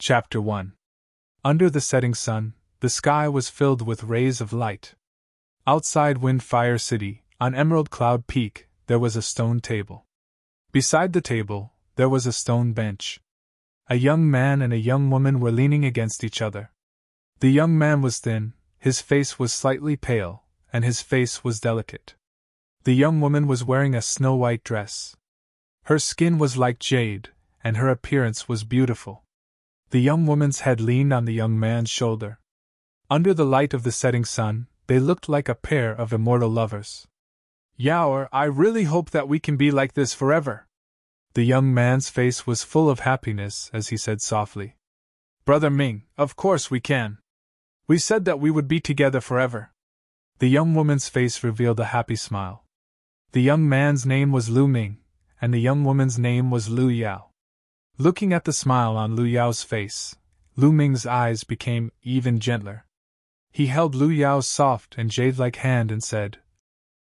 Chapter 1. Under the setting sun, the sky was filled with rays of light. Outside Windfire City, on Emerald Cloud Peak, there was a stone table. Beside the table, there was a stone bench. A young man and a young woman were leaning against each other. The young man was thin, his face was slightly pale, and his face was delicate. The young woman was wearing a snow-white dress. Her skin was like jade, and her appearance was beautiful. The young woman's head leaned on the young man's shoulder. Under the light of the setting sun, they looked like a pair of immortal lovers. "Yaoer, I really hope that we can be like this forever." The young man's face was full of happiness as he said softly, "Brother Ming, of course we can. We said that we would be together forever." The young woman's face revealed a happy smile. The young man's name was Lu Ming, and the young woman's name was Lu Yao. Looking at the smile on Lu Yao's face, Lu Ming's eyes became even gentler. He held Lu Yao's soft and jade-like hand and said,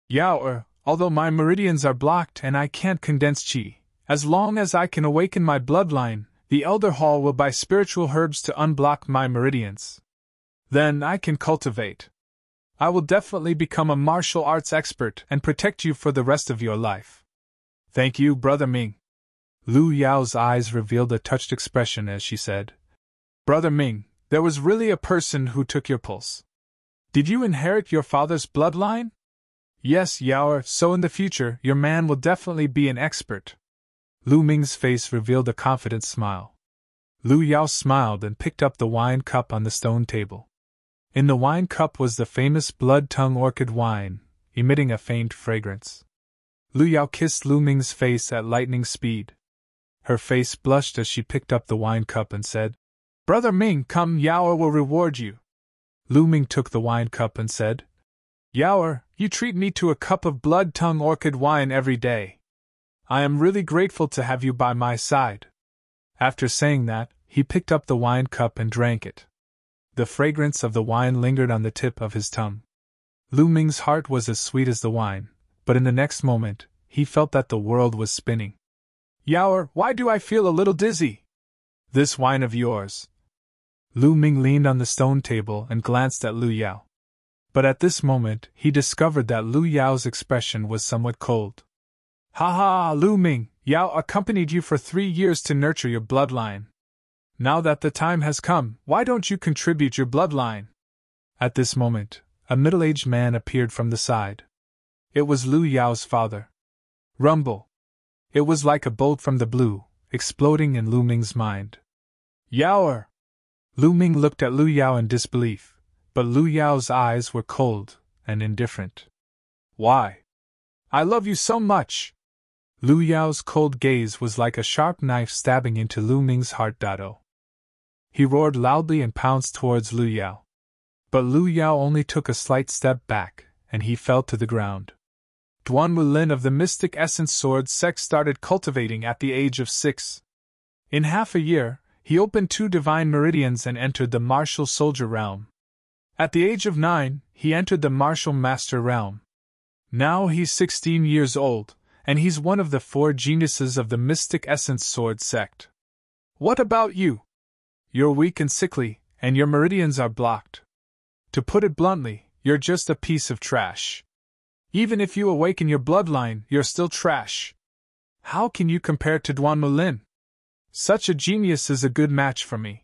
"Yaoer, although my meridians are blocked and I can't condense qi, as long as I can awaken my bloodline, the Elder Hall will buy spiritual herbs to unblock my meridians. Then I can cultivate. I will definitely become a martial arts expert and protect you for the rest of your life." "Thank you, Brother Ming." Lu Yao's eyes revealed a touched expression as she said, "Brother Ming, there was really a person who took your pulse. Did you inherit your father's bloodline?" "Yes, Yaoer, so in the future, your man will definitely be an expert." Lu Ming's face revealed a confident smile. Lu Yao smiled and picked up the wine cup on the stone table. In the wine cup was the famous blood-tongue orchid wine, emitting a faint fragrance. Lu Yao kissed Lu Ming's face at lightning speed. Her face blushed as she picked up the wine cup and said, "Brother Ming, come, Yaoer will reward you." Lu Ming took the wine cup and said, "Yaoer, you treat me to a cup of blood-tongue orchid wine every day. I am really grateful to have you by my side." After saying that, he picked up the wine cup and drank it. The fragrance of the wine lingered on the tip of his tongue. Lu Ming's heart was as sweet as the wine, but in the next moment, he felt that the world was spinning. "Yaoer, why do I feel a little dizzy?" "This wine of yours." Lu Ming leaned on the stone table and glanced at Lu Yao. But at this moment, he discovered that Lu Yao's expression was somewhat cold. "Ha ha, Lu Ming, Yao accompanied you for 3 years to nurture your bloodline. Now that the time has come, why don't you contribute your bloodline?" At this moment, a middle-aged man appeared from the side. It was Lu Yao's father. Rumble! It was like a bolt from the blue, exploding in Lu Ming's mind. "Yaoer!" Lu Ming looked at Lu Yao in disbelief, but Lu Yao's eyes were cold and indifferent. "Why? I love you so much!" Lu Yao's cold gaze was like a sharp knife stabbing into Lu Ming's heart. He roared loudly and pounced towards Lu Yao. But Lu Yao only took a slight step back, and he fell to the ground. Duan Wulin of the Mystic Essence Sword sect started cultivating at the age of 6. In half a year, he opened 2 divine meridians and entered the martial soldier realm. At the age of 9, he entered the martial master realm. Now he's 16 years old, and he's one of the 4 geniuses of the Mystic Essence Sword sect. What about you? You're weak and sickly, and your meridians are blocked. To put it bluntly, you're just a piece of trash. Even if you awaken your bloodline, you're still trash. How can you compare to Duan Wulin? Such a genius is a good match for me.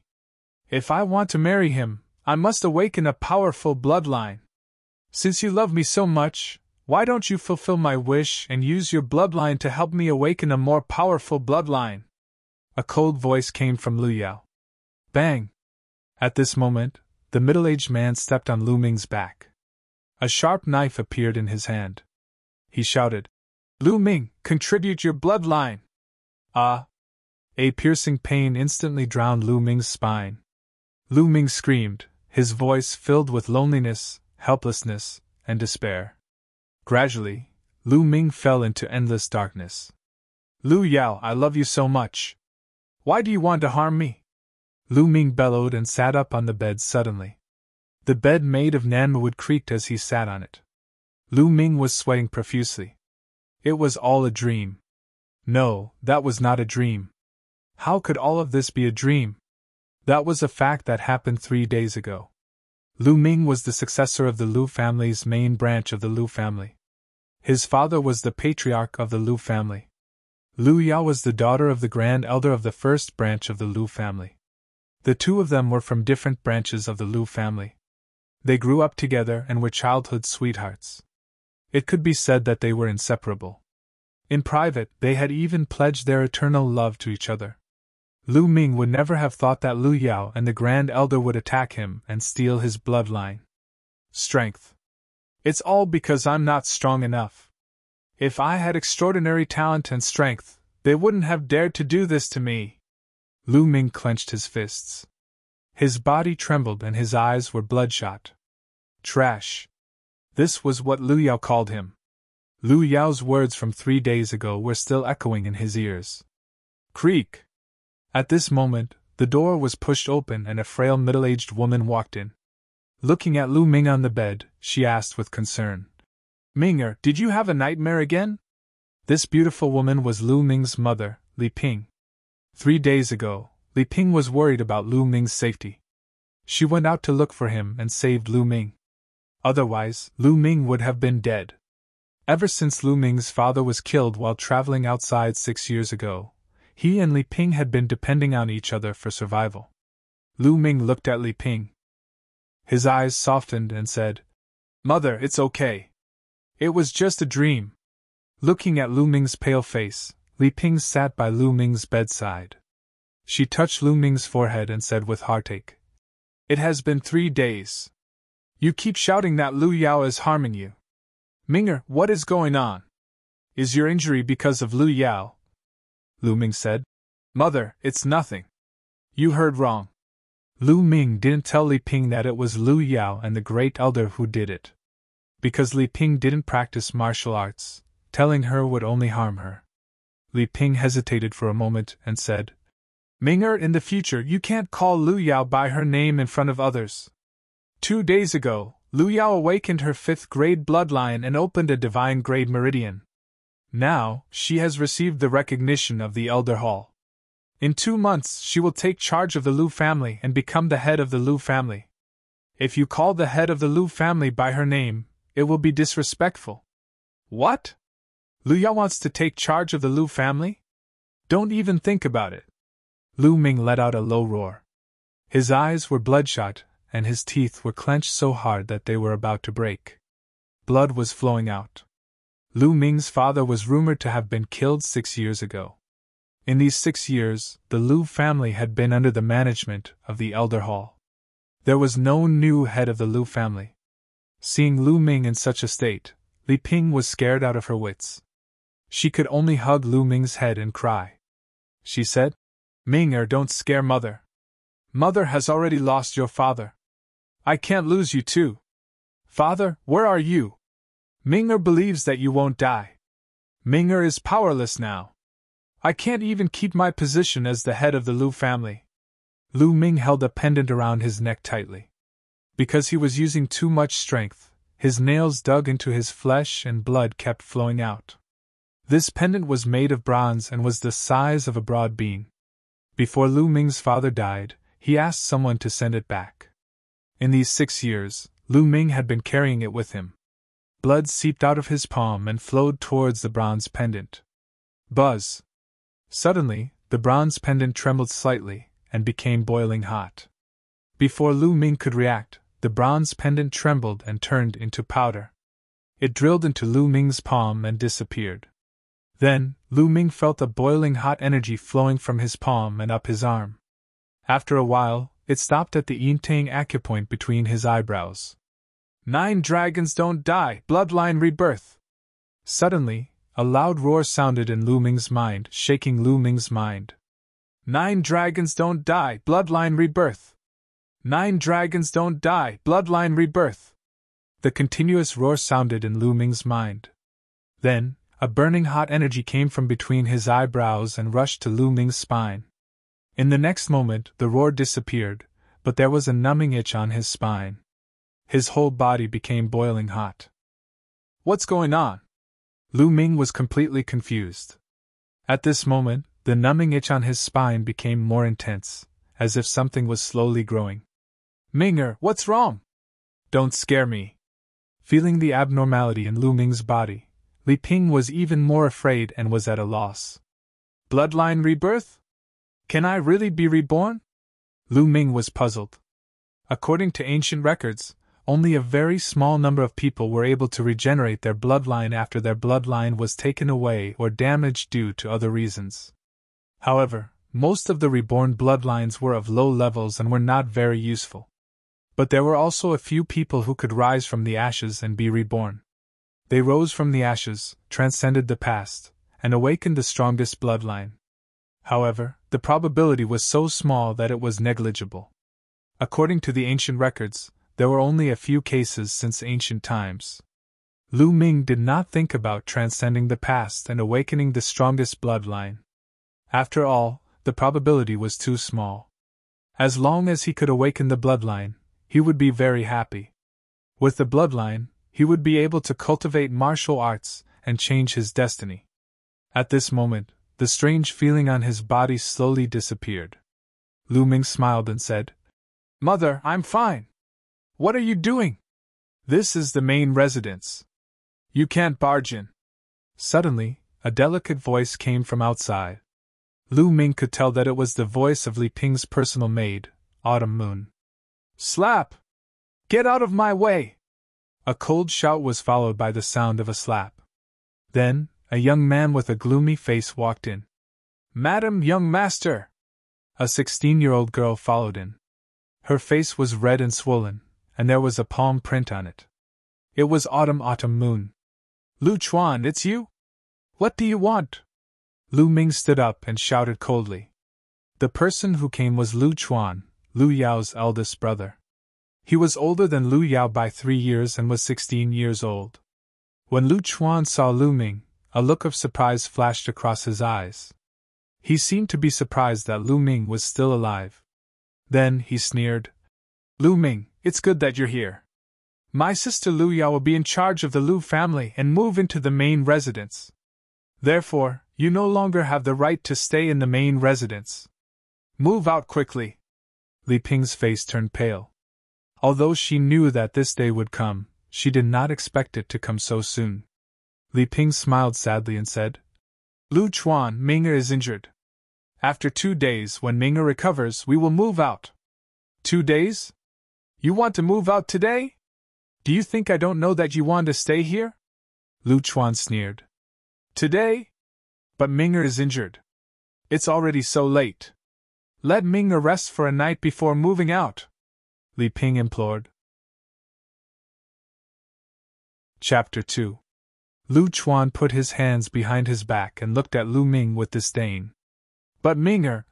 If I want to marry him, I must awaken a powerful bloodline. Since you love me so much, why don't you fulfill my wish and use your bloodline to help me awaken a more powerful bloodline?" A cold voice came from Lu Yao. Bang! At this moment, the middle-aged man stepped on Lu Ming's back. A sharp knife appeared in his hand. He shouted, "Lu Ming, contribute your bloodline!" Ah! A piercing pain instantly drowned Lu Ming's spine. Lu Ming screamed, his voice filled with loneliness, helplessness, and despair. Gradually, Lu Ming fell into endless darkness. "Lu Yao, I love you so much. Why do you want to harm me?" Lu Ming bellowed and sat up on the bed suddenly. The bed made of nanmawood creaked as he sat on it. Lu Ming was sweating profusely. It was all a dream. No, that was not a dream. How could all of this be a dream? That was a fact that happened 3 days ago. Lu Ming was the successor of the Lu family's main branch of the Lu family. His father was the patriarch of the Lu family. Lu Yao was the daughter of the grand elder of the first branch of the Lu family. The two of them were from different branches of the Lu family. They grew up together and were childhood sweethearts. It could be said that they were inseparable. In private, they had even pledged their eternal love to each other. Lu Ming would never have thought that Lu Yao and the Grand Elder would attack him and steal his bloodline. Strength. It's all because I'm not strong enough. If I had extraordinary talent and strength, they wouldn't have dared to do this to me. Lu Ming clenched his fists. His body trembled and his eyes were bloodshot. Trash. This was what Lu Yao called him. Lu Yao's words from 3 days ago were still echoing in his ears. Creak! At this moment, the door was pushed open and a frail middle-aged woman walked in. Looking at Lu Ming on the bed, she asked with concern. Minger, did you have a nightmare again? This beautiful woman was Lu Ming's mother, Li Ping. 3 days ago, Li Ping was worried about Lu Ming's safety. She went out to look for him and saved Lu Ming. Otherwise, Lu Ming would have been dead. Ever since Lu Ming's father was killed while traveling outside 6 years ago, he and Li Ping had been depending on each other for survival. Lu Ming looked at Li Ping. His eyes softened and said, Mother, it's okay. It was just a dream. Looking at Lu Ming's pale face, Li Ping sat by Lu Ming's bedside. She touched Lu Ming's forehead and said with heartache, It has been 3 days. You keep shouting that Lu Yao is harming you. Minger, what is going on? Is your injury because of Lu Yao? Lu Ming said. Mother, it's nothing. You heard wrong. Lu Ming didn't tell Li Ping that it was Lu Yao and the Great Elder who did it. Because Li Ping didn't practice martial arts, telling her would only harm her. Li Ping hesitated for a moment and said, Minger, in the future you can't call Lu Yao by her name in front of others. 2 days ago, Lu Yao awakened her 5th grade bloodline and opened a divine grade meridian. Now, she has received the recognition of the Elder Hall. In 2 months, she will take charge of the Lu family and become the head of the Lu family. If you call the head of the Lu family by her name, it will be disrespectful. What? Lu Yao wants to take charge of the Lu family? Don't even think about it. Lu Ming let out a low roar. His eyes were bloodshot, and his teeth were clenched so hard that they were about to break. Blood was flowing out. Lu Ming's father was rumored to have been killed 6 years ago. In these 6 years, the Lu family had been under the management of the Elder Hall. There was no new head of the Lu family. Seeing Lu Ming in such a state, Li Ping was scared out of her wits. She could only hug Lu Ming's head and cry. She said, Minger, don't scare Mother. Mother has already lost your father. I can't lose you too. Father, where are you? Minger believes that you won't die. Minger is powerless now. I can't even keep my position as the head of the Lu family. Lu Ming held a pendant around his neck tightly. Because he was using too much strength, his nails dug into his flesh and blood kept flowing out. This pendant was made of bronze and was the size of a broad bean. Before Lu Ming's father died, he asked someone to send it back. In these 6 years, Lu Ming had been carrying it with him. Blood seeped out of his palm and flowed towards the bronze pendant. Buzz! Suddenly, the bronze pendant trembled slightly and became boiling hot. Before Lu Ming could react, the bronze pendant trembled and turned into powder. It drilled into Lu Ming's palm and disappeared. Then, Lu Ming felt a boiling hot energy flowing from his palm and up his arm. After a while, it stopped at the Yintang acupoint between his eyebrows. 9 dragons don't die, bloodline rebirth! Suddenly, a loud roar sounded in Lu Ming's mind, shaking Lu Ming's mind. 9 dragons don't die, bloodline rebirth! 9 dragons don't die, bloodline rebirth! The continuous roar sounded in Lu Ming's mind. Then, a burning hot energy came from between his eyebrows and rushed to Lu Ming's spine. In the next moment, the roar disappeared, but there was a numbing itch on his spine. His whole body became boiling hot. What's going on? Lu Ming was completely confused. At this moment, the numbing itch on his spine became more intense, as if something was slowly growing. Ming'er, what's wrong? Don't scare me. Feeling the abnormality in Lu Ming's body, Li Ping was even more afraid and was at a loss. Bloodline rebirth? Can I really be reborn? Lu Ming was puzzled. According to ancient records, only a very small number of people were able to regenerate their bloodline after their bloodline was taken away or damaged due to other reasons. However, most of the reborn bloodlines were of low levels and were not very useful. But there were also a few people who could rise from the ashes and be reborn. They rose from the ashes, transcended the past, and awakened the strongest bloodline. However, the probability was so small that it was negligible. According to the ancient records, there were only a few cases since ancient times. Lu Ming did not think about transcending the past and awakening the strongest bloodline. After all, the probability was too small. As long as he could awaken the bloodline, he would be very happy. With the bloodline, he would be able to cultivate martial arts and change his destiny. At this moment, the strange feeling on his body slowly disappeared. Lu Ming smiled and said, "Mother, I'm fine. What are you doing? This is the main residence. You can't barge in." Suddenly, a delicate voice came from outside. Lu Ming could tell that it was the voice of Li Ping's personal maid, Autumn Moon. "Slap! Get out of my way!" A cold shout was followed by the sound of a slap. Then, a young man with a gloomy face walked in. "Madam, young master!" A 16-year-old girl followed in. Her face was red and swollen, and there was a palm print on it. It was Autumn Moon. "Lu Chuan, it's you? What do you want?" Lu Ming stood up and shouted coldly. The person who came was Lu Chuan, Lu Yao's eldest brother. He was older than Lu Yao by 3 years and was 16 years old. When Lu Chuan saw Lu Ming, a look of surprise flashed across his eyes. He seemed to be surprised that Lu Ming was still alive. Then he sneered, "Lu Ming, it's good that you're here. My sister Lu Yao will be in charge of the Lu family and move into the main residence. Therefore, you no longer have the right to stay in the main residence. Move out quickly." Li Ping's face turned pale. Although she knew that this day would come, she did not expect it to come so soon. Li Ping smiled sadly and said, "Lu Chuan, Ming'er is injured. After 2 days, when Ming'er recovers, we will move out." 2 days? You want to move out today? Do you think I don't know that you want to stay here? Lu Chuan sneered. "Today? But Ming'er is injured. It's already so late. Let Ming'er rest for a night before moving out," Li Ping implored. Chapter 2. Lu Chuan put his hands behind his back and looked at Lu Ming with disdain. "But Ming'er,"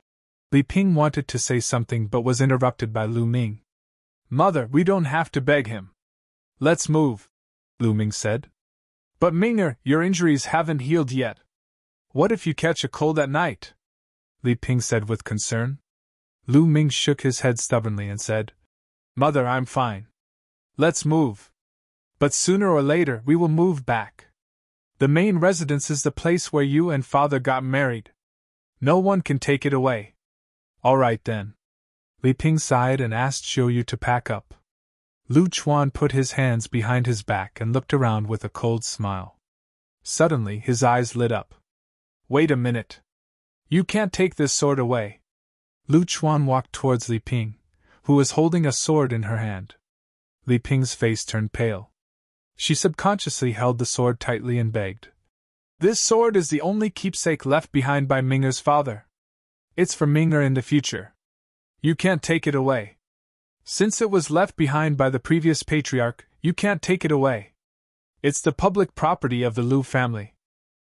Li Ping wanted to say something but was interrupted by Lu Ming. "Mother, we don't have to beg him. Let's move," Lu Ming said. "But Ming'er, your injuries haven't healed yet. What if you catch a cold at night?" Li Ping said with concern. Lu Ming shook his head stubbornly and said, "Mother, I'm fine. Let's move. But sooner or later we will move back. The main residence is the place where you and Father got married. No one can take it away." "All right then." Li Ping sighed and asked Xiuyu to pack up. Lu Chuan put his hands behind his back and looked around with a cold smile. Suddenly his eyes lit up. "Wait a minute. You can't take this sword away." Lu Chuan walked towards Li Ping, who was holding a sword in her hand. Li Ping's face turned pale. She subconsciously held the sword tightly and begged, "This sword is the only keepsake left behind by Ming'er's father. It's for Ming'er in the future. You can't take it away. Since it was left behind by the previous patriarch, you can't take it away. It's the public property of the Lu family.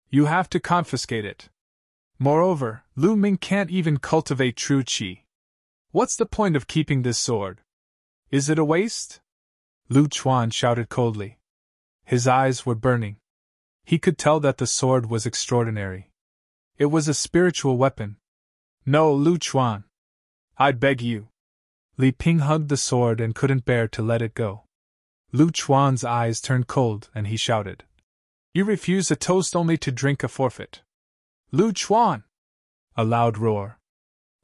You have to confiscate it. Moreover, Lu Ming can't even cultivate true qi. What's the point of keeping this sword? Is it a waste?" Lu Chuan shouted coldly. His eyes were burning. He could tell that the sword was extraordinary. It was a spiritual weapon. "No, Lu Chuan. I beg you." Li Ping hugged the sword and couldn't bear to let it go. Lu Chuan's eyes turned cold and he shouted, "You refuse a toast only to drink a forfeit. Lu Chuan!" A loud roar.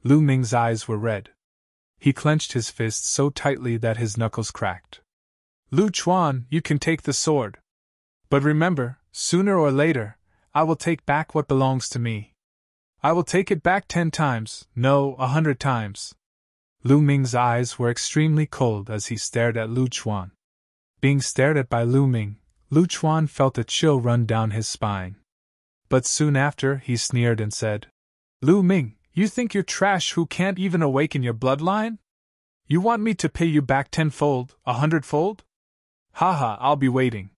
Lu Ming's eyes were red. He clenched his fist so tightly that his knuckles cracked. Lu Chuan, you can take the sword. But remember, sooner or later, I will take back what belongs to me. I will take it back 10 times, no, 100 times. Lu Ming's eyes were extremely cold as he stared at Lu Chuan. Being stared at by Lu Ming, Lu Chuan felt a chill run down his spine. But soon after, he sneered and said, Lu Ming, you think you're trash who can't even awaken your bloodline? You want me to pay you back 10-fold, 100-fold? Haha, I'll be waiting.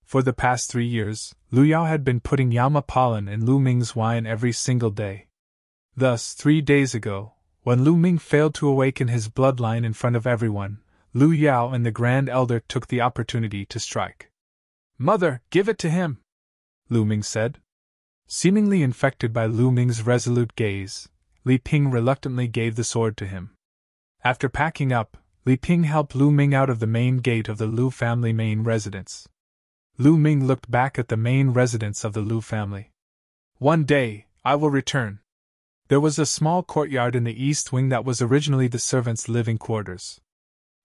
For the past 3 years, Lu Yao had been putting Yama pollen in Lu Ming's wine every single day. Thus, 3 days ago, when Lu Ming failed to awaken his bloodline in front of everyone, Lu Yao and the Grand Elder took the opportunity to strike. Mother, give it to him, Lu Ming said. Seemingly infected by Lu Ming's resolute gaze, Li Ping reluctantly gave the sword to him. After packing up, Li Ping helped Lu Ming out of the main gate of the Lu family main residence. Lu Ming looked back at the main residence of the Lu family. One day, I will return. There was a small courtyard in the east wing that was originally the servants' living quarters.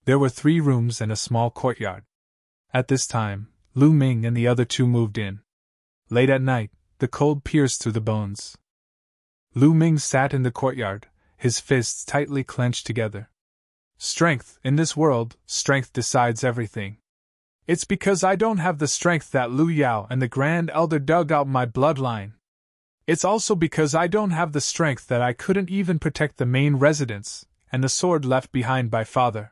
There were 3 rooms and a small courtyard. At this time, Lu Ming and the other 2 moved in. Late at night, the cold pierced through the bones. Lu Ming sat in the courtyard, his fists tightly clenched together. Strength, in this world, strength decides everything. It's because I don't have the strength that Lu Yao and the Grand Elder dug out my bloodline. It's also because I don't have the strength that I couldn't even protect the main residence and the sword left behind by father.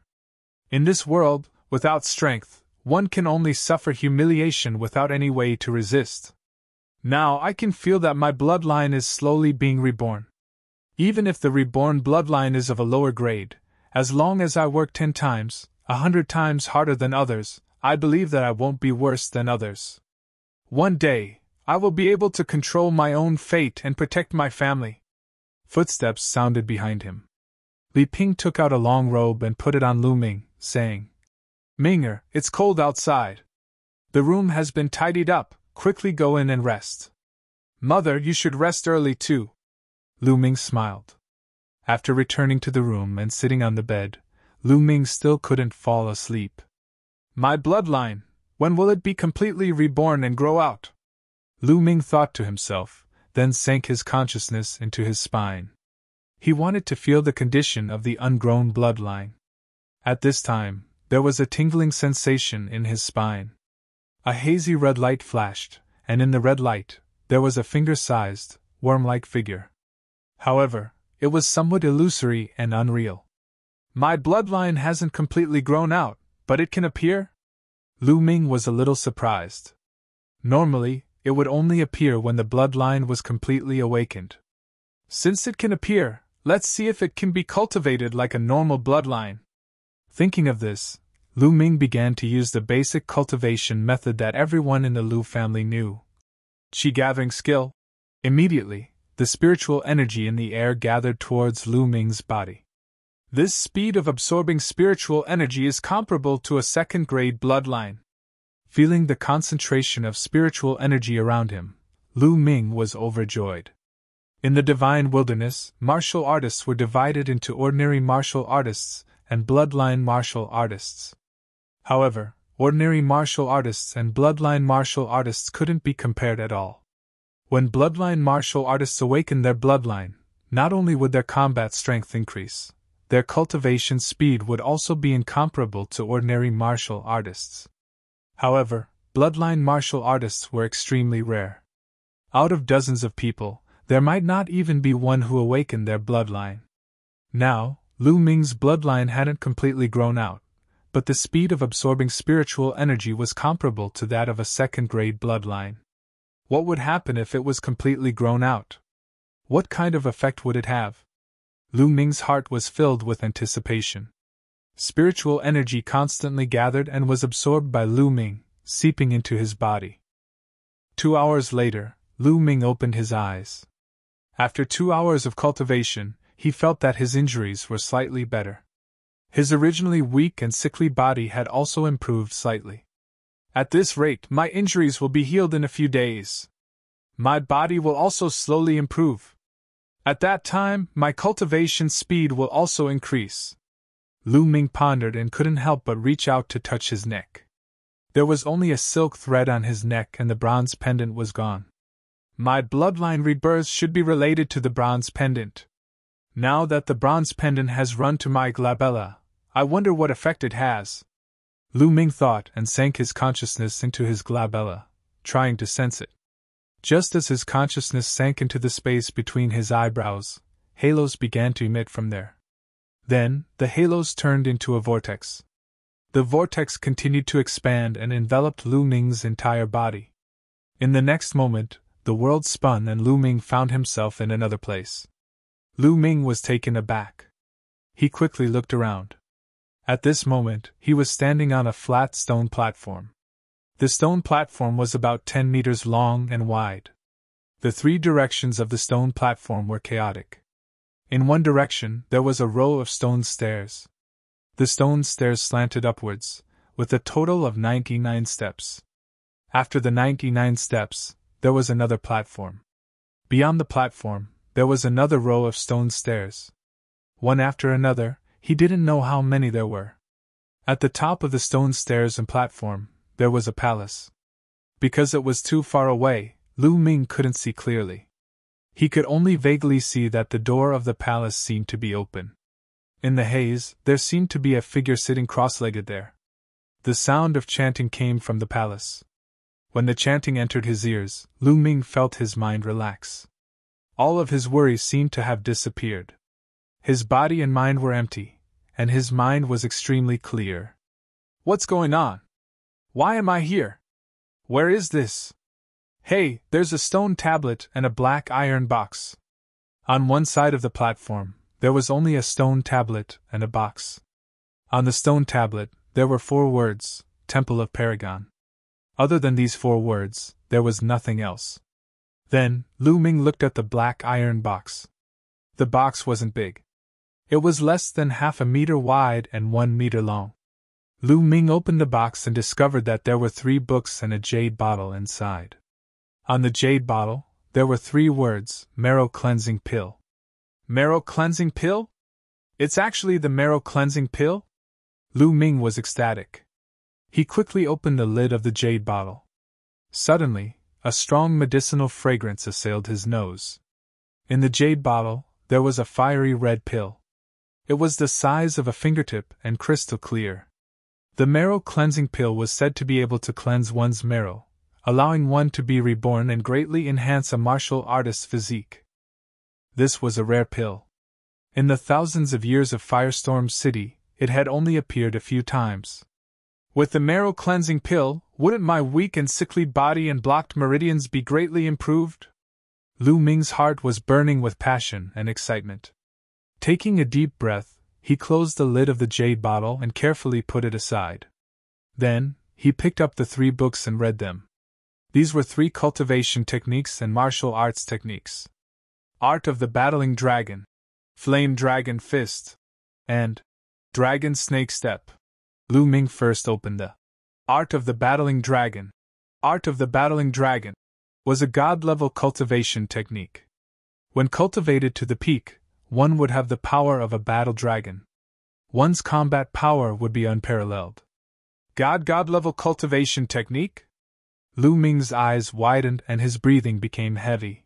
In this world, without strength, one can only suffer humiliation without any way to resist. Now I can feel that my bloodline is slowly being reborn. Even if the reborn bloodline is of a lower grade, as long as I work 10 times, 100 times harder than others, I believe that I won't be worse than others. One day, I will be able to control my own fate and protect my family. Footsteps sounded behind him. Li Ping took out a long robe and put it on Lu Ming, saying, Minger, it's cold outside. The room has been tidied up, quickly go in and rest. Mother, you should rest early too. Lu Ming smiled. After returning to the room and sitting on the bed, Lu Ming still couldn't fall asleep. My bloodline, when will it be completely reborn and grow out? Lu Ming thought to himself, then sank his consciousness into his spine. He wanted to feel the condition of the ungrown bloodline. At this time, there was a tingling sensation in his spine. A hazy red light flashed, and in the red light, there was a finger-sized, worm-like figure. However, it was somewhat illusory and unreal. My bloodline hasn't completely grown out, but it can appear? Lu Ming was a little surprised. Normally, it would only appear when the bloodline was completely awakened. Since it can appear, let's see if it can be cultivated like a normal bloodline. Thinking of this, Lu Ming began to use the basic cultivation method that everyone in the Lu family knew. Qi gathering skill. Immediately, the spiritual energy in the air gathered towards Lu Ming's body. This speed of absorbing spiritual energy is comparable to a second-grade bloodline. Feeling the concentration of spiritual energy around him, Lu Ming was overjoyed. In the divine wilderness, martial artists were divided into ordinary martial artists and bloodline martial artists. However, ordinary martial artists and bloodline martial artists couldn't be compared at all. When bloodline martial artists awakened their bloodline, not only would their combat strength increase, their cultivation speed would also be incomparable to ordinary martial artists. However, bloodline martial artists were extremely rare. Out of dozens of people, there might not even be one who awakened their bloodline. Now, Lu Ming's bloodline hadn't completely grown out, but the speed of absorbing spiritual energy was comparable to that of a second-grade bloodline. What would happen if it was completely grown out? What kind of effect would it have? Lu Ming's heart was filled with anticipation. Spiritual energy constantly gathered and was absorbed by Lu Ming, seeping into his body. 2 hours later, Lu Ming opened his eyes. After 2 hours of cultivation, he felt that his injuries were slightly better. His originally weak and sickly body had also improved slightly. At this rate, my injuries will be healed in a few days. My body will also slowly improve. At that time, my cultivation speed will also increase. Lu Ming pondered and couldn't help but reach out to touch his neck. There was only a silk thread on his neck and the bronze pendant was gone. My bloodline rebirth should be related to the bronze pendant. Now that the bronze pendant has run to my glabella, I wonder what effect it has. Lu Ming thought and sank his consciousness into his glabella, trying to sense it. Just as his consciousness sank into the space between his eyebrows, halos began to emit from there. Then, the halos turned into a vortex. The vortex continued to expand and enveloped Lu Ming's entire body. In the next moment, the world spun and Lu Ming found himself in another place. Lu Ming was taken aback. He quickly looked around. At this moment, he was standing on a flat stone platform. The stone platform was about 10 meters long and wide. The three directions of the stone platform were chaotic. In one direction, there was a row of stone stairs. The stone stairs slanted upwards, with a total of 99 steps. After the 99 steps, there was another platform. Beyond the platform, there was another row of stone stairs. One after another, he didn't know how many there were. At the top of the stone stairs and platform, there was a palace. Because it was too far away, Lu Ming couldn't see clearly. He could only vaguely see that the door of the palace seemed to be open. In the haze, there seemed to be a figure sitting cross-legged there. The sound of chanting came from the palace. When the chanting entered his ears, Lu Ming felt his mind relax. All of his worries seemed to have disappeared. His body and mind were empty, and his mind was extremely clear. What's going on? Why am I here? Where is this? Hey, there's a stone tablet and a black iron box. On one side of the platform, there was only a stone tablet and a box. On the stone tablet, there were 4 words, Temple of Paragon. Other than these 4 words, there was nothing else. Then, Lu Ming looked at the black iron box. The box wasn't big. It was less than half a meter wide and 1 meter long. Lu Ming opened the box and discovered that there were 3 books and a jade bottle inside. On the jade bottle, there were 3 words, Marrow Cleansing Pill. Marrow Cleansing Pill? It's actually the Marrow Cleansing Pill? Lu Ming was ecstatic. He quickly opened the lid of the jade bottle. Suddenly, a strong medicinal fragrance assailed his nose. In the jade bottle, there was a fiery red pill. It was the size of a fingertip and crystal clear. The Marrow Cleansing Pill was said to be able to cleanse one's marrow, allowing one to be reborn and greatly enhance a martial artist's physique. This was a rare pill. In the thousands of years of Firestorm City, it had only appeared a few times. With the Marrow Cleansing Pill, wouldn't my weak and sickly body and blocked meridians be greatly improved? Lu Ming's heart was burning with passion and excitement. Taking a deep breath, he closed the lid of the jade bottle and carefully put it aside. Then, he picked up the 3 books and read them. These were 3 cultivation techniques and martial arts techniques. Art of the Battling Dragon, Flame Dragon Fist, and Dragon Snake Step. Lu Ming first opened the Art of the Battling Dragon. Art of the Battling Dragon was a god-level cultivation technique. When cultivated to the peak, one would have the power of a battle dragon. One's combat power would be unparalleled. God-level cultivation technique? Lu Ming's eyes widened and his breathing became heavy.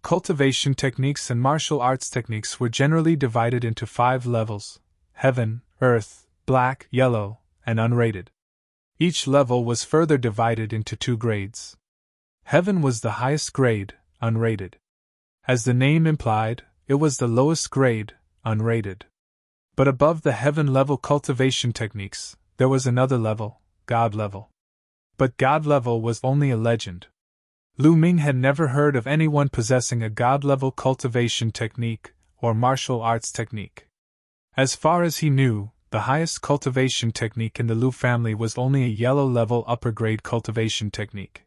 Cultivation techniques and martial arts techniques were generally divided into 5 levels: heaven, earth, black, yellow, and unrated. Each level was further divided into 2 grades. Heaven was the highest grade, unrated. As the name implied, it was the lowest grade, unrated. But above the heaven level cultivation techniques, there was another level, God level. But God level was only a legend. Lu Ming had never heard of anyone possessing a God-level cultivation technique or martial arts technique. As far as he knew, the highest cultivation technique in the Lu family was only a yellow-level upper-grade cultivation technique.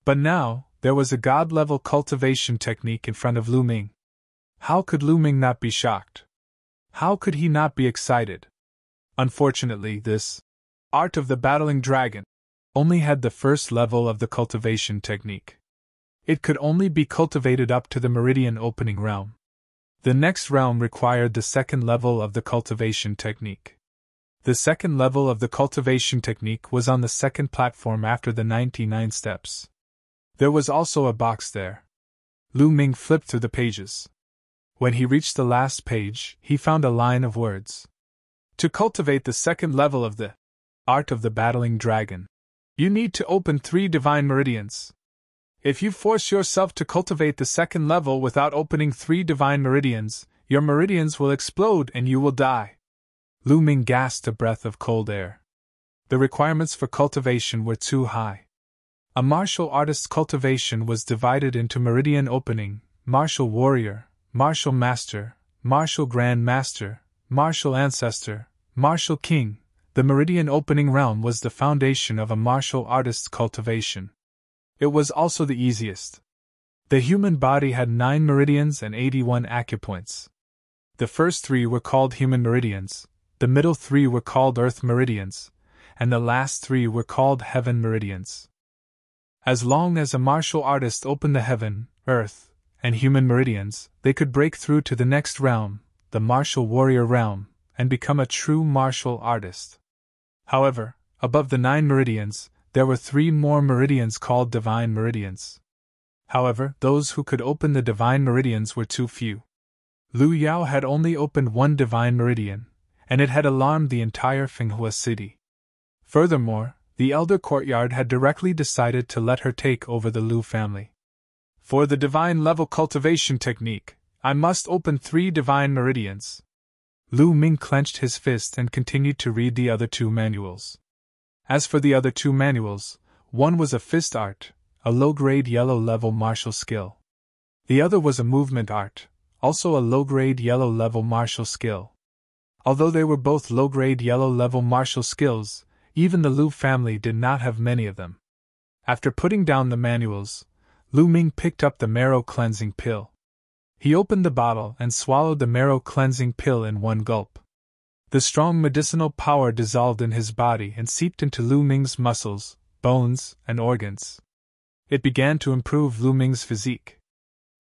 But now, there was a God-level cultivation technique in front of Lu Ming. How could Lu Ming not be shocked? How could he not be excited? Unfortunately, this Art of the Battling Dragon only had the first level of the cultivation technique. It could only be cultivated up to the meridian opening realm. The next realm required the second level of the cultivation technique. The second level of the cultivation technique was on the second platform after the 99 steps. There was also a box there. Lu Ming flipped through the pages. When he reached the last page, he found a line of words. To cultivate the second level of the art of the battling dragon, you need to open 3 divine meridians. If you force yourself to cultivate the second level without opening 3 divine meridians, your meridians will explode and you will die. Lu Ming gasped a breath of cold air. The requirements for cultivation were too high. A martial artist's cultivation was divided into meridian opening, martial warrior, martial master, martial grand master, martial ancestor, martial king. The meridian opening realm was the foundation of a martial artist's cultivation. It was also the easiest. The human body had 9 meridians and 81 acupoints. The first 3 were called human meridians, the middle 3 were called earth meridians, and the last 3 were called heaven meridians. As long as a martial artist opened the heaven, earth, and human meridians, they could break through to the next realm, the martial warrior realm, and become a true martial artist. However, above the 9 meridians, there were 3 more meridians called divine meridians. However, those who could open the divine meridians were too few. Liu Yao had only opened 1 divine meridian, and it had alarmed the entire Finghua city. Furthermore, the elder courtyard had directly decided to let her take over the Liu family. For the divine level cultivation technique, I must open 3 divine meridians. Lu Ming clenched his fist and continued to read the other 2 manuals. As for the other 2 manuals, one was a fist art, a low-grade yellow-level martial skill. The other was a movement art, also a low-grade yellow-level martial skill. Although they were both low-grade yellow-level martial skills, even the Liu family did not have many of them. After putting down the manuals, Lu Ming picked up the marrow cleansing pill. He opened the bottle and swallowed the marrow cleansing pill in one gulp. The strong medicinal power dissolved in his body and seeped into Lu Ming's muscles, bones, and organs. It began to improve Lu Ming's physique.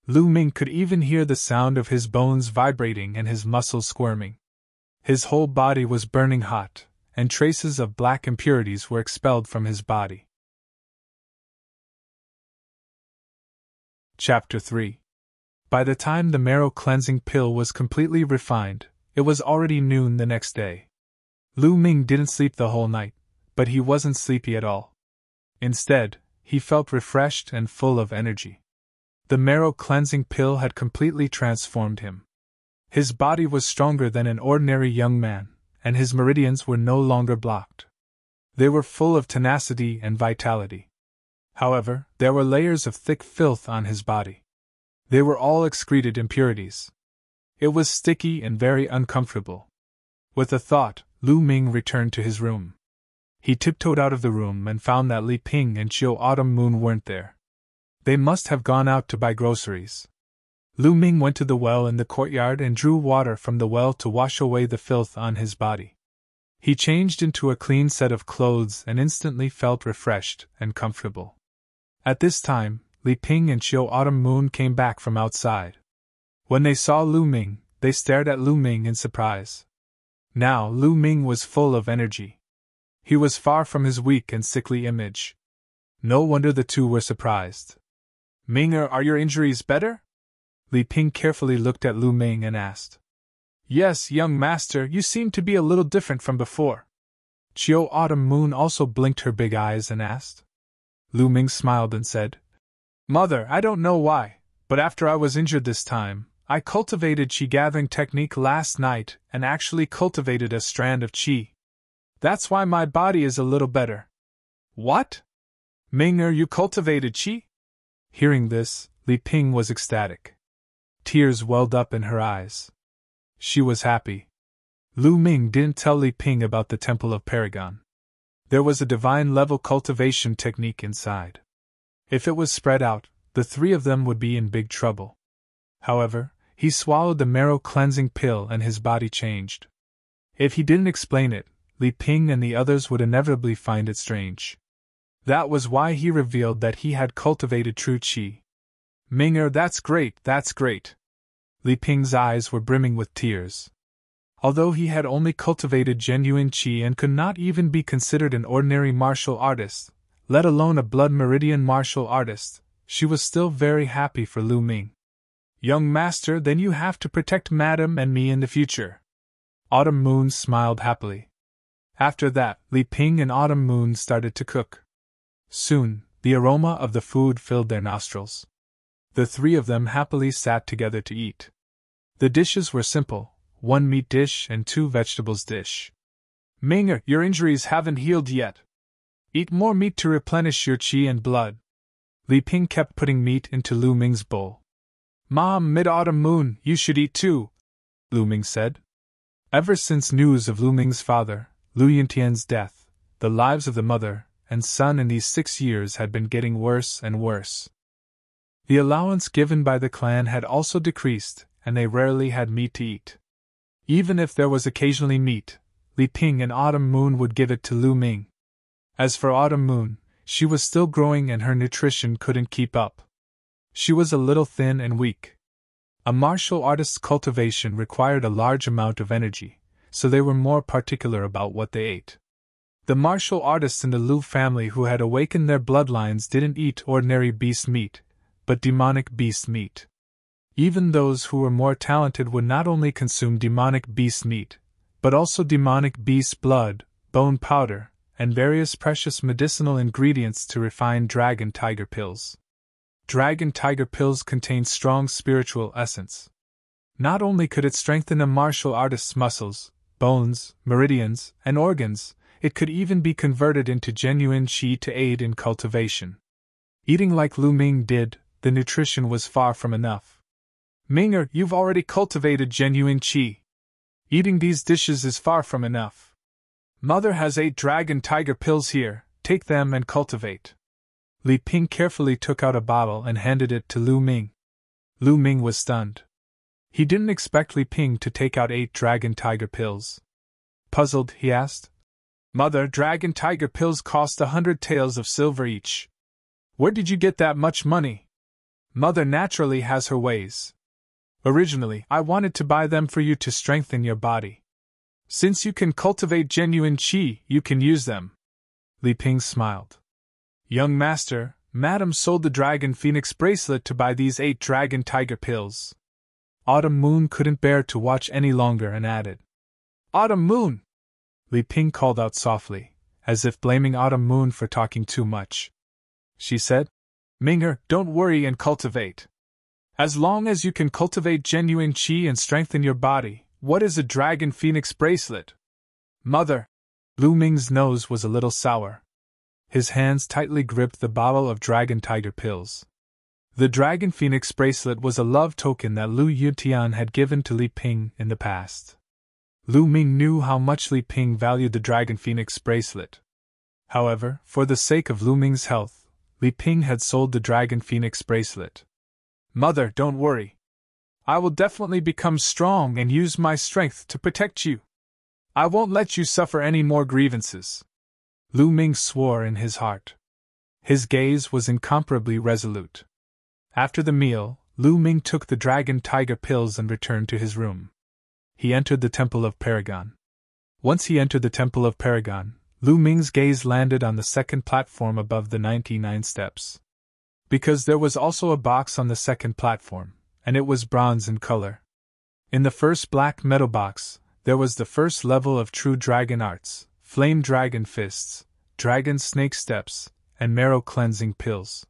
Lu Ming could even hear the sound of his bones vibrating and his muscles squirming. His whole body was burning hot, and traces of black impurities were expelled from his body. Chapter 3. By the time the marrow cleansing pill was completely refined, it was already noon the next day. Lu Ming didn't sleep the whole night, but he wasn't sleepy at all. Instead, he felt refreshed and full of energy. The marrow cleansing pill had completely transformed him. His body was stronger than an ordinary young man, and his meridians were no longer blocked. They were full of tenacity and vitality. However, there were layers of thick filth on his body. They were all excreted impurities. It was sticky and very uncomfortable. With a thought, Lu Ming returned to his room. He tiptoed out of the room and found that Li Ping and Chiu Autumn Moon weren't there. They must have gone out to buy groceries. Lu Ming went to the well in the courtyard and drew water from the well to wash away the filth on his body. He changed into a clean set of clothes and instantly felt refreshed and comfortable. At this time, Li Ping and Chiu Autumn Moon came back from outside. When they saw Lu Ming, they stared at Lu Ming in surprise. Now Lu Ming was full of energy. He was far from his weak and sickly image. No wonder the two were surprised. "Ming-er, are your injuries better?" Li Ping carefully looked at Lu Ming and asked. "Yes, young master, you seem to be a little different from before." Chiu Autumn Moon also blinked her big eyes and asked. Lu Ming smiled and said, "Mother, I don't know why, but after I was injured this time, I cultivated qi gathering technique last night and actually cultivated a strand of qi. That's why my body is a little better." "What? Ming-er, you cultivated qi?" Hearing this, Li Ping was ecstatic. Tears welled up in her eyes. She was happy. Lu Ming didn't tell Li Ping about the Temple of Paragon. There was a divine level cultivation technique inside. If it was spread out, the 3 of them would be in big trouble. However, he swallowed the marrow cleansing pill and his body changed. If he didn't explain it, Li Ping and the others would inevitably find it strange. That was why he revealed that he had cultivated true qi. "Ming-er, that's great, that's great." Li Ping's eyes were brimming with tears. Although he had only cultivated genuine qi and could not even be considered an ordinary martial artist, let alone a blood meridian martial artist, she was still very happy for Lu Ming. Young master, then you have to protect Madam and me in the future. Autumn Moon smiled happily. After that, Li Ping and Autumn Moon started to cook. Soon, the aroma of the food filled their nostrils. The three of them happily sat together to eat. The dishes were simple, 1 meat dish and 2 vegetables dish. Ming, your injuries haven't healed yet. Eat more meat to replenish your qi and blood. Li Ping kept putting meat into Lu Ming's bowl. Mom, Mid-Autumn Moon, you should eat too, Lu Ming said. Ever since news of Lu Ming's father, Lu Yuntian's death, the lives of the mother and son in these 6 years had been getting worse and worse. The allowance given by the clan had also decreased, and they rarely had meat to eat. Even if there was occasionally meat, Li Ping and Autumn Moon would give it to Lu Ming. As for Autumn Moon, she was still growing and her nutrition couldn't keep up. She was a little thin and weak. A martial artist's cultivation required a large amount of energy, so they were more particular about what they ate. The martial artists in the Lu family who had awakened their bloodlines didn't eat ordinary beast meat, but demonic beast meat. Even those who were more talented would not only consume demonic beast meat, but also demonic beast blood, bone powder, and various precious medicinal ingredients to refine dragon tiger pills. Dragon tiger pills contained strong spiritual essence. Not only could it strengthen a martial artist's muscles, bones, meridians, and organs, it could even be converted into genuine qi to aid in cultivation. Eating like Lu Ming did, the nutrition was far from enough. Minger, you've already cultivated genuine qi. Eating these dishes is far from enough. Mother has 8 dragon tiger pills here, take them and cultivate. Li Ping carefully took out a bottle and handed it to Lu Ming. Lu Ming was stunned. He didn't expect Li Ping to take out 8 dragon tiger pills. Puzzled, he asked, Mother, dragon tiger pills cost 100 taels of silver each. Where did you get that much money? Mother naturally has her ways. Originally, I wanted to buy them for you to strengthen your body. Since you can cultivate genuine qi, you can use them. Li Ping smiled. Young master, Madam sold the dragon phoenix bracelet to buy these 8 dragon tiger pills. Autumn Moon couldn't bear to watch any longer and added, Autumn Moon! Li Ping called out softly, as if blaming Autumn Moon for talking too much. She said, Minger, don't worry and cultivate. As long as you can cultivate genuine qi and strengthen your body, what is a dragon phoenix bracelet? Mother! Lu Ming's nose was a little sour. His hands tightly gripped the bottle of dragon tiger pills. The dragon phoenix bracelet was a love token that Lu Yutian had given to Li Ping in the past. Lu Ming knew how much Li Ping valued the dragon phoenix bracelet. However, for the sake of Lu Ming's health, Li Ping had sold the dragon phoenix bracelet. Mother, don't worry. I will definitely become strong and use my strength to protect you. I won't let you suffer any more grievances. Lu Ming swore in his heart. His gaze was incomparably resolute. After the meal, Lu Ming took the dragon tiger pills and returned to his room. He entered the Temple of Paragon. Once he entered the Temple of Paragon, Lu Ming's gaze landed on the second platform above the 99 steps. Because there was also a box on the second platform, and it was bronze in color. In the first black metal box, there was the first level of true dragon arts, flame dragon fists, dragon snake steps, and marrow cleansing pills.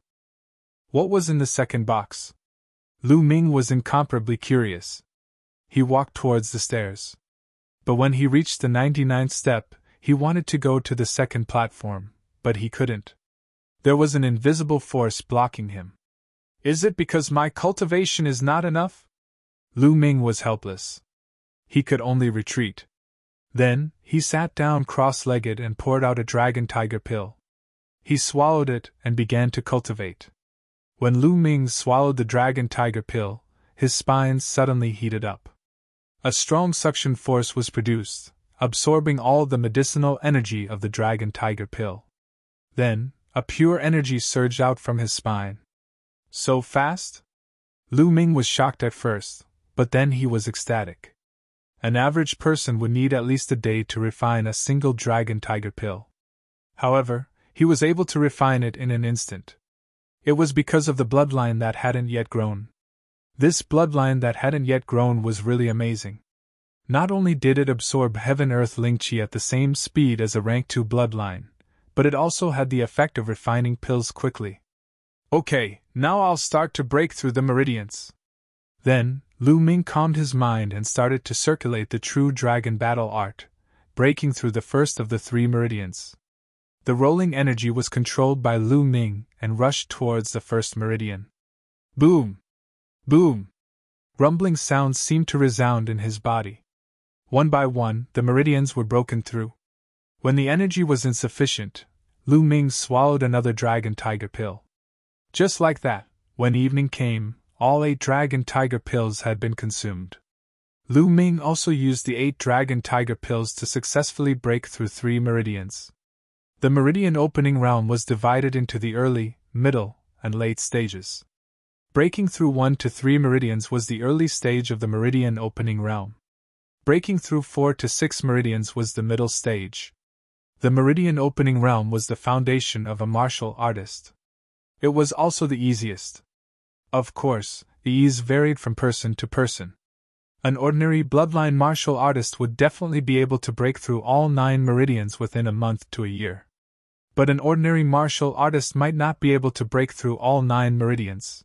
What was in the second box? Lu Ming was incomparably curious. He walked towards the stairs. But when he reached the 99th step, he wanted to go to the second platform, but he couldn't. There was an invisible force blocking him. Is it because my cultivation is not enough? Lu Ming was helpless. He could only retreat. Then, he sat down cross-legged and poured out a dragon tiger pill. He swallowed it and began to cultivate. When Lu Ming swallowed the dragon tiger pill, his spine suddenly heated up. A strong suction force was produced, absorbing all the medicinal energy of the dragon tiger pill. Then, a pure energy surged out from his spine. So fast? Lu Ming was shocked at first, but then he was ecstatic. An average person would need at least a day to refine a single dragon tiger pill. However, he was able to refine it in an instant. It was because of the bloodline that hadn't yet grown. This bloodline that hadn't yet grown was really amazing. Not only did it absorb heaven-earth ling qi at the same speed as a rank 2 bloodline, but it also had the effect of refining pills quickly. Okay, now I'll start to break through the meridians. Then, Lu Ming calmed his mind and started to circulate the true dragon battle art, breaking through the first of the 3 meridians. The rolling energy was controlled by Lu Ming and rushed towards the first meridian. Boom! Boom! Rumbling sounds seemed to resound in his body. One by one, the meridians were broken through. When the energy was insufficient, Lu Ming swallowed another dragon tiger pill. Just like that, when evening came, all 8 dragon tiger pills had been consumed. Lu Ming also used the 8 dragon tiger pills to successfully break through 3 meridians. The meridian opening realm was divided into the early, middle, and late stages. Breaking through 1 to 3 meridians was the early stage of the meridian opening realm. Breaking through 4 to 6 meridians was the middle stage. The meridian opening realm was the foundation of a martial artist. It was also the easiest. Of course, the ease varied from person to person. An ordinary bloodline martial artist would definitely be able to break through all 9 meridians within a month to a year. But an ordinary martial artist might not be able to break through all 9 meridians.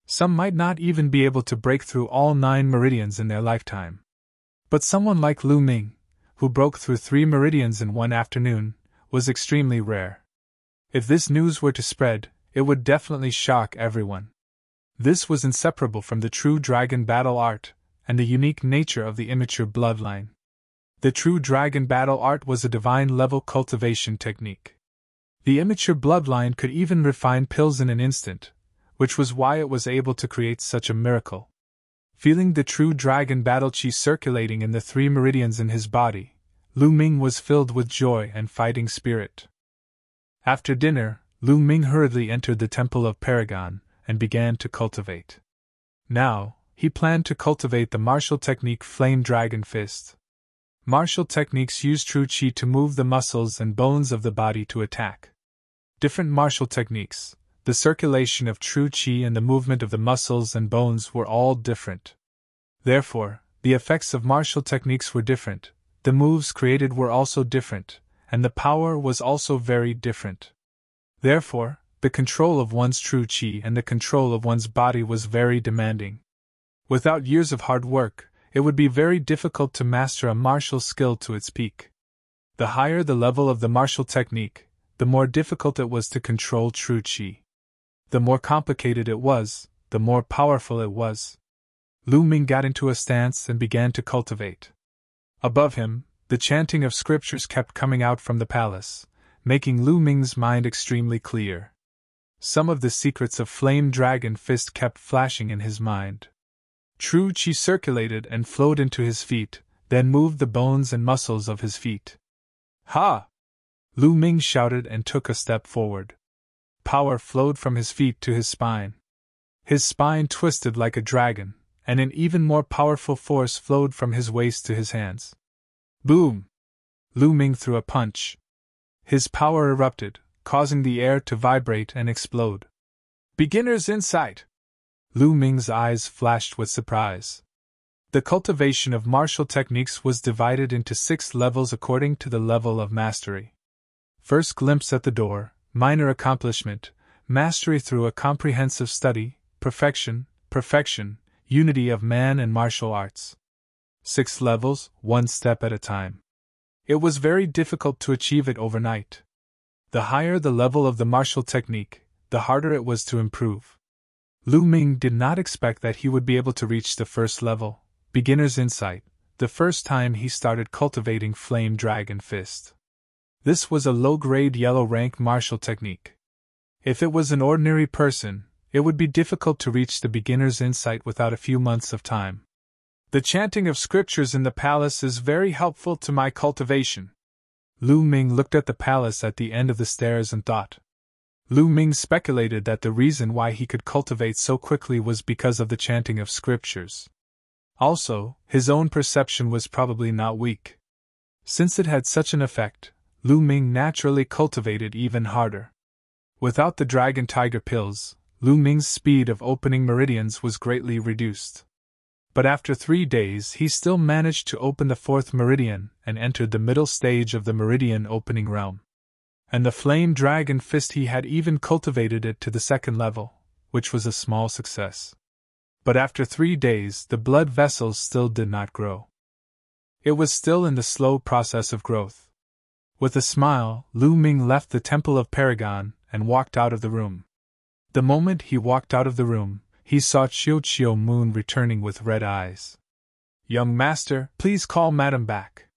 Some might not even be able to break through all 9 meridians in their lifetime. But someone like Lu Ming, who broke through 3 meridians in one afternoon, was extremely rare. If this news were to spread, it would definitely shock everyone. This was inseparable from the true dragon battle art and the unique nature of the immature bloodline. The true dragon battle art was a divine-level cultivation technique. The immature bloodline could even refine pills in an instant, which was why it was able to create such a miracle. Feeling the true dragon battle qi circulating in the 3 meridians in his body, Lu Ming was filled with joy and fighting spirit. After dinner, Lu Ming hurriedly entered the Temple of Paragon and began to cultivate. Now, he planned to cultivate the martial technique Flame Dragon Fist. Martial techniques use true qi to move the muscles and bones of the body to attack. Different martial techniques, the circulation of true qi and the movement of the muscles and bones were all different. Therefore, the effects of martial techniques were different, the moves created were also different, and the power was also very different. Therefore, the control of one's true qi and the control of one's body was very demanding. Without years of hard work, it would be very difficult to master a martial skill to its peak. The higher the level of the martial technique, the more difficult it was to control true qi. The more complicated it was, the more powerful it was. Lu Ming got into a stance and began to cultivate. Above him, the chanting of scriptures kept coming out from the palace, making Lu Ming's mind extremely clear. Some of the secrets of Flame Dragon Fist kept flashing in his mind. True qi circulated and flowed into his feet, then moved the bones and muscles of his feet. Ha! Lu Ming shouted and took a step forward. Power flowed from his feet to his spine. His spine twisted like a dragon, and an even more powerful force flowed from his waist to his hands. Boom! Lu Ming threw a punch. His power erupted, causing the air to vibrate and explode. Beginner's insight! Lu Ming's eyes flashed with surprise. The cultivation of martial techniques was divided into 6 levels according to the level of mastery. First glimpse at the door, minor accomplishment, mastery through a comprehensive study, perfection, unity of man and martial arts. 6 levels, 1 step at a time. It was very difficult to achieve it overnight. The higher the level of the martial technique, the harder it was to improve. Lu Ming did not expect that he would be able to reach the first level, beginner's insight, the first time he started cultivating Flame Dragon Fist. This was a low-grade yellow-rank martial technique. If it was an ordinary person, it would be difficult to reach the beginner's insight without a few months of time. The chanting of scriptures in the palace is very helpful to my cultivation. Lu Ming looked at the palace at the end of the stairs and thought. Lu Ming speculated that the reason why he could cultivate so quickly was because of the chanting of scriptures. Also, his own perception was probably not weak. Since it had such an effect, Lu Ming naturally cultivated even harder. Without the dragon tiger pills, Lu Ming's speed of opening meridians was greatly reduced. But after 3 days he still managed to open the 4th meridian and entered the middle stage of the meridian opening realm. And the flame dragon fist, he had even cultivated it to the 2nd level, which was a small success. But after 3 days the blood vessels still did not grow. It was still in the slow process of growth. With a smile, Lu Ming left the Temple of Paragon and walked out of the room. The moment he walked out of the room, he saw Chiu Moon returning with red eyes. "Young master, please call Madam back.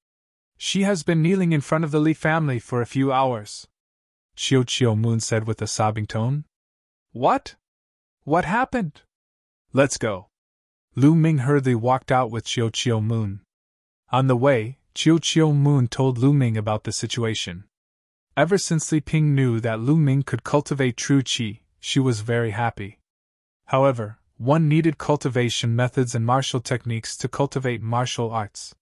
She has been kneeling in front of the Li family for a few hours," Chiu Moon said with a sobbing tone. "What? What happened? Let's go." Lu Ming hurriedly walked out with Chiu Moon. On the way, Chiu Moon told Lu Ming about the situation. Ever since Li Ping knew that Lu Ming could cultivate true qi, she was very happy. However, one needed cultivation methods and martial techniques to cultivate martial arts.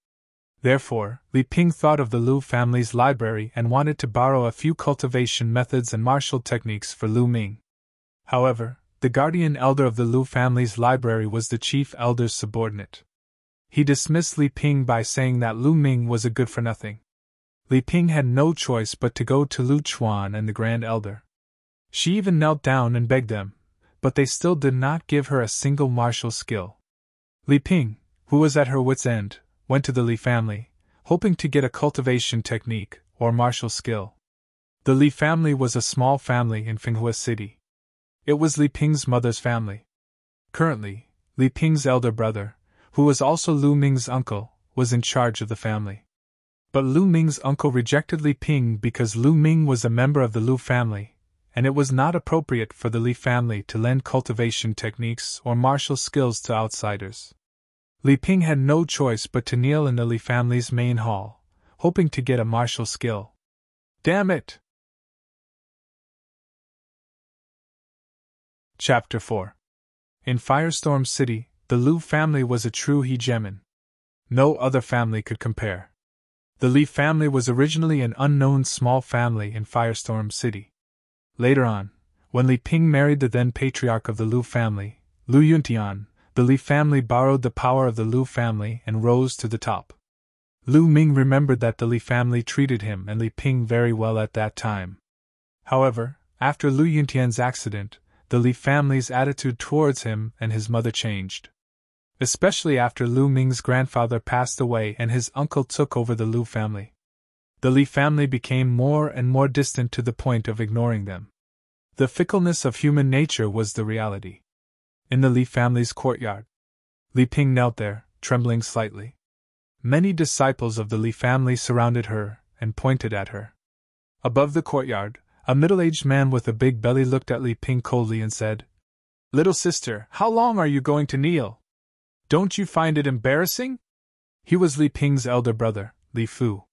Therefore, Li Ping thought of the Lu family's library and wanted to borrow a few cultivation methods and martial techniques for Lu Ming. However, the guardian elder of the Lu family's library was the chief elder's subordinate. He dismissed Li Ping by saying that Lu Ming was a good-for-nothing. Li Ping had no choice but to go to Lu Chuan and the grand elder. She even knelt down and begged them, but they still did not give her a single martial skill. Li Ping, who was at her wit's end, went to the Li family, hoping to get a cultivation technique or martial skill. The Li family was a small family in Finghua City. It was Li Ping's mother's family. Currently, Li Ping's elder brother, who was also Lu Ming's uncle, was in charge of the family. But Lu Ming's uncle rejected Li Ping because Lu Ming was a member of the Lu family, and it was not appropriate for the Li family to lend cultivation techniques or martial skills to outsiders. Li Ping had no choice but to kneel in the Li family's main hall, hoping to get a martial skill. Damn it! Chapter 4. In Firestorm City, the Lu family was a true hegemon. No other family could compare. The Li family was originally an unknown small family in Firestorm City. Later on, when Li Ping married the then patriarch of the Lu family, Lu Yuntian, the Li family borrowed the power of the Lu family and rose to the top. Lu Ming remembered that the Li family treated him and Li Ping very well at that time. However, after Lu Yuntian's accident, the Li family's attitude towards him and his mother changed. Especially after Lu Ming's grandfather passed away and his uncle took over the Lu family. The Li family became more and more distant to the point of ignoring them. The fickleness of human nature was the reality. In the Li family's courtyard, Li Ping knelt there, trembling slightly. Many disciples of the Li family surrounded her and pointed at her. Above the courtyard, a middle-aged man with a big belly looked at Li Ping coldly and said, "Little sister, how long are you going to kneel? Don't you find it embarrassing?" He was Li Ping's elder brother, Li Fu.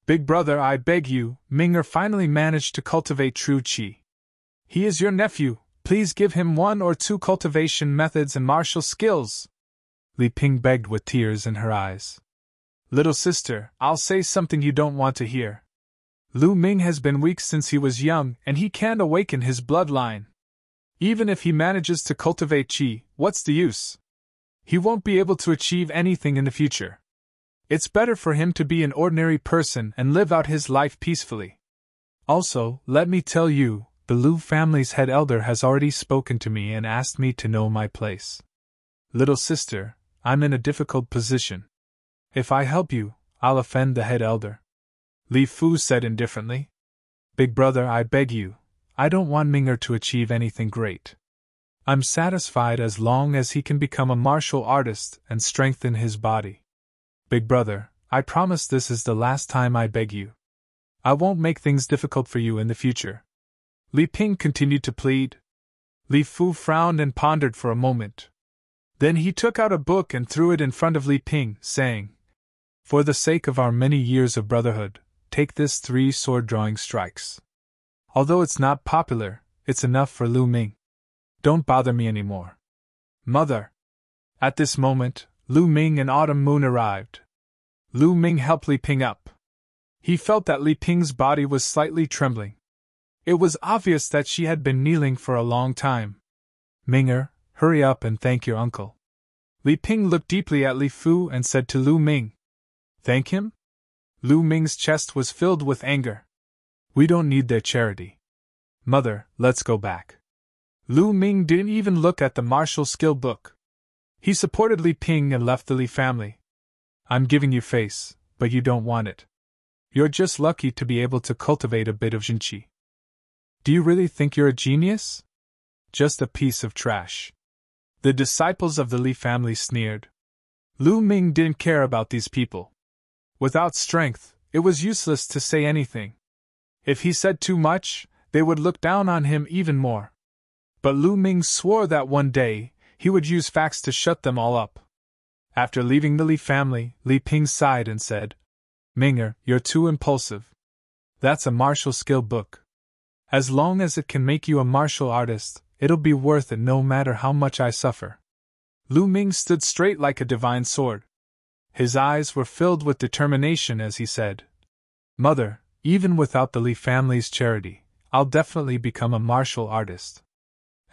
"Big brother, I beg you, Ming'er finally managed to cultivate true qi. He is your nephew, please give him 1 or 2 cultivation methods and martial skills," Li Ping begged with tears in her eyes. "Little sister, I'll say something you don't want to hear. Lu Ming has been weak since he was young and he can't awaken his bloodline. Even if he manages to cultivate qi, what's the use? He won't be able to achieve anything in the future. It's better for him to be an ordinary person and live out his life peacefully. Also, let me tell you, the Lu family's head elder has already spoken to me and asked me to know my place. Little sister, I'm in a difficult position. If I help you, I'll offend the head elder," Li Fu said indifferently. "Big brother, I beg you, I don't want Ming'er to achieve anything great. I'm satisfied as long as he can become a martial artist and strengthen his body. Big brother, I promise this is the last time I beg you. I won't make things difficult for you in the future," Li Ping continued to plead. Li Fu frowned and pondered for a moment. Then he took out a book and threw it in front of Li Ping, saying, "For the sake of our many years of brotherhood, take this 3 sword drawing strikes. Although it's not popular, it's enough for Lu Ming. Don't bother me anymore." "Mother!" At this moment, Lu Ming and Autumn Moon arrived. Lu Ming helped Li Ping up. He felt that Li Ping's body was slightly trembling. It was obvious that she had been kneeling for a long time. Minger, hurry up and thank your uncle. Li Ping looked deeply at Li Fu and said to Lu Ming. Thank him? Lu Ming's chest was filled with anger. We don't need their charity. Mother, let's go back. Lu Ming didn't even look at the martial skill book. He supported Li Ping and left the Li family. I'm giving you face, but you don't want it. You're just lucky to be able to cultivate a bit of jinqi. Do you really think you're a genius? Just a piece of trash. The disciples of the Li family sneered. Lu Ming didn't care about these people. Without strength, it was useless to say anything. If he said too much, they would look down on him even more. But Lu Ming swore that one day, he would use facts to shut them all up. After leaving the Li family, Li Ping sighed and said, Minger, you're too impulsive. That's a martial skill book. As long as it can make you a martial artist, it'll be worth it no matter how much I suffer. Lu Ming stood straight like a divine sword. His eyes were filled with determination as he said, Mother, even without the Li family's charity, I'll definitely become a martial artist.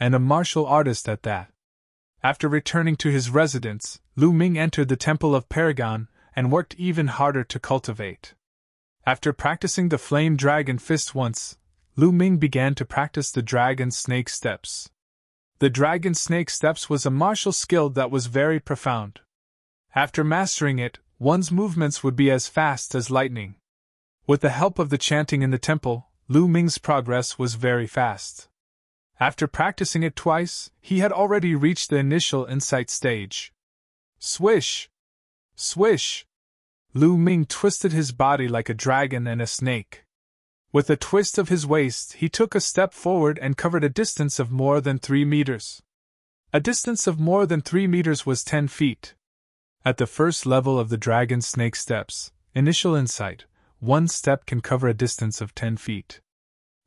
And a martial artist at that. After returning to his residence, Lu Ming entered the Temple of Paragon and worked even harder to cultivate. After practicing the Flame Dragon Fist once, Lu Ming began to practice the Dragon Snake Steps. The Dragon Snake Steps was a martial skill that was very profound. After mastering it, one's movements would be as fast as lightning. With the help of the chanting in the temple, Lu Ming's progress was very fast. After practicing it twice, he had already reached the initial insight stage. Swish! Swish! Lu Ming twisted his body like a dragon and a snake. With a twist of his waist, he took a step forward and covered a distance of more than 3 meters. A distance of more than 3 meters was 10 feet. At the first level of the Dragon Snake Steps, initial insight, one step can cover a distance of 10 feet.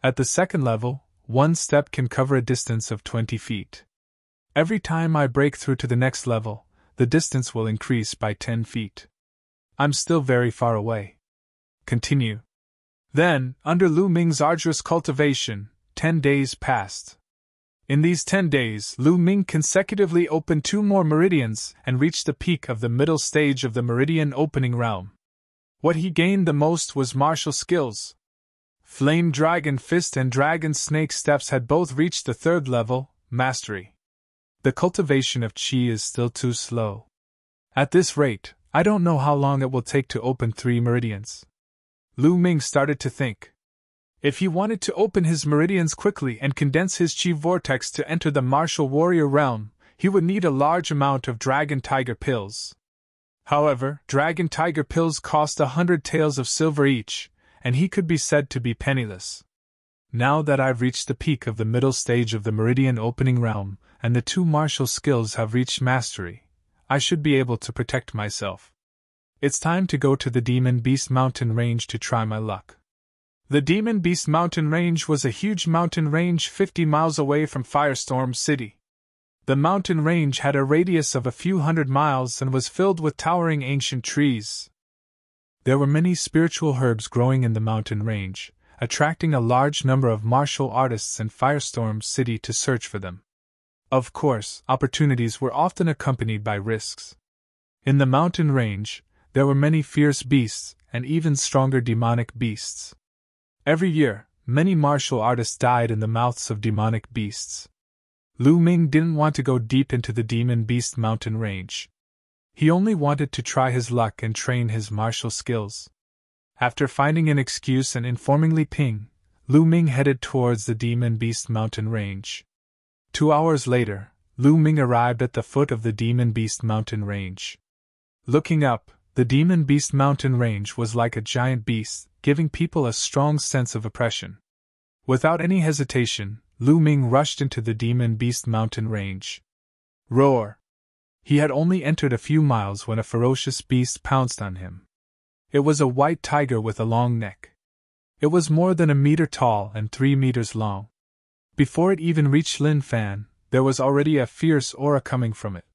At the second level, one step can cover a distance of 20 feet. Every time I break through to the next level, the distance will increase by 10 feet. I'm still very far away. Continue. Then, under Lu Ming's arduous cultivation, 10 days passed. In these 10 days, Lu Ming consecutively opened 2 more meridians and reached the peak of the middle stage of the meridian opening realm. What he gained the most was martial skills. Flame Dragon Fist and Dragon Snake Steps had both reached the 3rd level, mastery. The cultivation of Qi is still too slow. At this rate, I don't know how long it will take to open 3 meridians. Lu Ming started to think. If he wanted to open his meridians quickly and condense his Qi vortex to enter the martial warrior realm, he would need a large amount of Dragon Tiger pills. However, Dragon Tiger pills cost 100 taels of silver each, and he could be said to be penniless. Now that I've reached the peak of the middle stage of the meridian opening realm, and the 2 martial skills have reached mastery, I should be able to protect myself. It's time to go to the Demon Beast Mountain Range to try my luck. The Demon Beast Mountain Range was a huge mountain range 50 miles away from Firestorm City. The mountain range had a radius of a few hundred miles and was filled with towering ancient trees. There were many spiritual herbs growing in the mountain range, attracting a large number of martial artists in Firestorm City to search for them. Of course, opportunities were often accompanied by risks. In the mountain range, there were many fierce beasts and even stronger demonic beasts. Every year, many martial artists died in the mouths of demonic beasts. Lu Ming didn't want to go deep into the Demon Beast Mountain Range. He only wanted to try his luck and train his martial skills. After finding an excuse and informing Li Ping, Lu Ming headed towards the Demon Beast Mountain Range. 2 hours later, Lu Ming arrived at the foot of the Demon Beast Mountain Range. Looking up, the Demon Beast Mountain Range was like a giant beast, giving people a strong sense of oppression. Without any hesitation, Lu Ming rushed into the Demon Beast Mountain Range. Roar! He had only entered a few miles when a ferocious beast pounced on him. It was a white tiger with a long neck. It was more than 1 meter tall and 3 meters long. Before it even reached Lin Fan, there was already a fierce aura coming from it.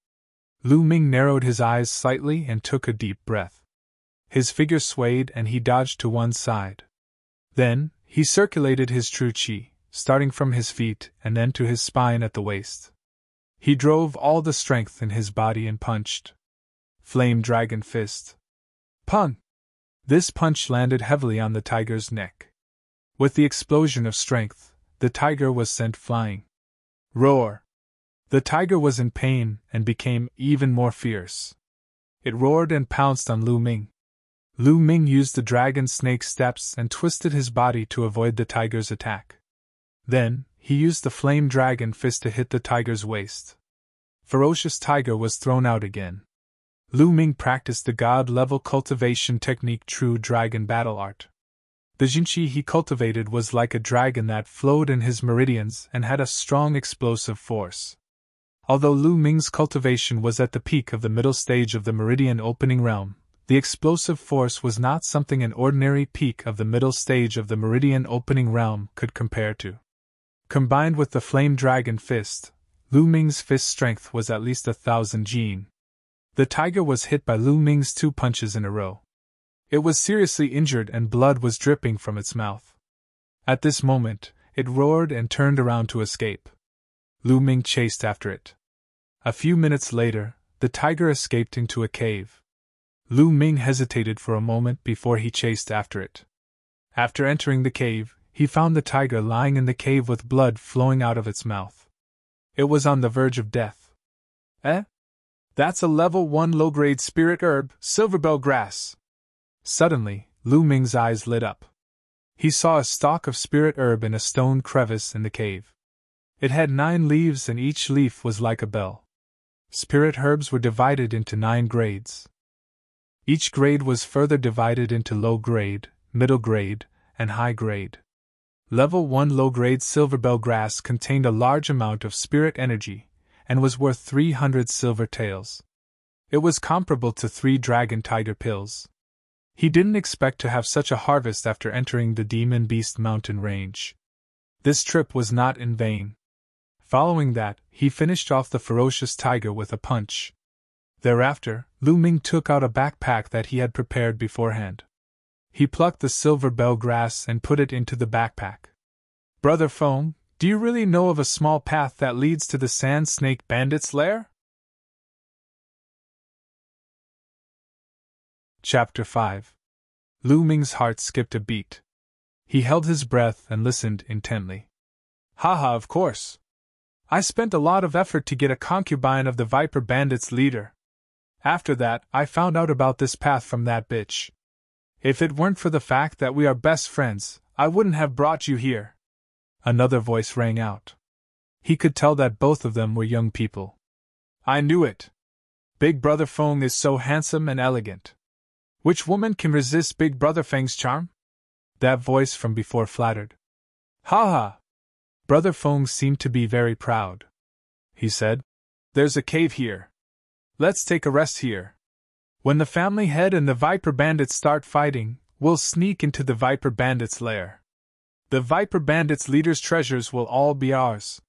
Lu Ming narrowed his eyes slightly and took a deep breath. His figure swayed and he dodged to one side. Then, he circulated his true qi, starting from his feet and then to his spine at the waist. He drove all the strength in his body and punched. Flame Dragon Fist. Pun! This punch landed heavily on the tiger's neck. With the explosion of strength, the tiger was sent flying. Roar! The tiger was in pain and became even more fierce. It roared and pounced on Lu Ming. Lu Ming used the dragon snake steps and twisted his body to avoid the tiger's attack. Then, he used the flame dragon fist to hit the tiger's waist. Ferocious tiger was thrown out again. Lu Ming practiced the god-level cultivation technique True Dragon Battle Art. The jinqi he cultivated was like a dragon that flowed in his meridians and had a strong explosive force. Although Lu Ming's cultivation was at the peak of the middle stage of the meridian opening realm, the explosive force was not something an ordinary peak of the middle stage of the meridian opening realm could compare to. Combined with the flame dragon fist, Lu Ming's fist strength was at least 1,000 jin. The tiger was hit by Lu Ming's 2 punches in a row. It was seriously injured and blood was dripping from its mouth. At this moment, it roared and turned around to escape. Lu Ming chased after it. A few minutes later, the tiger escaped into a cave. Lu Ming hesitated for a moment before he chased after it. After entering the cave, he found the tiger lying in the cave with blood flowing out of its mouth. It was on the verge of death. Eh? That's a level 1 low-grade spirit herb, silverbell grass. Suddenly, Lu Ming's eyes lit up. He saw a stalk of spirit herb in a stone crevice in the cave. It had 9 leaves and each leaf was like a bell. Spirit herbs were divided into 9 grades. Each grade was further divided into low grade, middle grade, and high grade. Level 1 low-grade silverbell grass contained a large amount of spirit energy, and was worth 300 silver taels. It was comparable to 3 dragon tiger pills. He didn't expect to have such a harvest after entering the Demon Beast mountain range. This trip was not in vain. Following that, he finished off the ferocious tiger with a punch. Thereafter, Lu Ming took out a backpack that he had prepared beforehand. He plucked the silver bell grass and put it into the backpack. Brother Feng, do you really know of a small path that leads to the Sand Snake Bandit's lair? Chapter 5. Lu Ming's heart skipped a beat. He held his breath and listened intently. Haha, of course. I spent a lot of effort to get a concubine of the Viper Bandit's leader. After that, I found out about this path from that bitch. If it weren't for the fact that we are best friends, I wouldn't have brought you here. Another voice rang out. He could tell that both of them were young people. I knew it. Big Brother Feng is so handsome and elegant. Which woman can resist Big Brother Feng's charm? That voice from before flattered. Ha ha! Brother Feng seemed to be very proud. He said, There's a cave here. Let's take a rest here. When the family head and the Viper Bandits start fighting, we'll sneak into the Viper Bandits' lair. The Viper Bandits' leader's treasures will all be ours.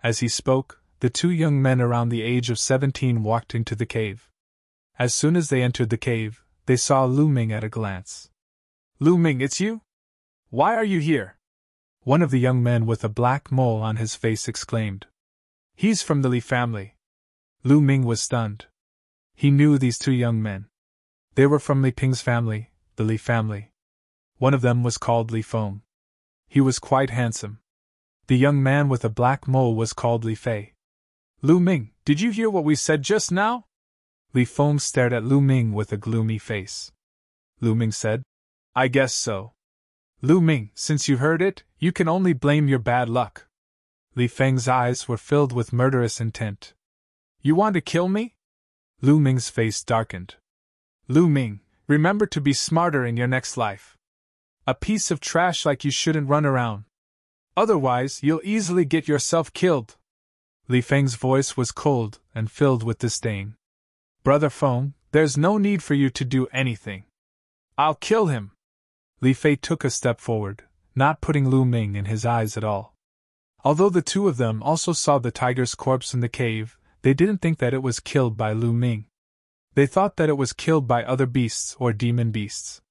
As he spoke, the 2 young men around the age of 17 walked into the cave. As soon as they entered the cave, they saw Lu Ming at a glance. Lu Ming, it's you? Why are you here? One of the young men with a black mole on his face exclaimed. He's from the Li family. Lu Ming was stunned. He knew these 2 young men. They were from Li Ping's family, the Li family. One of them was called Li Feng. He was quite handsome. The young man with a black mole was called Li Fei. Lu Ming, did you hear what we said just now? Li Feng stared at Lu Ming with a gloomy face. Lu Ming said, I guess so. Lu Ming, since you heard it, you can only blame your bad luck. Li Feng's eyes were filled with murderous intent. You want to kill me? Lu Ming's face darkened. Lu Ming, remember to be smarter in your next life. A piece of trash like you shouldn't run around. Otherwise, you'll easily get yourself killed. Li Feng's voice was cold and filled with disdain. Brother Feng, there's no need for you to do anything. I'll kill him. Li Fei took a step forward, not putting Lu Ming in his eyes at all. Although the 2 of them also saw the tiger's corpse in the cave, they didn't think that it was killed by Lu Ming. They thought that it was killed by other beasts or demon beasts.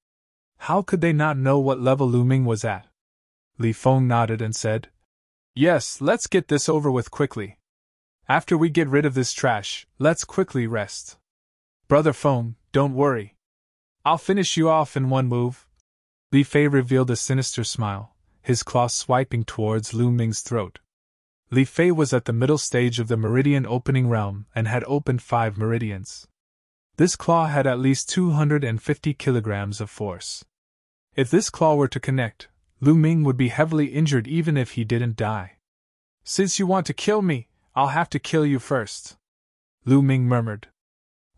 How could they not know what level Lu Ming was at? Li Feng nodded and said, "Yes, let's get this over with quickly. After we get rid of this trash, let's quickly rest. Brother Feng, don't worry. I'll finish you off in one move." Li Fei revealed a sinister smile, his claw swiping towards Lu Ming's throat. Li Fei was at the middle stage of the meridian opening realm and had opened 5 meridians. This claw had at least 250 kilograms of force. If this claw were to connect, Lu Ming would be heavily injured even if he didn't die. "Since you want to kill me, I'll have to kill you first," Lu Ming murmured.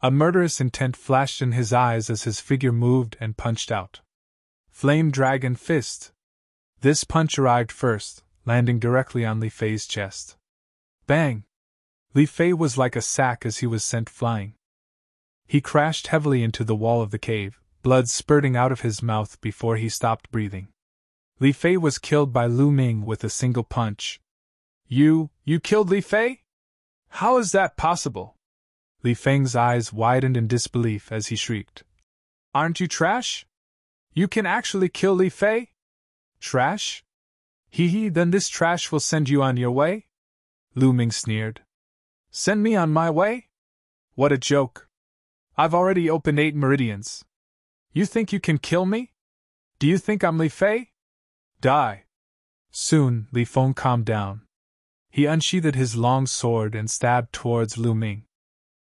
A murderous intent flashed in his eyes as his figure moved and punched out. Flame Dragon Fist. This punch arrived first, landing directly on Li Fei's chest. Bang! Li Fei was like a sack as he was sent flying. He crashed heavily into the wall of the cave, blood spurting out of his mouth before he stopped breathing. Li Fei was killed by Lu Ming with a single punch. You killed Li Fei? How is that possible?" Li Feng's eyes widened in disbelief as he shrieked. "Aren't you trash? You can actually kill Li Fei? Trash? Hee, then this trash will send you on your way?" Lu Ming sneered. "Send me on my way? What a joke. I've already opened 8 meridians. You think you can kill me? Do you think I'm Li Fei? Die." Soon, Li Feng calmed down. He unsheathed his long sword and stabbed towards Lu Ming.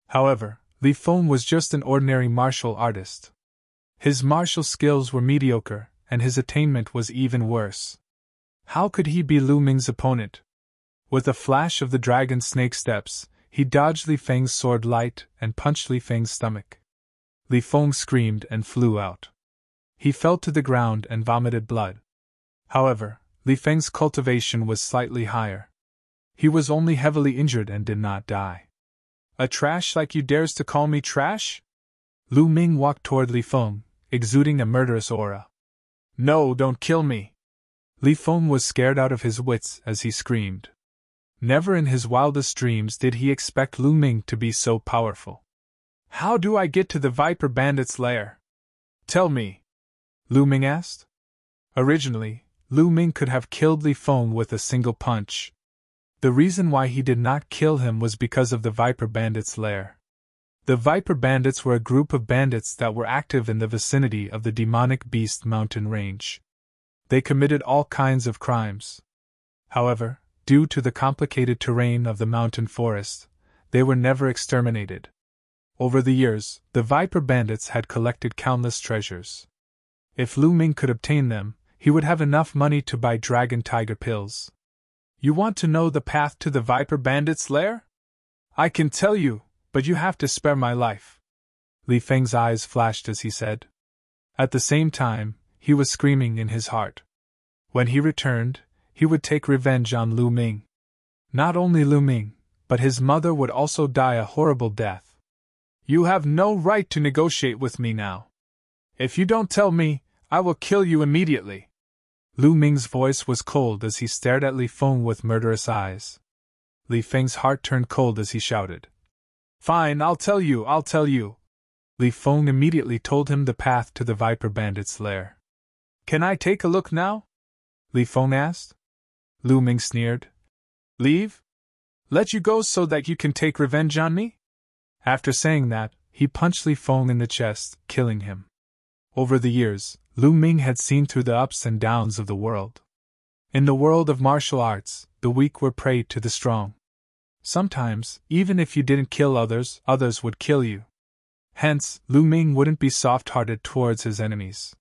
However, Li Feng was just an ordinary martial artist. His martial skills were mediocre, and his attainment was even worse. How could he be Lu Ming's opponent? With a flash of the dragon snake steps, he dodged Li Feng's sword light and punched Li Feng's stomach. Li Feng screamed and flew out. He fell to the ground and vomited blood. However, Li Feng's cultivation was slightly higher. He was only heavily injured and did not die. "A trash like you dares to call me trash?" Lu Ming walked toward Li Feng, exuding a murderous aura. "No, don't kill me!" Li Feng was scared out of his wits as he screamed. Never in his wildest dreams did he expect Lu Ming to be so powerful. "How do I get to the Viper Bandit's lair? Tell me," Lu Ming asked. Originally, Lu Ming could have killed Li Feng with a single punch. The reason why he did not kill him was because of the Viper Bandit's lair. The Viper Bandits were a group of bandits that were active in the vicinity of the demonic beast mountain range. They committed all kinds of crimes. However, due to the complicated terrain of the mountain forest, they were never exterminated. Over the years, the Viper Bandits had collected countless treasures. If Lu Ming could obtain them, he would have enough money to buy dragon tiger pills. "You want to know the path to the Viper Bandit's lair? I can tell you, but you have to spare my life." Li Feng's eyes flashed as he said. At the same time, he was screaming in his heart. When he returned, he would take revenge on Lu Ming. Not only Lu Ming, but his mother would also die a horrible death. "You have no right to negotiate with me now. If you don't tell me, I will kill you immediately." Lu Ming's voice was cold as he stared at Li Feng with murderous eyes. Li Feng's heart turned cold as he shouted. "Fine, I'll tell you. Li Feng immediately told him the path to the Viper Bandit's lair. "Can I take a look now?" Li Feng asked. Lu Ming sneered. "Leave? Let you go so that you can take revenge on me?" After saying that, he punched Li Feng in the chest, killing him. Over the years, Lu Ming had seen through the ups and downs of the world. In the world of martial arts, the weak were prey to the strong. Sometimes, even if you didn't kill others, others would kill you. Hence, Lu Ming wouldn't be soft-hearted towards his enemies.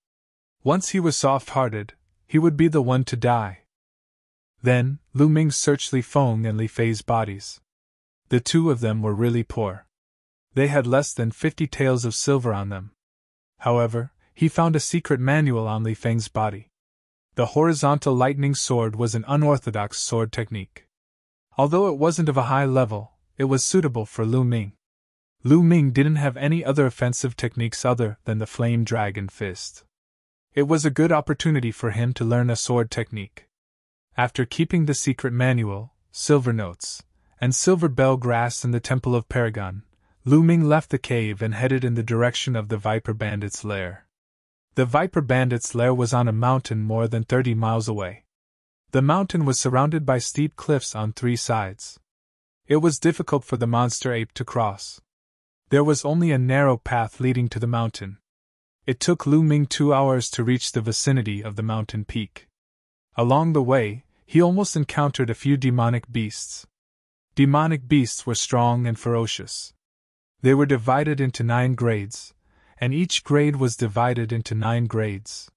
Once he was soft-hearted, he would be the one to die. Then, Lu Ming searched Li Feng and Li Fei's bodies. The two of them were really poor. They had less than 50 taels of silver on them. However, he found a secret manual on Li Feng's body. The horizontal lightning sword was an unorthodox sword technique. Although it wasn't of a high level, it was suitable for Lu Ming. Lu Ming didn't have any other offensive techniques other than the Flame Dragon Fist. It was a good opportunity for him to learn a sword technique. After keeping the secret manual, silver notes, and silver bell grass in the Temple of Paragon, Lu Ming left the cave and headed in the direction of the Viper Bandit's lair. The Viper Bandit's lair was on a mountain more than 30 miles away. The mountain was surrounded by steep cliffs on 3 sides. It was difficult for the monster ape to cross. There was only a narrow path leading to the mountain. It took Lu Ming 2 hours to reach the vicinity of the mountain peak. Along the way, he almost encountered a few demonic beasts. Demonic beasts were strong and ferocious. They were divided into 9 grades, and each grade was divided into 9 grades.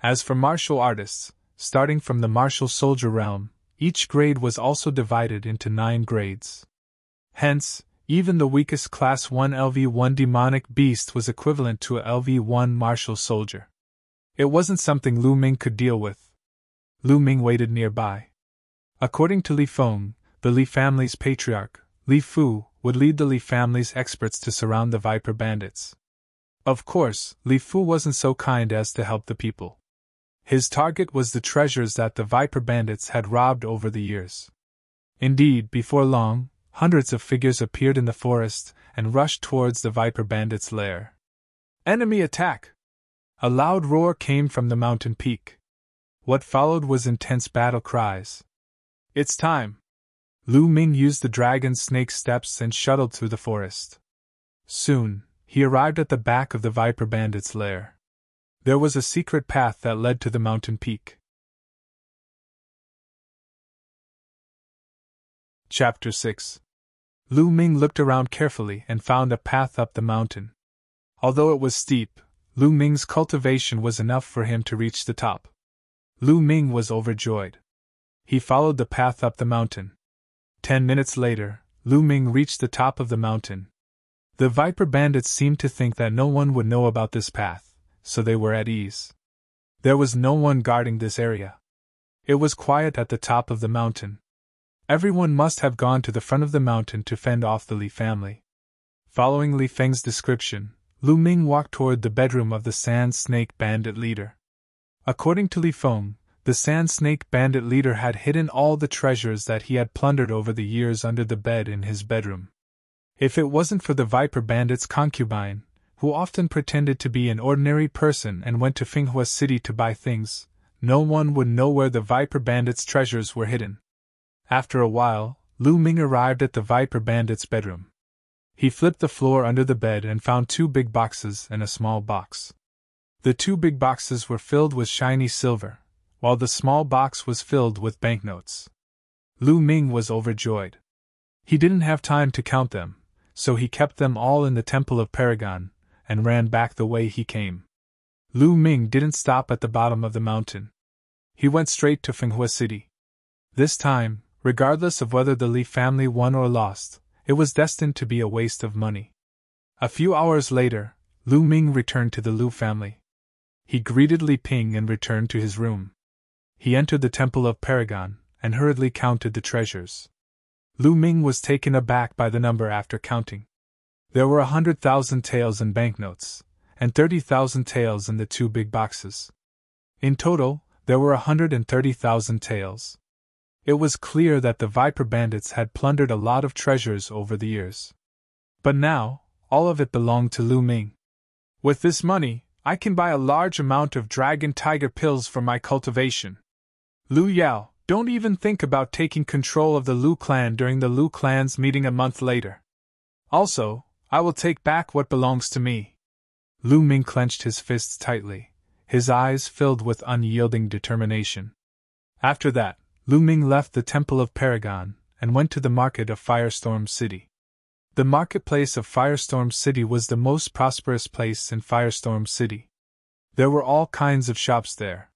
As for martial artists, starting from the martial soldier realm, each grade was also divided into 9 grades. Hence, even the weakest Class 1 LV-1 demonic beast was equivalent to a LV-1 martial soldier. It wasn't something Lu Ming could deal with. Lu Ming waited nearby. According to Li Feng, the Li family's patriarch, Li Fu, would lead the Li family's experts to surround the Viper Bandits. Of course, Li Fu wasn't so kind as to help the people. His target was the treasures that the Viper Bandits had robbed over the years. Indeed, before long, hundreds of figures appeared in the forest and rushed towards the Viper Bandits' lair. Enemy attack! A loud roar came from the mountain peak. What followed was intense battle cries. It's time! Lu Ming used the dragon snake steps and shuttled through the forest. Soon, he arrived at the back of the Viper Bandits' lair. There was a secret path that led to the mountain peak. Chapter 6. Lu Ming looked around carefully and found a path up the mountain. Although it was steep, Lu Ming's cultivation was enough for him to reach the top. Lu Ming was overjoyed. He followed the path up the mountain. 10 minutes later, Lu Ming reached the top of the mountain. The Viper Bandits seemed to think that no one would know about this path, so they were at ease. There was no one guarding this area. It was quiet at the top of the mountain. Everyone must have gone to the front of the mountain to fend off the Li family. Following Li Feng's description, Lu Ming walked toward the bedroom of the Sand Snake Bandit leader. According to Li Feng, the Sand Snake Bandit leader had hidden all the treasures that he had plundered over the years under the bed in his bedroom. If it wasn't for the Viper Bandit's concubine, who often pretended to be an ordinary person and went to Finghua City to buy things, no one would know where the Viper Bandit's treasures were hidden. After a while, Lu Ming arrived at the Viper Bandit's bedroom. He flipped the floor under the bed and found 2 big boxes and a small box. The 2 big boxes were filled with shiny silver, while the small box was filled with banknotes. Lu Ming was overjoyed. He didn't have time to count them, so he kept them all in the Temple of Paragon, and ran back the way he came. Lu Ming didn't stop at the bottom of the mountain. He went straight to Finghua City. This time, regardless of whether the Li family won or lost, it was destined to be a waste of money. A few hours later, Lu Ming returned to the Lu family. He greeted Li Ping and returned to his room. He entered the Temple of Paragon and hurriedly counted the treasures. Lu Ming was taken aback by the number after counting. There were 100,000 taels in banknotes, and 30,000 taels in the 2 big boxes. In total, there were 130,000 taels. It was clear that the Viper Bandits had plundered a lot of treasures over the years. But now, all of it belonged to Lu Ming. With this money, I can buy a large amount of dragon tiger pills for my cultivation. Lu Yao, don't even think about taking control of the Lu clan during the Lu clan's meeting a month later. Also, I will take back what belongs to me. Lu Ming clenched his fists tightly, his eyes filled with unyielding determination. After that, Lu Ming left the Temple of Paragon and went to the market of Firestorm City. The marketplace of Firestorm City was the most prosperous place in Firestorm City. There were all kinds of shops there.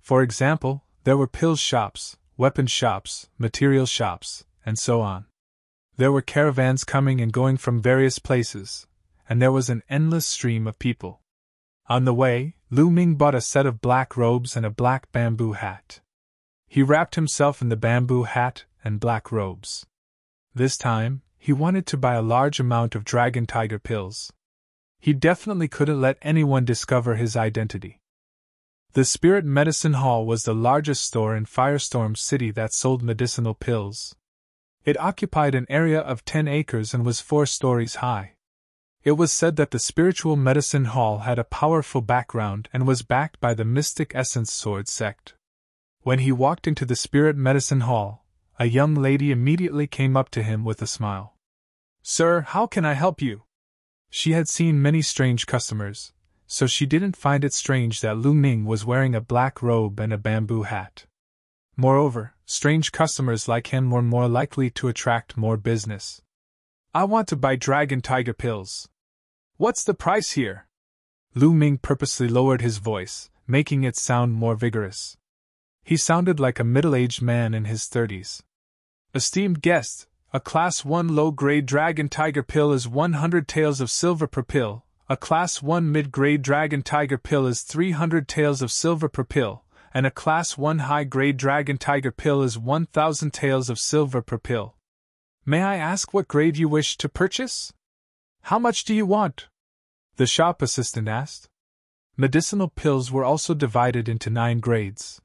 For example, there were pill shops, weapon shops, material shops, and so on. There were caravans coming and going from various places, and there was an endless stream of people. On the way, Lu Ming bought a set of black robes and a black bamboo hat. He wrapped himself in the bamboo hat and black robes. This time, he wanted to buy a large amount of dragon tiger pills. He definitely couldn't let anyone discover his identity. The Spirit Medicine Hall was the largest store in Firestorm City that sold medicinal pills. It occupied an area of 10 acres and was 4 stories high. It was said that the spiritual medicine hall had a powerful background and was backed by the mystic essence sword sect. When he walked into the spirit medicine hall, a young lady immediately came up to him with a smile. "Sir, how can I help you?" She had seen many strange customers, so she didn't find it strange that Lu Ming was wearing a black robe and a bamboo hat. Moreover, strange customers like him were more likely to attract more business. "I want to buy dragon tiger pills. What's the price here?" Lu Ming purposely lowered his voice, making it sound more vigorous. He sounded like a middle-aged man in his 30s. "Esteemed guest, a Class 1 low-grade dragon tiger pill is 100 taels of silver per pill, a Class 1 mid-grade dragon tiger pill is 300 taels of silver per pill, and a Class 1 high-grade dragon tiger pill is 1,000 taels of silver per pill. May I ask what grade you wish to purchase? How much do you want?" the shop assistant asked. Medicinal pills were also divided into 9 grades.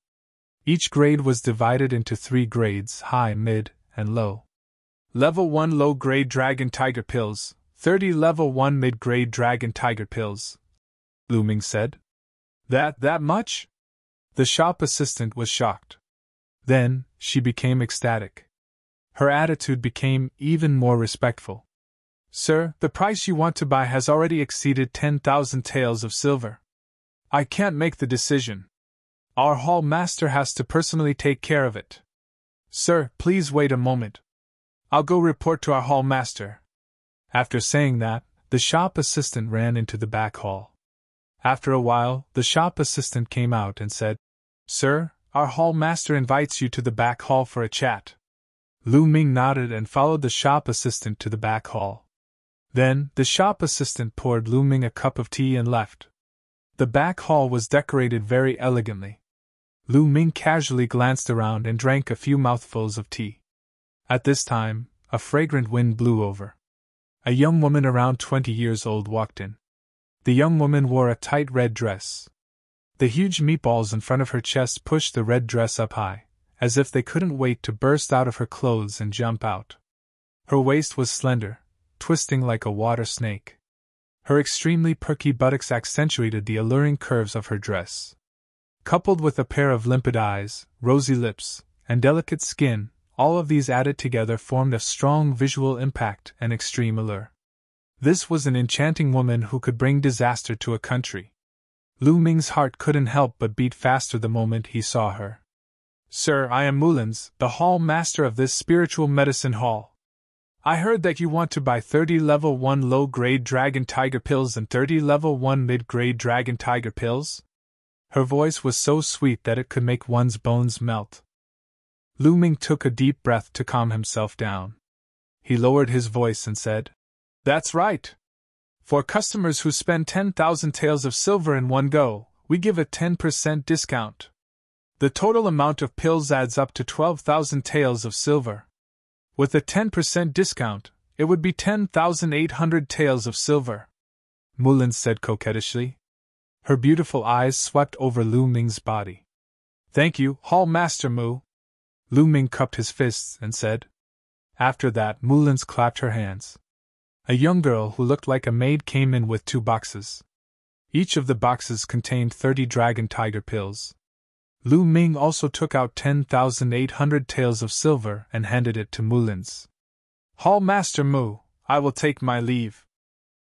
Each grade was divided into 3 grades: high, mid, and low. Level 1 low-grade dragon tiger pills, 30 level 1 mid-grade dragon tiger pills, Lu Ming said. That much? The shop assistant was shocked. Then, she became ecstatic. Her attitude became even more respectful. "Sir, the price you want to buy has already exceeded 10,000 taels of silver. I can't make the decision. Our hall master has to personally take care of it. Sir, please wait a moment. I'll go report to our hall master." After saying that, the shop assistant ran into the back hall. After a while, the shop assistant came out and said, "Sir, our hall master invites you to the back hall for a chat." Lu Ming nodded and followed the shop assistant to the back hall. Then, the shop assistant poured Lu Ming a cup of tea and left. The back hall was decorated very elegantly. Lu Ming casually glanced around and drank a few mouthfuls of tea. At this time, a fragrant wind blew over. A young woman around 20 years old walked in. The young woman wore a tight red dress. The huge meatballs in front of her chest pushed the red dress up high, as if they couldn't wait to burst out of her clothes and jump out. Her waist was slender, twisting like a water snake. Her extremely perky buttocks accentuated the alluring curves of her dress. Coupled with a pair of limpid eyes, rosy lips, and delicate skin, all of these added together formed a strong visual impact and extreme allure. This was an enchanting woman who could bring disaster to a country. Lu Ming's heart couldn't help but beat faster the moment he saw her. "Sir, I am Mullins, the hall master of this spiritual medicine hall. I heard that you want to buy 30 level 1 low-grade dragon tiger pills and 30 level 1 mid-grade dragon tiger pills?" Her voice was so sweet that it could make one's bones melt. Lu Ming took a deep breath to calm himself down. He lowered his voice and said, "That's right. For customers who spend 10,000 taels of silver in one go, we give a 10% discount. The total amount of pills adds up to 12,000 taels of silver. With a 10% discount, it would be 10,800 taels of silver," Mullins said coquettishly. Her beautiful eyes swept over Lu Ming's body. "Thank you, Hall Master Mu." Lu Ming cupped his fists and said. After that, Mullins clapped her hands. A young girl who looked like a maid came in with 2 boxes. Each of the boxes contained 30 dragon tiger pills. Lu Ming also took out 10,800 taels of silver and handed it to Mullins. "Hall Master Mu, I will take my leave."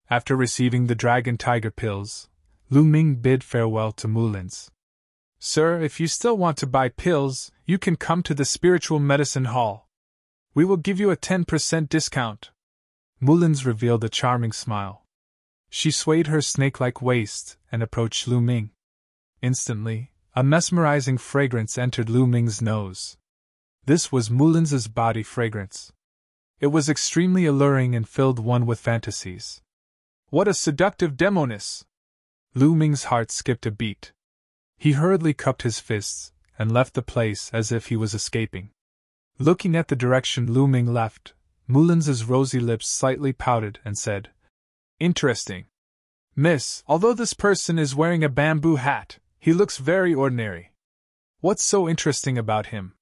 After receiving the dragon tiger pills, Lu Ming bid farewell to Mullins. "Sir, if you still want to buy pills, you can come to the spiritual medicine hall. We will give you a 10% discount." Mullins revealed a charming smile. She swayed her snake-like waist and approached Lu Ming. Instantly, a mesmerizing fragrance entered Lu Ming's nose. This was Mullins's body fragrance. It was extremely alluring and filled one with fantasies. What a seductive demoness! Lu Ming's heart skipped a beat. He hurriedly cupped his fists and left the place as if he was escaping. Looking at the direction Lu Ming left, Mullins's rosy lips slightly pouted and said, "Interesting. Miss, although this person is wearing a bamboo hat, he looks very ordinary. What's so interesting about him?"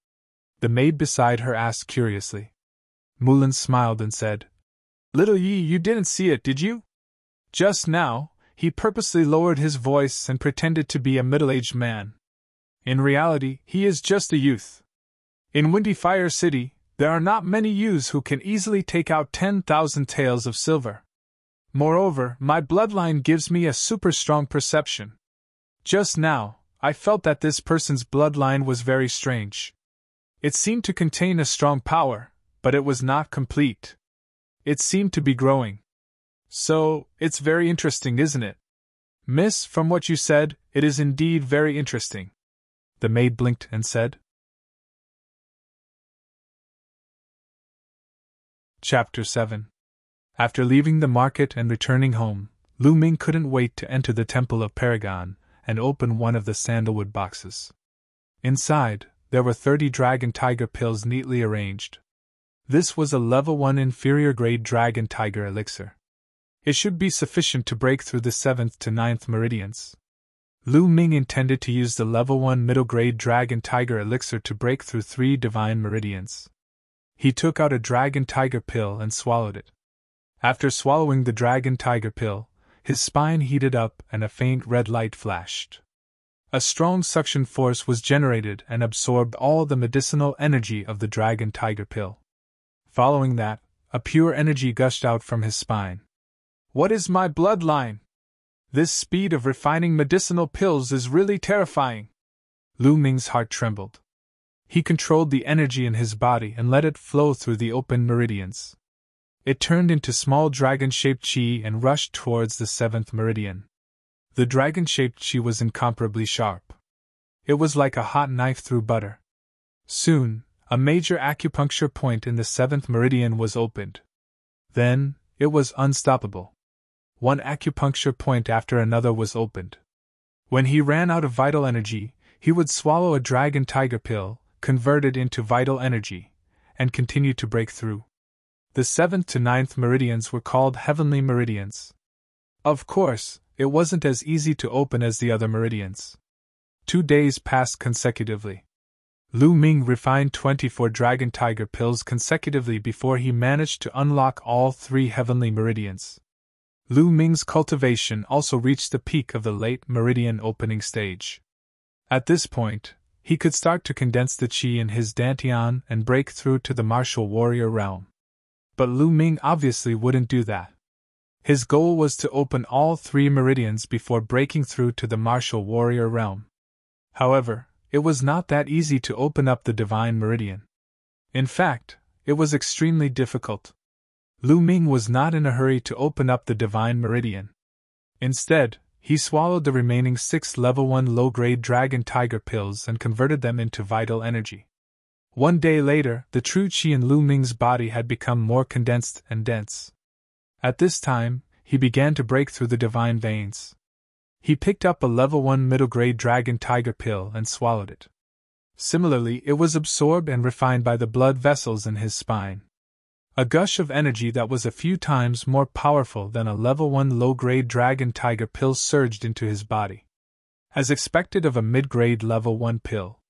The maid beside her asked curiously. Mulan smiled and said, "Little Yi, you didn't see it, did you?" Just now, he purposely lowered his voice and pretended to be a middle-aged man. In reality, he is just a youth. In Windy Fire City, there are not many youths who can easily take out 10,000 taels of silver. Moreover, my bloodline gives me a super strong perception. Just now, I felt that this person's bloodline was very strange. It seemed to contain a strong power, but it was not complete. It seemed to be growing. So, it's very interesting, isn't it? Miss, from what you said, it is indeed very interesting. The maid blinked and said. Chapter 7. After leaving the market and returning home, Lu Ming couldn't wait to enter the Temple of Paragon and open one of the sandalwood boxes. Inside, there were 30 dragon tiger pills neatly arranged. This was a level 1 inferior grade dragon tiger elixir. It should be sufficient to break through the 7th to 9th meridians. Lu Ming intended to use the level 1 middle grade dragon tiger elixir to break through 3 divine meridians. He took out a dragon tiger pill and swallowed it. After swallowing the dragon tiger pill, his spine heated up and a faint red light flashed. A strong suction force was generated and absorbed all the medicinal energy of the dragon tiger pill. Following that, a pure energy gushed out from his spine. What is my bloodline? This speed of refining medicinal pills is really terrifying. Lu Ming's heart trembled. He controlled the energy in his body and let it flow through the open meridians. It turned into small dragon-shaped chi and rushed towards the 7th meridian. The dragon-shaped chi was incomparably sharp. It was like a hot knife through butter. Soon, a major acupuncture point in the 7th meridian was opened. Then, it was unstoppable. One acupuncture point after another was opened. When he ran out of vital energy, he would swallow a dragon tiger pill, convert it into vital energy, and continue to break through. The 7th to 9th meridians were called heavenly meridians. Of course, it wasn't as easy to open as the other meridians. 2 days passed consecutively. Lu Ming refined 24 dragon tiger pills consecutively before he managed to unlock all 3 heavenly meridians. Lu Ming's cultivation also reached the peak of the late meridian opening stage. At this point, he could start to condense the chi in his dantian and break through to the martial warrior realm. But Lu Ming obviously wouldn't do that. His goal was to open all 3 meridians before breaking through to the martial warrior realm. However, it was not that easy to open up the divine meridian. In fact, it was extremely difficult. Lu Ming was not in a hurry to open up the divine meridian. Instead, he swallowed the remaining 6 level 1 low-grade dragon tiger pills and converted them into vital energy. 1 day later, the true chi in Lu Ming's body had become more condensed and dense. At this time, he began to break through the divine veins. He picked up a level 1 middle-grade dragon tiger pill and swallowed it. Similarly, it was absorbed and refined by the blood vessels in his spine. A gush of energy that was a few times more powerful than a level 1 low-grade dragon tiger pill surged into his body. As expected of a mid-grade level 1 pill,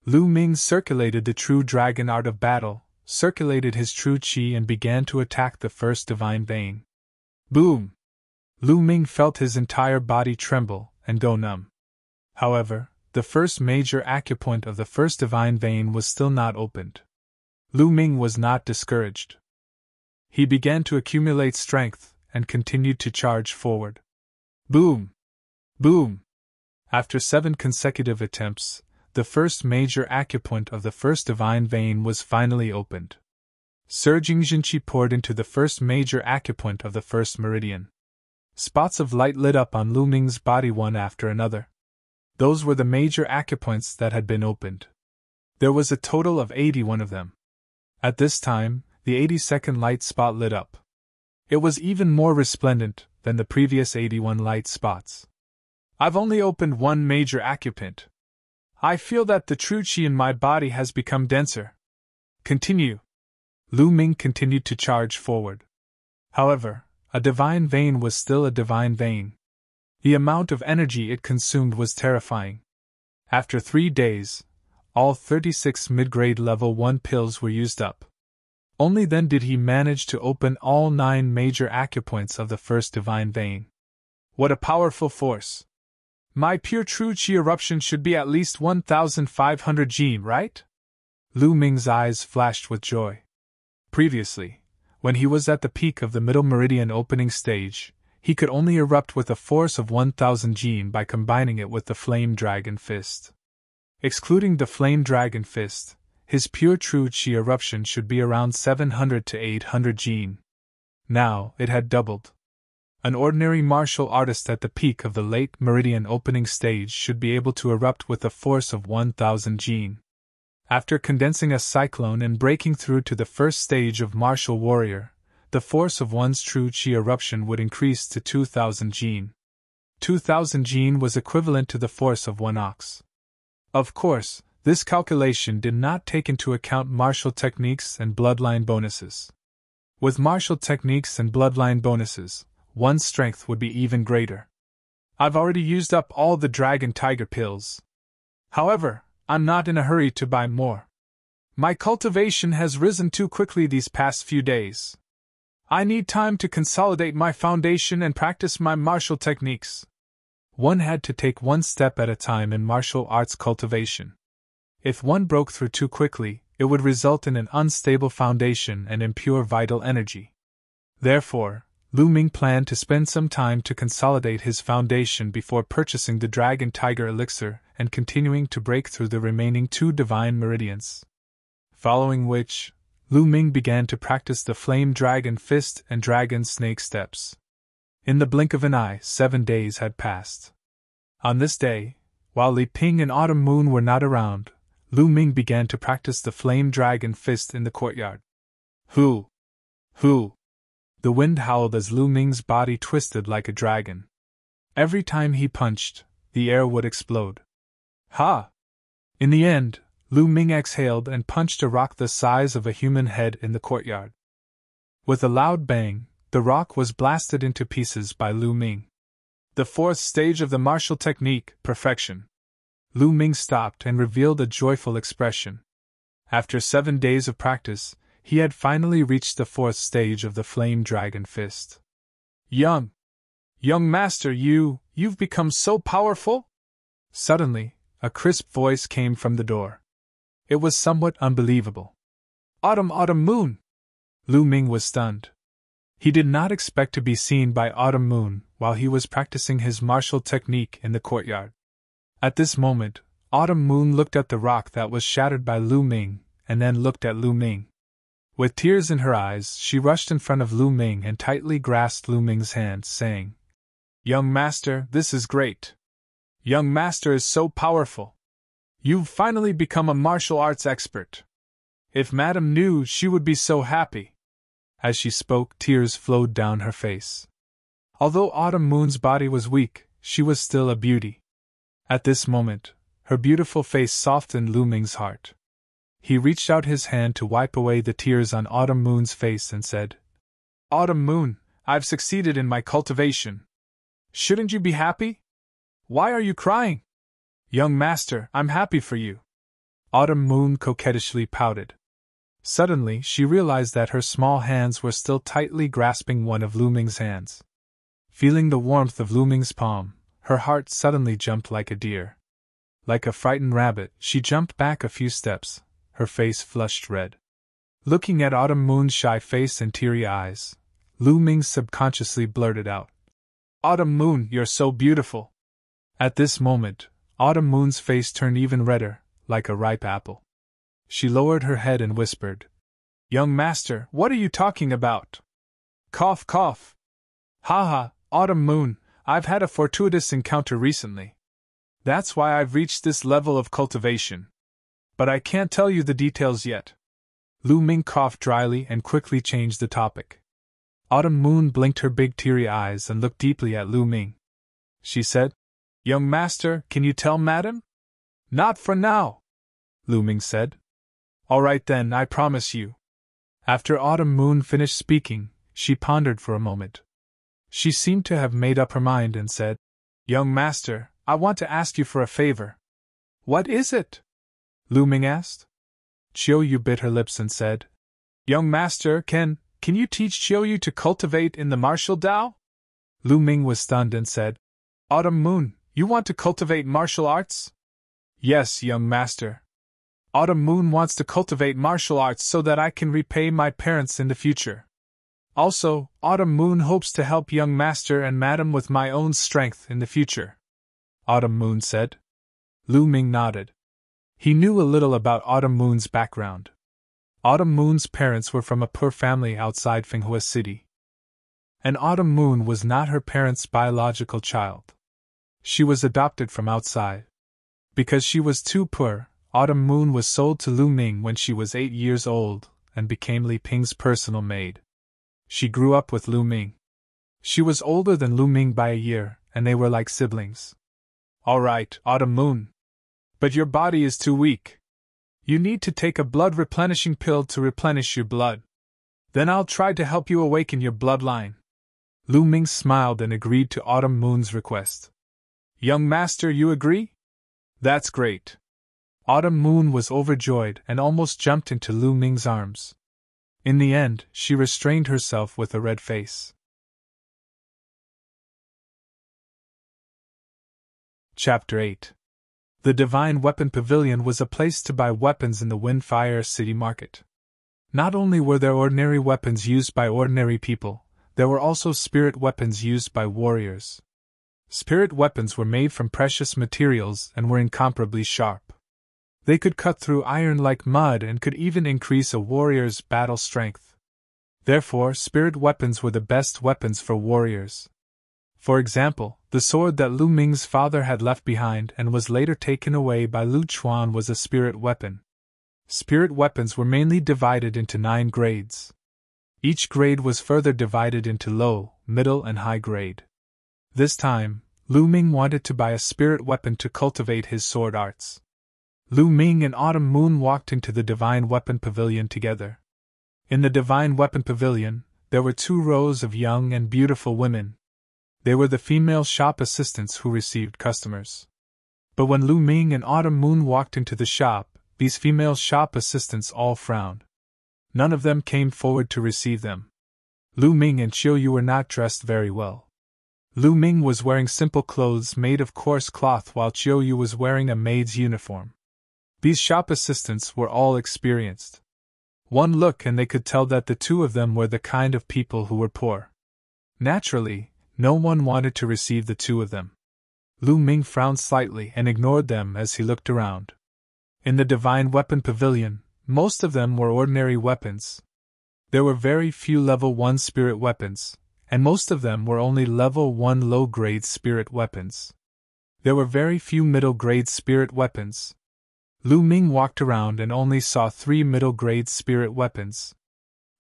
Lu Ming circulated the true dragon art of battle, circulated his true chi and began to attack the first divine vein. Boom! Lu Ming felt his entire body tremble and go numb. However, the first major acupoint of the first divine vein was still not opened. Lu Ming was not discouraged. He began to accumulate strength and continued to charge forward. Boom! Boom! After 7 consecutive attempts, the first major acupoint of the first divine vein was finally opened. Surging Jinqi poured into the first major acupoint of the first meridian. Spots of light lit up on Lu Ming's body one after another. Those were the major acupoints that had been opened. There was a total of 81 of them. At this time, the 82nd light spot lit up. It was even more resplendent than the previous 81 light spots. I've only opened 1 major acupoint. I feel that the true chi in my body has become denser. Continue. Lu Ming continued to charge forward. However, a divine vein was still a divine vein. The amount of energy it consumed was terrifying. After 3 days, all 36 mid-grade level 1 pills were used up. Only then did he manage to open all 9 major acupoints of the first divine vein. What a powerful force! My pure true chi eruption should be at least 1,500 G, right? Lu Ming's eyes flashed with joy. Previously, when he was at the peak of the middle meridian opening stage, he could only erupt with a force of 1,000 G by combining it with the Flame Dragon Fist. Excluding the Flame Dragon Fist, his pure true chi eruption should be around 700 to 800 G. Now, it had doubled. An ordinary martial artist at the peak of the late meridian opening stage should be able to erupt with a force of 1,000 G. After condensing a cyclone and breaking through to the first stage of martial warrior, the force of one's true chi eruption would increase to 2,000 G. 2,000 G was equivalent to the force of one ox. Of course, this calculation did not take into account martial techniques and bloodline bonuses. With martial techniques and bloodline bonuses, one's strength would be even greater. I've already used up all the Dragon Tiger pills. However, I'm not in a hurry to buy more. My cultivation has risen too quickly these past few days. I need time to consolidate my foundation and practice my martial techniques. One had to take one step at a time in martial arts cultivation. If one broke through too quickly, it would result in an unstable foundation and impure vital energy. Therefore, Lu Ming planned to spend some time to consolidate his foundation before purchasing the Dragon Tiger Elixir and continuing to break through the remaining 2 divine meridians. Following which, Lu Ming began to practice the Flame Dragon Fist and Dragon Snake Steps. In the blink of an eye, 7 days had passed. On this day, while Li Ping and Autumn Moon were not around, Lu Ming began to practice the Flame Dragon Fist in the courtyard. Hoo! Hoo! The wind howled as Lu Ming's body twisted like a dragon. Every time he punched, the air would explode. Ha! In the end, Lu Ming exhaled and punched a rock the size of a human head in the courtyard. With a loud bang, the rock was blasted into pieces by Lu Ming. The 4th stage of the martial technique, perfection. Lu Ming stopped and revealed a joyful expression. After 7 days of practice, he had finally reached the 4th stage of the Flame Dragon Fist. Young master, you've become so powerful? Suddenly, a crisp voice came from the door. It was somewhat unbelievable. Autumn Moon! Lu Ming was stunned. He did not expect to be seen by Autumn Moon while he was practicing his martial technique in the courtyard. At this moment, Autumn Moon looked at the rock that was shattered by Lu Ming, and then looked at Lu Ming. With tears in her eyes, she rushed in front of Lu Ming and tightly grasped Lu Ming's hand, saying, Young master, this is great. Young master is so powerful. You've finally become a martial arts expert. If Madam knew, she would be so happy. As she spoke, tears flowed down her face. Although Autumn Moon's body was weak, she was still a beauty. At this moment, her beautiful face softened Lu Ming's heart. He reached out his hand to wipe away the tears on Autumn Moon's face and said, Autumn Moon, I've succeeded in my cultivation. Shouldn't you be happy? Why are you crying? Young master, I'm happy for you. Autumn Moon coquettishly pouted. Suddenly, she realized that her small hands were still tightly grasping one of Lu Ming's hands. Feeling the warmth of Lu Ming's palm, her heart suddenly jumped like a deer. Like a frightened rabbit, she jumped back a few steps, her face flushed red. Looking at Autumn Moon's shy face and teary eyes, Lu Ming subconsciously blurted out, Autumn Moon, you're so beautiful. At this moment, Autumn Moon's face turned even redder, like a ripe apple. She lowered her head and whispered, Young master, what are you talking about? Cough, cough. Ha ha, Autumn Moon, I've had a fortuitous encounter recently. That's why I've reached this level of cultivation. But I can't tell you the details yet. Lu Ming coughed dryly and quickly changed the topic. Autumn Moon blinked her big teary eyes and looked deeply at Lu Ming. She said, Young master, can you tell Madam? Not for now, Lu Ming said. All right then, I promise you. After Autumn Moon finished speaking, she pondered for a moment. She seemed to have made up her mind and said, Young master, I want to ask you for a favor. What is it? Lu Ming asked. Chiu Yu bit her lips and said, Young master, can you teach Chiu to cultivate in the martial Tao? Lu Ming was stunned and said, Autumn Moon, you want to cultivate martial arts? Yes, young master. Autumn Moon wants to cultivate martial arts so that I can repay my parents in the future. Also, Autumn Moon hopes to help young master and madam with my own strength in the future. Autumn Moon said. Lu Ming nodded. He knew a little about Autumn Moon's background. Autumn Moon's parents were from a poor family outside Finghua City. And Autumn Moon was not her parents' biological child. She was adopted from outside. Because she was too poor, Autumn Moon was sold to Lu Ming when she was 8 years old and became Li Ping's personal maid. She grew up with Lu Ming. She was older than Lu Ming by a year, and they were like siblings. All right, Autumn Moon. But your body is too weak. You need to take a blood-replenishing pill to replenish your blood. Then I'll try to help you awaken your bloodline. Lu Ming smiled and agreed to Autumn Moon's request. Young master, you agree? That's great. Autumn Moon was overjoyed and almost jumped into Lu Ming's arms. In the end, she restrained herself with a red face. Chapter 8. The Divine Weapon Pavilion was a place to buy weapons in the Windfire City Market. Not only were there ordinary weapons used by ordinary people, there were also spirit weapons used by warriors. Spirit weapons were made from precious materials and were incomparably sharp. They could cut through iron like mud and could even increase a warrior's battle strength. Therefore, spirit weapons were the best weapons for warriors. For example, the sword that Lu Ming's father had left behind and was later taken away by Lu Chuan was a spirit weapon. Spirit weapons were mainly divided into 9 grades. Each grade was further divided into low, middle, and high grade. This time, Lu Ming wanted to buy a spirit weapon to cultivate his sword arts. Lu Ming and Autumn Moon walked into the Divine Weapon Pavilion together. In the Divine Weapon Pavilion, there were 2 rows of young and beautiful women. They were the female shop assistants who received customers. But when Lu Ming and Autumn Moon walked into the shop, these female shop assistants all frowned. None of them came forward to receive them. Lu Ming and Chiu were not dressed very well. Lu Ming was wearing simple clothes made of coarse cloth while Chiu was wearing a maid's uniform. These shop assistants were all experienced. One look and they could tell that the 2 of them were the kind of people who were poor. Naturally, no one wanted to receive the 2 of them. Lu Ming frowned slightly and ignored them as he looked around. In the Divine Weapon Pavilion, most of them were ordinary weapons. There were very few level 1 spirit weapons, and most of them were only level 1 low-grade spirit weapons. There were very few middle-grade spirit weapons. Lu Ming walked around and only saw 3 middle-grade spirit weapons.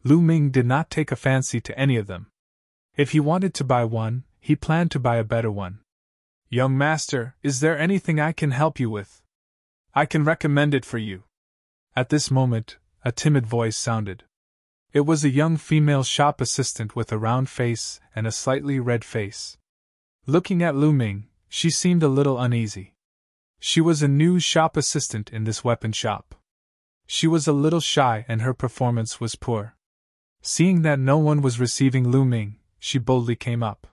Lu Ming did not take a fancy to any of them. If he wanted to buy one, he planned to buy a better one. Young master, is there anything I can help you with? I can recommend it for you. At this moment, a timid voice sounded. It was a young female shop assistant with a round face and a slightly red face. Looking at Lu Ming, she seemed a little uneasy. She was a new shop assistant in this weapon shop. She was a little shy and her performance was poor. Seeing that no one was receiving Lu Ming, she boldly came up.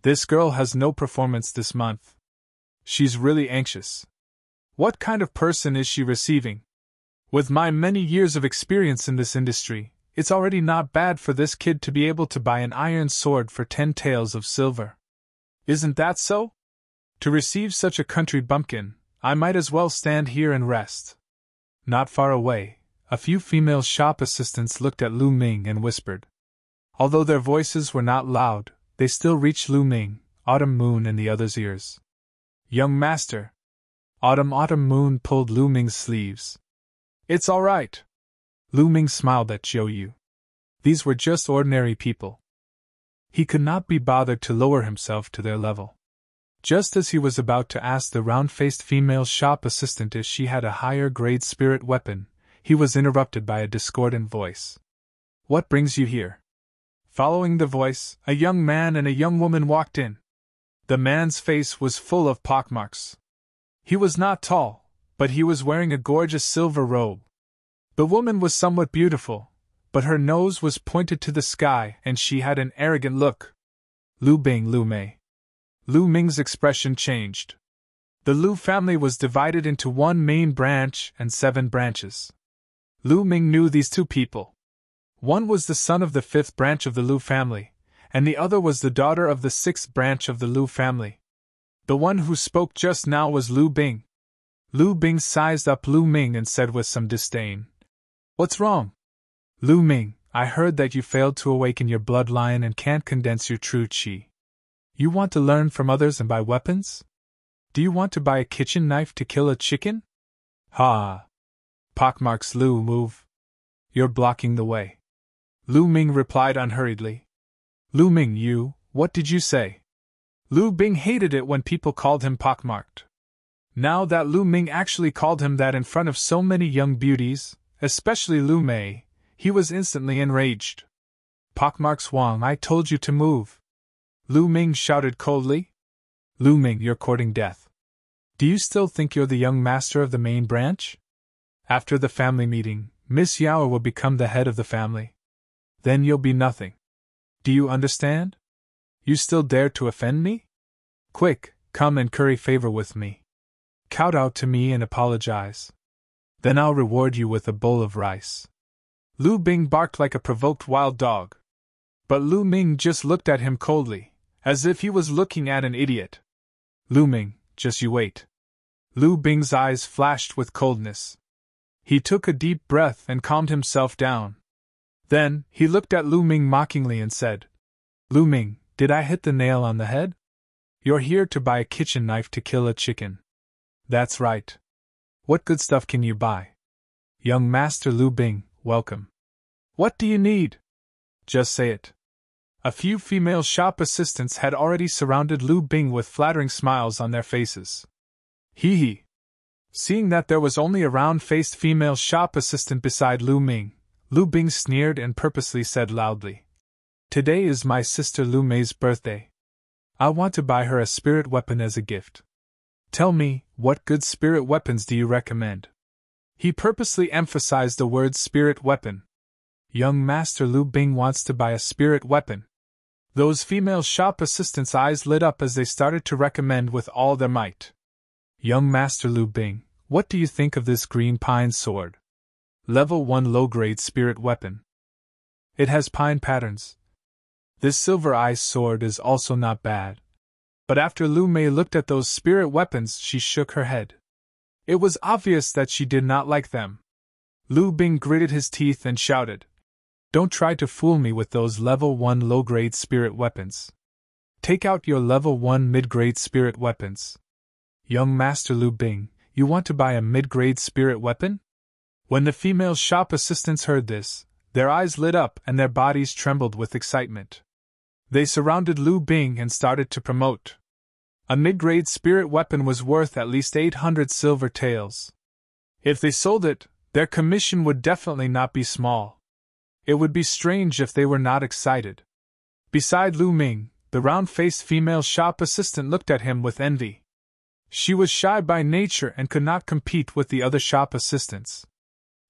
This girl has no performance this month. She's really anxious. What kind of person is she receiving? With my many years of experience in this industry, it's already not bad for this kid to be able to buy an iron sword for 10 taels of silver. Isn't that so? To receive such a country bumpkin, I might as well stand here and rest. Not far away, a few female shop assistants looked at Lu Ming and whispered. Although their voices were not loud, they still reached Lu Ming, Autumn Moon, and the others' ears. Young master. Autumn Moon pulled Lu Ming's sleeves. It's all right. Lu Ming smiled at Chiu. These were just ordinary people. He could not be bothered to lower himself to their level. Just as he was about to ask the round-faced female shop assistant if she had a higher-grade spirit weapon, he was interrupted by a discordant voice. What brings you here? Following the voice, a young man and a young woman walked in. The man's face was full of pockmarks. He was not tall, but he was wearing a gorgeous silver robe. The woman was somewhat beautiful, but her nose was pointed to the sky and she had an arrogant look. Lu Bing, Lu Mei. Lu Ming's expression changed. The Lu family was divided into one main branch and 7 branches. Lu Ming knew these 2 people. One was the son of the 5th branch of the Lu family, and the other was the daughter of the 6th branch of the Lu family. The one who spoke just now was Lu Bing. Lu Bing sized up Lu Ming and said with some disdain, "What's wrong? Lu Ming, I heard that you failed to awaken your bloodline and can't condense your true qi. You want to learn from others and buy weapons? Do you want to buy a kitchen knife to kill a chicken? Ha! Pockmarks, Lu, move. You're blocking the way." Lu Ming replied unhurriedly. "Lu Ming, what did you say?" Lu Bing hated it when people called him pockmarked. Now that Lu Ming actually called him that in front of so many young beauties, especially Lu Mei, he was instantly enraged. "Pockmarks Wang, I told you to move!" Lu Ming shouted coldly. "Lu Ming, you're courting death. Do you still think you're the young master of the main branch? After the family meeting, Miss Yao will become the head of the family. Then you'll be nothing. Do you understand? You still dare to offend me? Quick, come and curry favor with me. Kowtow to me and apologize. Then I'll reward you with a bowl of rice." Lu Bing barked like a provoked wild dog. But Lu Ming just looked at him coldly, as if he was looking at an idiot. "Lu Ming, just you wait." Lu Bing's eyes flashed with coldness. He took a deep breath and calmed himself down. Then, he looked at Lu Ming mockingly and said, "Lu Ming, did I hit the nail on the head? You're here to buy a kitchen knife to kill a chicken. That's right. What good stuff can you buy? Young Master Lu Bing, welcome. What do you need? Just say it." A few female shop assistants had already surrounded Lu Bing with flattering smiles on their faces. Hee hee. Seeing that there was only a round-faced female shop assistant beside Lu Ming, Lu Bing sneered and purposely said loudly, "Today is my sister Lu Mei's birthday. I want to buy her a spirit weapon as a gift. Tell me, what good spirit weapons do you recommend?" He purposely emphasized the word spirit weapon. Young Master Lu Bing wants to buy a spirit weapon. Those female shop assistants' eyes lit up as they started to recommend with all their might. "Young Master Lu Bing, what do you think of this green pine sword? Level 1 low-grade spirit weapon. It has pine patterns. This silver ice sword is also not bad." But after Lu Mei looked at those spirit weapons, she shook her head. It was obvious that she did not like them. Lu Bing gritted his teeth and shouted, "Don't try to fool me with those level 1 low-grade spirit weapons. Take out your level 1 mid-grade spirit weapons. Young Master Lu Bing, you want to buy a mid-grade spirit weapon?" When the female shop assistants heard this, their eyes lit up and their bodies trembled with excitement. They surrounded Lu Bing and started to promote. A mid-grade spirit weapon was worth at least 800 silver taels. If they sold it, their commission would definitely not be small. It would be strange if they were not excited. Beside Lu Ming, the round-faced female shop assistant looked at him with envy. She was shy by nature and could not compete with the other shop assistants.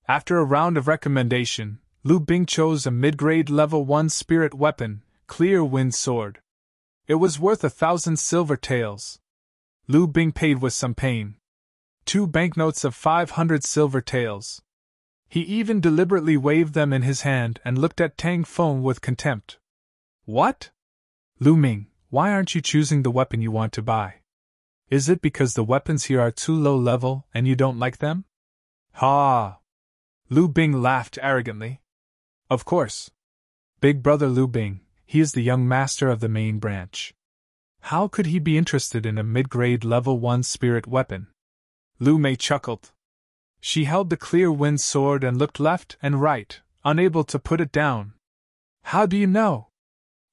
After a round of recommendation, Lu Bing chose a mid-grade level 1 spirit weapon, Clear Wind Sword. It was worth 1,000 silver taels. Lu Bing paid with some pain. 2 banknotes of 500 silver taels. He even deliberately waved them in his hand and looked at Tang Feng with contempt. "What? Lu Ming, why aren't you choosing the weapon you want to buy? Is it because the weapons here are too low level and you don't like them?" "Ha!" Lu Bing laughed arrogantly. "Of course. Big brother Lu Bing, he is the young master of the main branch. How could he be interested in a mid-grade level 1 spirit weapon?" Lu Mei chuckled. She held the clear wind sword and looked left and right, unable to put it down. "How do you know?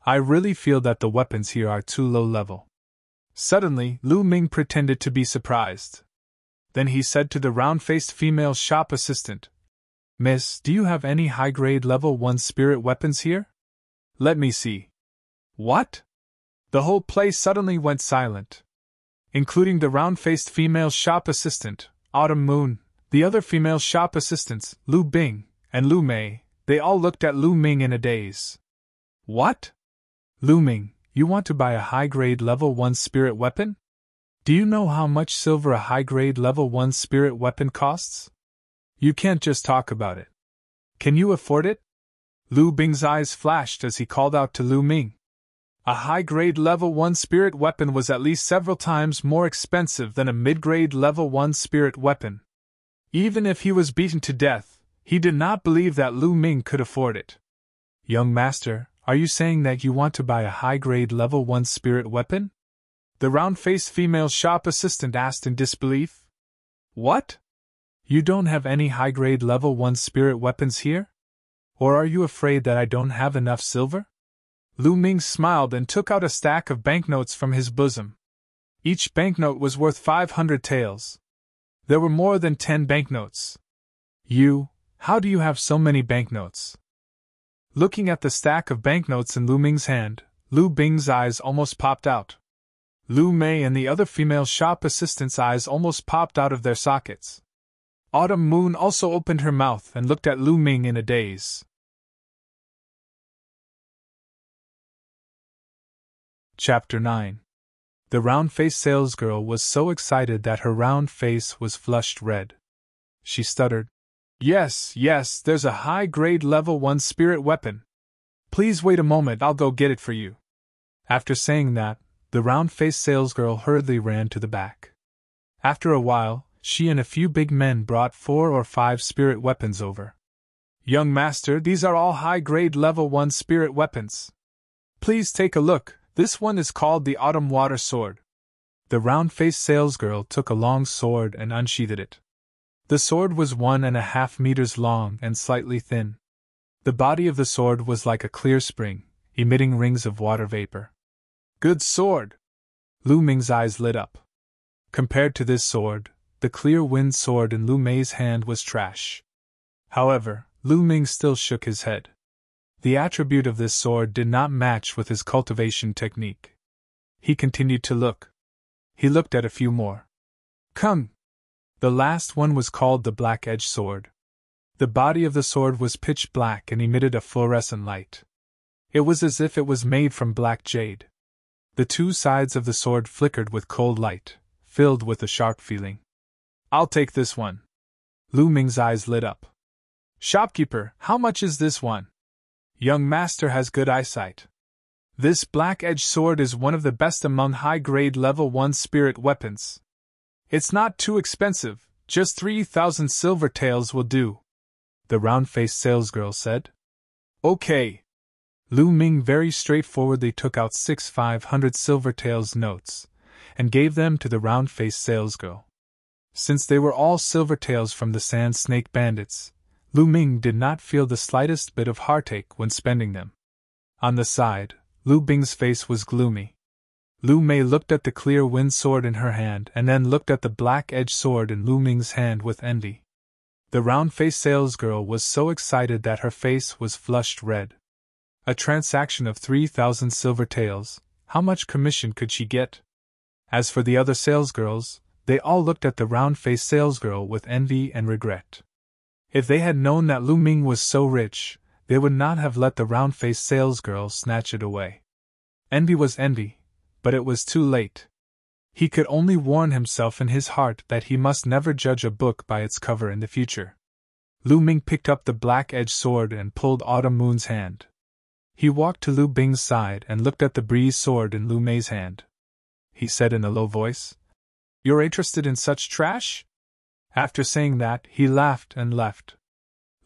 I really feel that the weapons here are too low level." Suddenly, Lu Ming pretended to be surprised. Then he said to the round-faced female shop assistant, "Miss, do you have any high-grade level 1 spirit weapons here? Let me see." "What?" The whole place suddenly went silent. Including the round-faced female shop assistant, Autumn Moon, the other female shop assistants, Lu Bing, and Lu Mei, They all looked at Lu Ming in a daze. What? Lu Ming, you want to buy a high-grade level 1 spirit weapon? Do you know how much silver a high-grade level 1 spirit weapon costs? You can't just talk about it. Can you afford it? Lu Bing's eyes flashed as he called out to Lu Ming. A high-grade level 1 spirit weapon was at least several times more expensive than a mid-grade level 1 spirit weapon. Even if he was beaten to death, he did not believe that Lu Ming could afford it. Young master, are you saying that you want to buy a high-grade level 1 spirit weapon? The round-faced female shop assistant asked in disbelief. What? You don't have any high-grade level 1 spirit weapons here? Or are you afraid that I don't have enough silver? Lu Ming smiled and took out a stack of banknotes from his bosom. Each banknote was worth 500 taels. There were more than 10 banknotes. How do you have so many banknotes? Looking at the stack of banknotes in Lu Ming's hand, Lu Bing's eyes almost popped out. Lu Mei and the other female shop assistants' eyes almost popped out of their sockets. Autumn Moon also opened her mouth and looked at Lu Ming in a daze. Chapter 9. The round-faced salesgirl was so excited that her round face was flushed red. She stuttered, Yes, there's a high-grade level 1 spirit weapon. Please wait a moment, I'll go get it for you. After saying that, the round-faced salesgirl hurriedly ran to the back. After a while, she and a few big men brought 4 or 5 spirit weapons over. Young master, these are all high-grade level 1 spirit weapons. Please take a look. This one is called the Autumn Water Sword. The round-faced salesgirl took a long sword and unsheathed it. The sword was 1.5 meters long and slightly thin. The body of the sword was like a clear spring, emitting rings of water vapor. Good sword! Lu Ming's eyes lit up. Compared to this sword, the clear wind sword in Lu Mei's hand was trash. However, Lu Ming still shook his head. The attribute of this sword did not match with his cultivation technique. He continued to look. He looked at a few more. Come! The last one was called the Black-Edged Sword. The body of the sword was pitch black and emitted a fluorescent light. It was as if it was made from black jade. The 2 sides of the sword flickered with cold light, filled with a sharp feeling. I'll take this one. Lu Ming's eyes lit up. Shopkeeper, how much is this one? Young master has good eyesight. This black-edged sword is one of the best among high-grade level 1 spirit weapons. It's not too expensive, just 3,000 silver taels will do, the round-faced salesgirl said. Okay. Lu Ming very straightforwardly took out 6 500 silver taels notes, and gave them to the round-faced salesgirl. Since they were all silver taels from the Sand Snake Bandits, Lu Ming did not feel the slightest bit of heartache when spending them. On the side, Lu Bing's face was gloomy. Lu Mei looked at the clear wind sword in her hand and then looked at the black-edged sword in Lu Ming's hand with envy. The round-faced salesgirl was so excited that her face was flushed red. A transaction of 3,000 silver taels, how much commission could she get? As for the other salesgirls, they all looked at the round-faced salesgirl with envy and regret. If they had known that Lu Ming was so rich, they would not have let the round-faced salesgirl snatch it away. Envy was envy, but it was too late. He could only warn himself in his heart that he must never judge a book by its cover in the future. Lu Ming picked up the black-edged sword and pulled Autumn Moon's hand. He walked to Lu Bing's side and looked at the breeze sword in Lu Mei's hand. He said in a low voice, You're interested in such trash? After saying that, he laughed and left.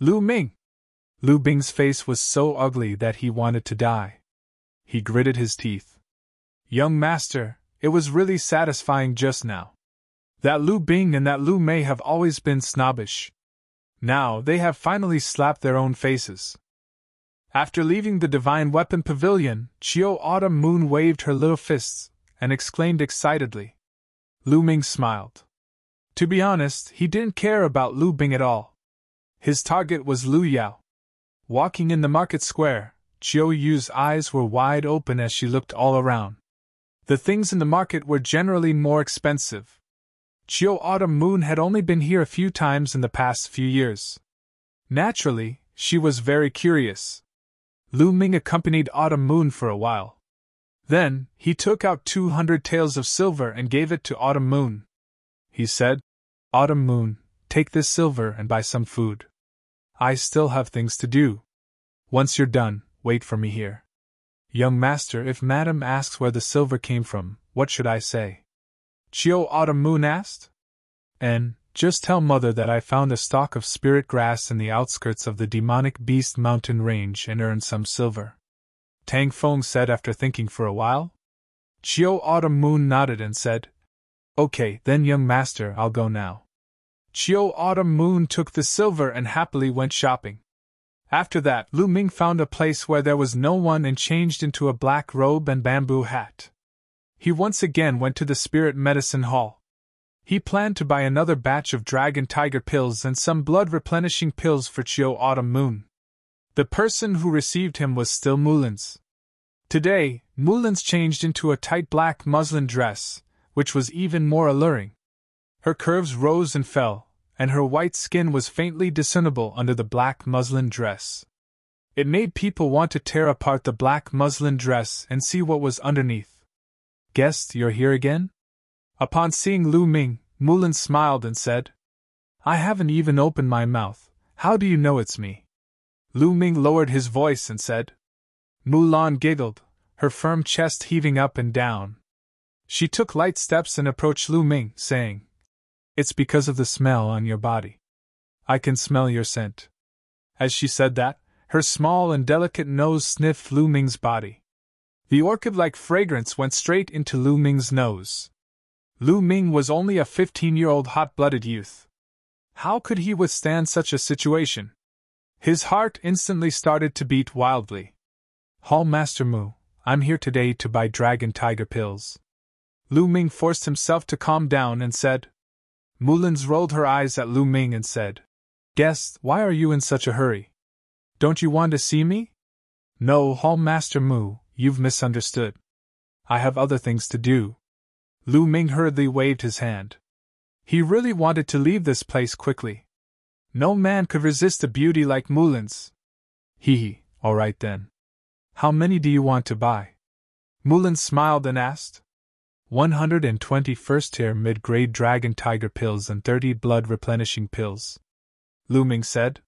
Lu Ming! Lu Bing's face was so ugly that he wanted to die. He gritted his teeth. Young master, it was really satisfying just now. That Lu Bing and that Lu Mei have always been snobbish. Now they have finally slapped their own faces. After leaving the Divine Weapon Pavilion, Chiu Autumn Moon waved her little fists and exclaimed excitedly. Lu Ming smiled. To be honest, he didn't care about Lu Bing at all. His target was Lu Yao. Walking in the market square, Chiu Yu's eyes were wide open as she looked all around. The things in the market were generally more expensive. Chiu Autumn Moon had only been here a few times in the past few years. Naturally, She was very curious. Lu Ming accompanied Autumn Moon for a while. Then, he took out 200 taels of silver and gave it to Autumn Moon. He said, "Autumn Moon, take this silver and buy some food. I still have things to do. Once you're done, wait for me here." "Young master, if madam asks where the silver came from, what should I say?" Chiu Autumn Moon asked. Just tell mother that I found a stalk of spirit grass in the outskirts of the demonic beast mountain range and earned some silver," Tang Feng said after thinking for a while. Chiu Autumn Moon nodded and said, "Okay, then young master, I'll go now." Chiu Autumn Moon took the silver and happily went shopping. After that, Lu Ming found a place where there was no one and changed into a black robe and bamboo hat. He once again went to the spirit medicine hall. He planned to buy another batch of dragon tiger pills and some blood-replenishing pills for Chiu Autumn Moon. The person who received him was still Mulin's. Today, Mulin's changed into a tight black muslin dress, which was even more alluring. Her curves rose and fell, and her white skin was faintly discernible under the black muslin dress. It made people want to tear apart the black muslin dress and see what was underneath. "Guest, you're here again?" Upon seeing Lu Ming, Mulin smiled and said, "I haven't even opened my mouth. How do you know it's me?" Lu Ming lowered his voice and said. Mulan giggled, her firm chest heaving up and down. She took light steps and approached Lu Ming, saying, "It's because of the smell on your body. I can smell your scent." As she said that, her small and delicate nose sniffed Lu Ming's body. The orchid-like fragrance went straight into Lu Ming's nose. Lu Ming was only a 15-year-old hot-blooded youth. How could he withstand such a situation? His heart instantly started to beat wildly. "Hall Master Mu, I'm here today to buy dragon tiger pills." Lu Ming forced himself to calm down and said. Mulins rolled her eyes at Lu Ming and said, "Guest, why are you in such a hurry? Don't you want to see me?" "No, Hall Master Mu, you've misunderstood. I have other things to do." Lu Ming hurriedly waved his hand. He really wanted to leave this place quickly. No man could resist a beauty like Mulin's. Hee, all right then. How many do you want to buy?" Mulin smiled and asked. 120 first-tier mid-grade dragon tiger pills and 30 blood-replenishing pills. Lu Ming said.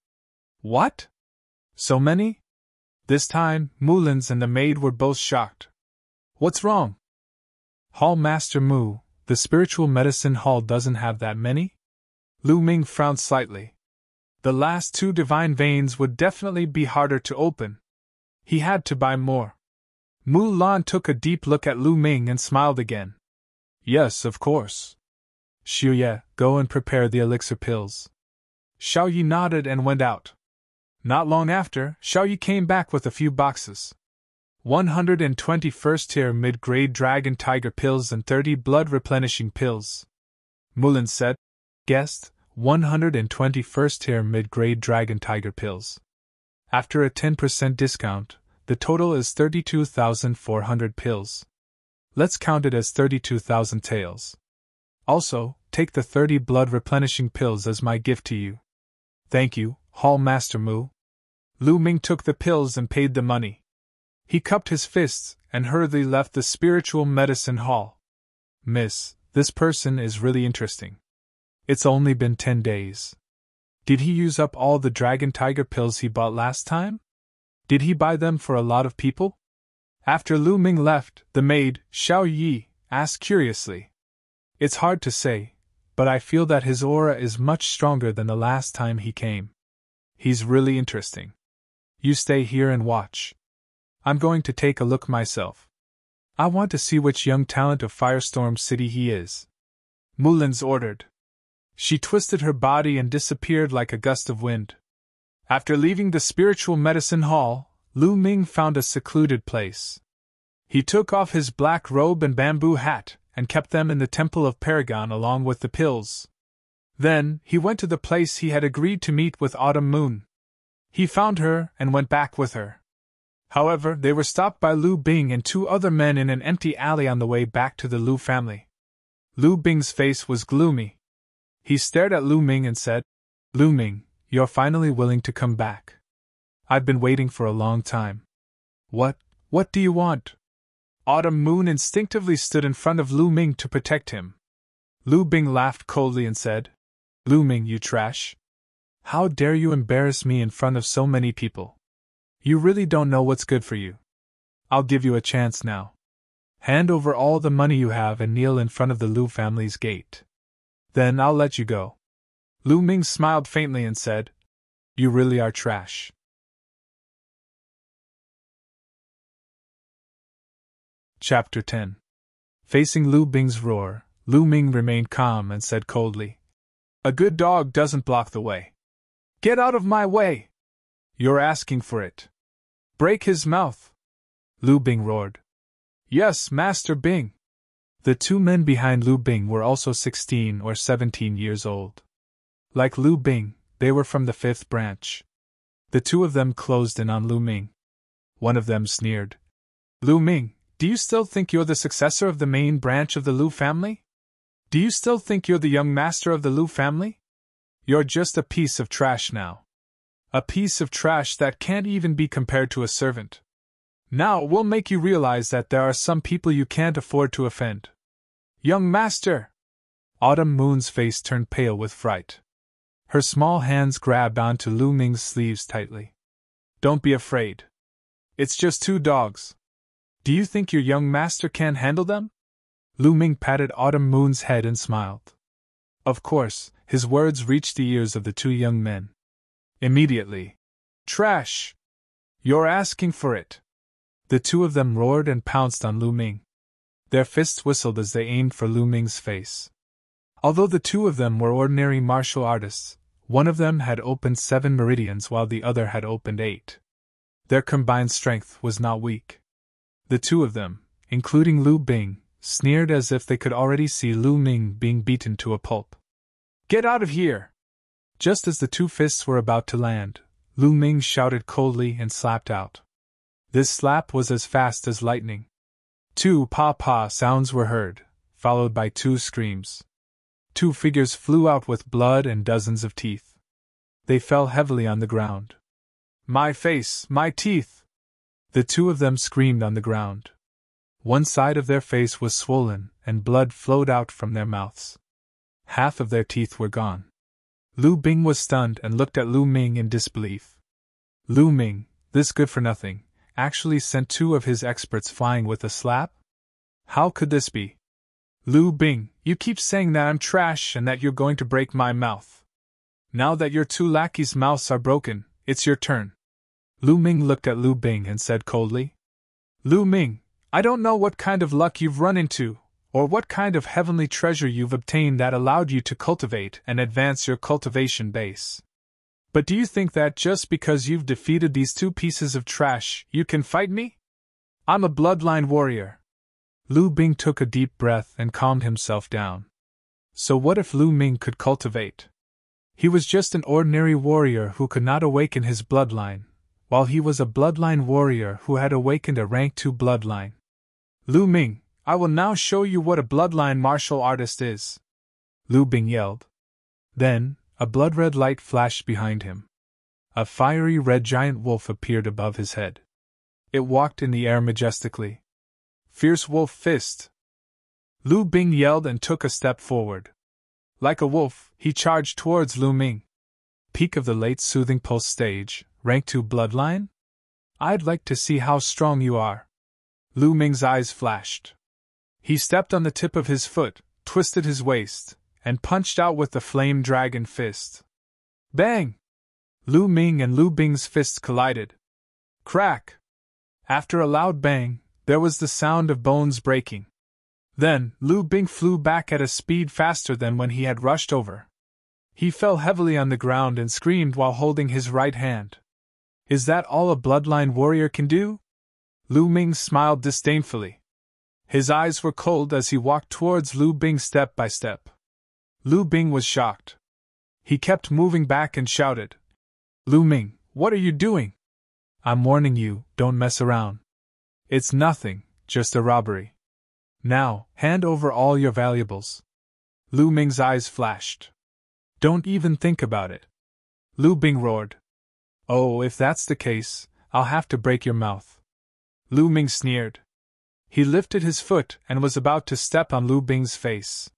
"What? So many?" This time, Mulin's and the maid were both shocked. "What's wrong?" "Hall Master Mu, the spiritual medicine hall doesn't have that many?" Lu Ming frowned slightly. The last 2 divine veins would definitely be harder to open. He had to buy more. Mulan took a deep look at Lu Ming and smiled again. "Yes, of course. Xiuye, go and prepare the elixir pills." Xiao Yi nodded and went out. Not long after, Xiao Yi came back with a few boxes. 120 first-tier mid-grade dragon tiger pills and 30 blood-replenishing pills. Mulin said, "Guest, 120 first-tier mid-grade dragon tiger pills. After a 10% discount, the total is 32,400 pills. Let's count it as 32,000 taels. Also, take the 30 blood-replenishing pills as my gift to you." "Thank you, Hall Master Mu." Lu Ming took the pills and paid the money. He cupped his fists and hurriedly left the spiritual medicine hall. "Miss, this person is really interesting. It's only been 10 days. Did he use up all the dragon tiger pills he bought last time? Did he buy them for a lot of people?" After Lu Ming left, the maid, Xiao Yi, asked curiously. "It's hard to say, but I feel that his aura is much stronger than the last time he came. He's really interesting. You stay here and watch. I'm going to take a look myself. I want to see which young talent of Firestorm City he is," Mulins ordered. She twisted her body and disappeared like a gust of wind. After leaving the spiritual medicine hall, Lu Ming found a secluded place. He took off his black robe and bamboo hat, and kept them in the Temple of Paragon along with the pills. Then, he went to the place he had agreed to meet with Autumn Moon. He found her and went back with her. However, they were stopped by Lu Bing and 2 other men in an empty alley on the way back to the Lu family. Lu Bing's face was gloomy. He stared at Lu Ming and said, "Lu Ming, you're finally willing to come back. I've been waiting for a long time. What do you want? Autumn Moon instinctively stood in front of Lu Ming to protect him. Lu Bing laughed coldly and said, Lu Ming, you trash. How dare you embarrass me in front of so many people? You really don't know what's good for you. I'll give you a chance now. Hand over all the money you have and kneel in front of the Lu family's gate. Then I'll let you go. Lu Ming smiled faintly and said, You really are trash. Chapter 10. Facing Lu Bing's roar, Lu Ming remained calm and said coldly, A good dog doesn't block the way. Get out of my way! You're asking for it. Break his mouth! Lu Bing roared. Yes, Master Bing. The two men behind Lu Bing were also 16 or 17 years old. Like Lu Bing, they were from the fifth branch. The two of them closed in on Lu Ming. One of them sneered. Lu Ming, do you still think you're the successor of the main branch of the Lu family? Do you still think you're the young master of the Lu family? You're just a piece of trash now. A piece of trash that can't even be compared to a servant. Now we'll make you realize that there are some people you can't afford to offend. Young master! Autumn Moon's face turned pale with fright. Her small hands grabbed onto Lu Ming's sleeves tightly. Don't be afraid. It's just two dogs. Do you think your young master can handle them? Lu Ming patted Autumn Moon's head and smiled. Of course, his words reached the ears of the two young men. Immediately. Trash! You're asking for it! The two of them roared and pounced on Lu Ming. Their fists whistled as they aimed for Lu Ming's face. Although the two of them were ordinary martial artists, one of them had opened 7 meridians while the other had opened 8. Their combined strength was not weak. The two of them, including Lu Bing, sneered as if they could already see Lu Ming being beaten to a pulp. Get out of here! Just as the two fists were about to land, Lu Ming shouted coldly and slapped out. This slap was as fast as lightning. 2 pa-pa sounds were heard, followed by 2 screams. 2 figures flew out with blood and dozens of teeth. They fell heavily on the ground. My face, my teeth! The two of them screamed on the ground. One side of their face was swollen, and blood flowed out from their mouths. Half of their teeth were gone. Lu Bing was stunned and looked at Lu Ming in disbelief. Lu Ming, this good-for-nothing, actually sent 2 of his experts flying with a slap? How could this be? Lu Bing, you keep saying that I'm trash and that you're going to break my mouth. Now that your 2 lackeys' mouths are broken, it's your turn. Lu Ming looked at Lu Bing and said coldly, Lu Ming, I don't know what kind of luck you've run into, or what kind of heavenly treasure you've obtained that allowed you to cultivate and advance your cultivation base. But do you think that just because you've defeated these 2 pieces of trash, you can fight me? I'm a bloodline warrior. Lu Bing took a deep breath and calmed himself down. So what if Lu Ming could cultivate? He was just an ordinary warrior who could not awaken his bloodline, while he was a bloodline warrior who had awakened a rank 2 bloodline. Lu Ming, I will now show you what a bloodline martial artist is. Lu Bing yelled. Then, a blood-red light flashed behind him. A fiery red giant wolf appeared above his head. It walked in the air majestically. Fierce wolf fist! Lu Bing yelled and took a step forward. Like a wolf, he charged towards Lu Ming. Peak of the late Soothing Pulse stage, rank 2 bloodline? I'd like to see how strong you are. Lu Ming's eyes flashed. He stepped on the tip of his foot, twisted his waist, and punched out with the flame dragon fist. Bang! Lu Ming and Lu Bing's fists collided. Crack! After a loud bang, there was the sound of bones breaking. Then, Lu Bing flew back at a speed faster than when he had rushed over. He fell heavily on the ground and screamed while holding his right hand. Is that all a bloodline warrior can do? Lu Ming smiled disdainfully. His eyes were cold as he walked towards Lu Bing step by step. Lu Bing was shocked. He kept moving back and shouted, Lu Ming, what are you doing? I'm warning you, don't mess around. It's nothing, just a robbery. Now, hand over all your valuables. Lu Ming's eyes flashed. Don't even think about it. Lu Bing roared. Oh, if that's the case, I'll have to break your mouth. Lu Ming sneered. He lifted his foot and was about to step on Lu Bing's face.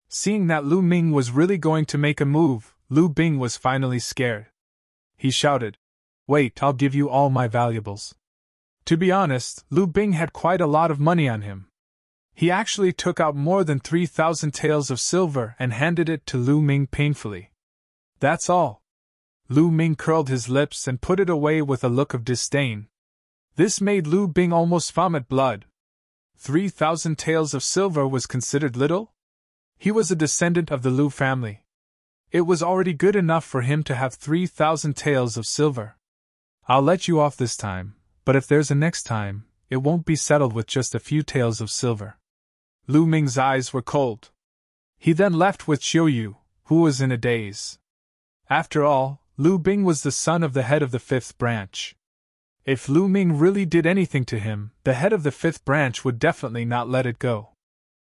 Seeing that Lu Ming was really going to make a move, Lu Bing was finally scared. He shouted, "Wait, I'll give you all my valuables." To be honest, Lu Bing had quite a lot of money on him. He actually took out more than 3,000 taels of silver and handed it to Lu Ming painfully. "That's all." Lu Ming curled his lips and put it away with a look of disdain. This made Lu Bing almost vomit blood. 3,000 taels of silver was considered little? He was a descendant of the Lu family. It was already good enough for him to have 3,000 taels of silver. "I'll let you off this time, but if there's a next time, it won't be settled with just a few taels of silver." Lu Ming's eyes were cold. He then left with Qiuyu, who was in a daze. After all, Lu Bing was the son of the head of the fifth branch. If Lu Ming really did anything to him, the head of the fifth branch would definitely not let it go.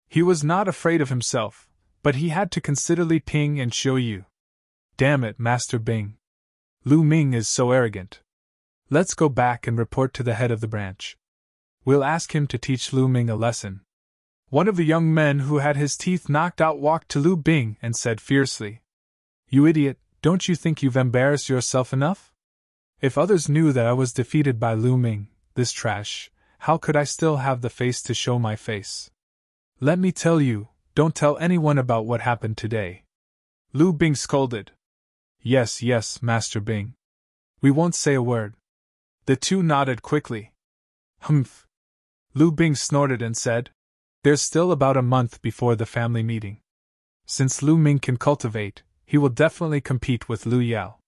He was not afraid of himself, but he had to consider Li Ping and Qiuyu. "Damn it, Master Bing. Lu Ming is so arrogant. Let's go back and report to the head of the branch. We'll ask him to teach Lu Ming a lesson." One of the young men who had his teeth knocked out walked to Lu Bing and said fiercely, "You idiot, don't you think you've embarrassed yourself enough? If others knew that I was defeated by Lu Ming, this trash, how could I still have the face to show my face? Let me tell you, don't tell anyone about what happened today." Lu Bing scolded. Yes, Master Bing. We won't say a word." The two nodded quickly. "Humph." Lu Bing snorted and said, "There's still about a month before the family meeting. Since Lu Ming can cultivate, he will definitely compete with Lu Yao.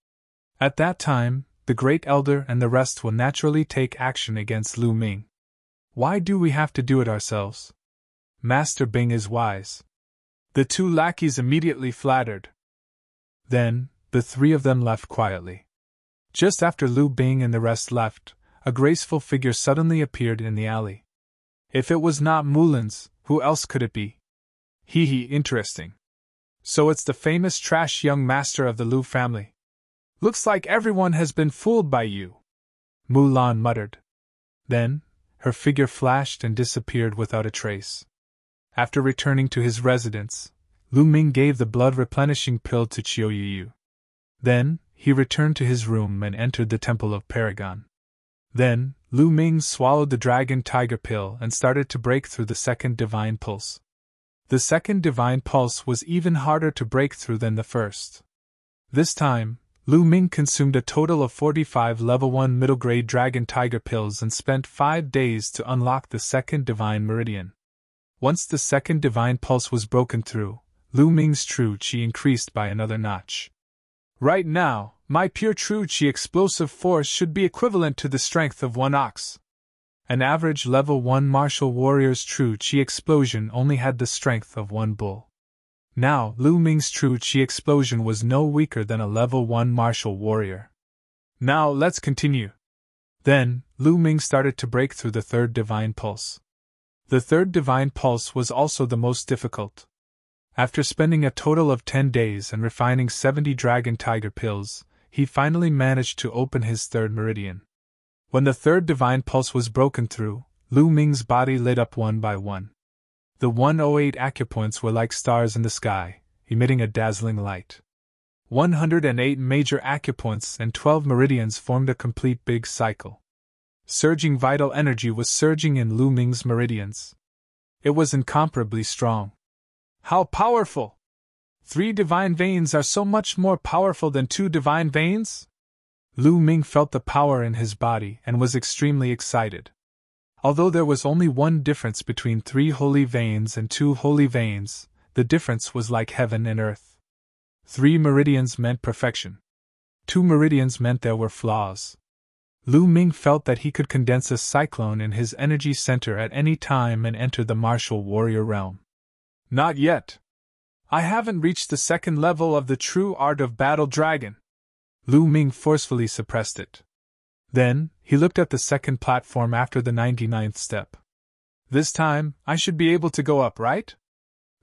At that time, the Great Elder and the rest will naturally take action against Lu Ming. Why do we have to do it ourselves? Master Bing is wise." The two lackeys immediately flattered. Then, the three of them left quietly. Just after Lu Bing and the rest left, a graceful figure suddenly appeared in the alley. If it was not Mulin's, who else could it be? Interesting. So it's the famous trash young master of the Lu family. Looks like everyone has been fooled by you, Mulan muttered. Then, her figure flashed and disappeared without a trace. After returning to his residence, Lu Ming gave the blood-replenishing pill to Qiuyu. Then, he returned to his room and entered the Temple of Paragon. Then, Lu Ming swallowed the dragon tiger pill and started to break through the second divine pulse. The second divine pulse was even harder to break through than the first. This time, Lu Ming consumed a total of 45 level 1 middle-grade dragon tiger pills and spent 5 days to unlock the second divine meridian. Once the second divine pulse was broken through, Lu Ming's true qi increased by another notch. Right now, my pure true qi explosive force should be equivalent to the strength of 1 ox. An average level 1 martial warrior's true qi explosion only had the strength of 1 bull. Now, Lu Ming's true qi explosion was no weaker than a level 1 martial warrior. Now let's continue. Then, Lu Ming started to break through the third divine pulse. The third divine pulse was also the most difficult. After spending a total of 10 days and refining 70 dragon tiger pills, he finally managed to open his third meridian. When the third divine pulse was broken through, Lu Ming's body lit up one by one. The 108 acupoints were like stars in the sky, emitting a dazzling light. 108 major acupoints and 12 meridians formed a complete big cycle. Surging vital energy was surging in Lu Ming's meridians. It was incomparably strong. How powerful! 3 divine veins are so much more powerful than 2 divine veins? Lu Ming felt the power in his body and was extremely excited. Although there was only one difference between 3 holy veins and 2 holy veins, the difference was like heaven and earth. 3 meridians meant perfection. 2 meridians meant there were flaws. Lu Ming felt that he could condense a cyclone in his energy center at any time and enter the martial warrior realm. Not yet. I haven't reached the second level of the true art of battle dragon. Lu Ming forcefully suppressed it. Then, he looked at the second platform after the 99th step. This time, I should be able to go up, right?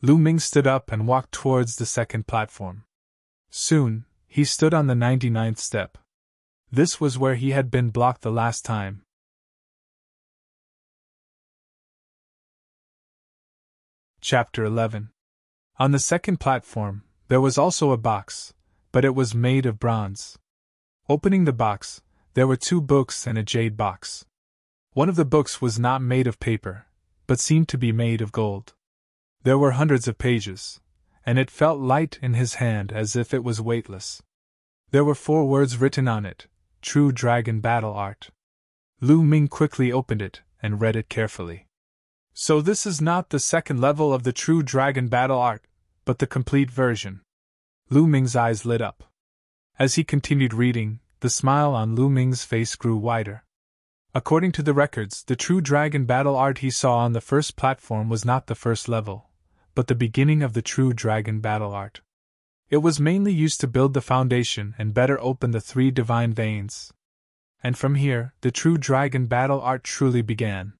Lu Ming stood up and walked towards the second platform. Soon, he stood on the 99th step. This was where he had been blocked the last time. Chapter 11. On the second platform, there was also a box, but it was made of bronze. Opening the box, there were 2 books and a jade box. One of the books was not made of paper, but seemed to be made of gold. There were hundreds of pages, and it felt light in his hand as if it was weightless. There were 4 words written on it: True Dragon Battle Art. Lu Ming quickly opened it and read it carefully. So this is not the second level of the True Dragon Battle Art, but the complete version. Lu Ming's eyes lit up. As he continued reading, the smile on Lu Ming's face grew wider. According to the records, the True Dragon Battle Art he saw on the first platform was not the first level, but the beginning of the True Dragon Battle Art. It was mainly used to build the foundation and better open the 3 divine veins. And from here, the True Dragon Battle Art truly began.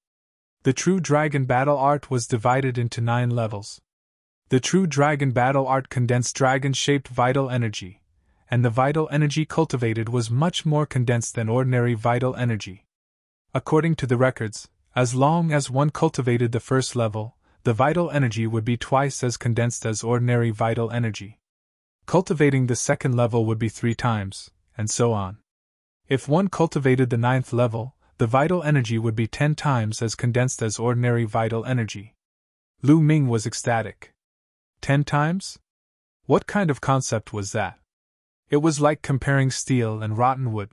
The True Dragon Battle Art was divided into 9 levels. The True Dragon Battle Art condensed dragon-shaped vital energy, and the vital energy cultivated was much more condensed than ordinary vital energy. According to the records, as long as one cultivated the first level, the vital energy would be twice as condensed as ordinary vital energy. Cultivating the second level would be 3 times, and so on. If one cultivated the 9th level, the vital energy would be 10 times as condensed as ordinary vital energy. Lu Ming was ecstatic. 10 times? What kind of concept was that? It was like comparing steel and rotten wood.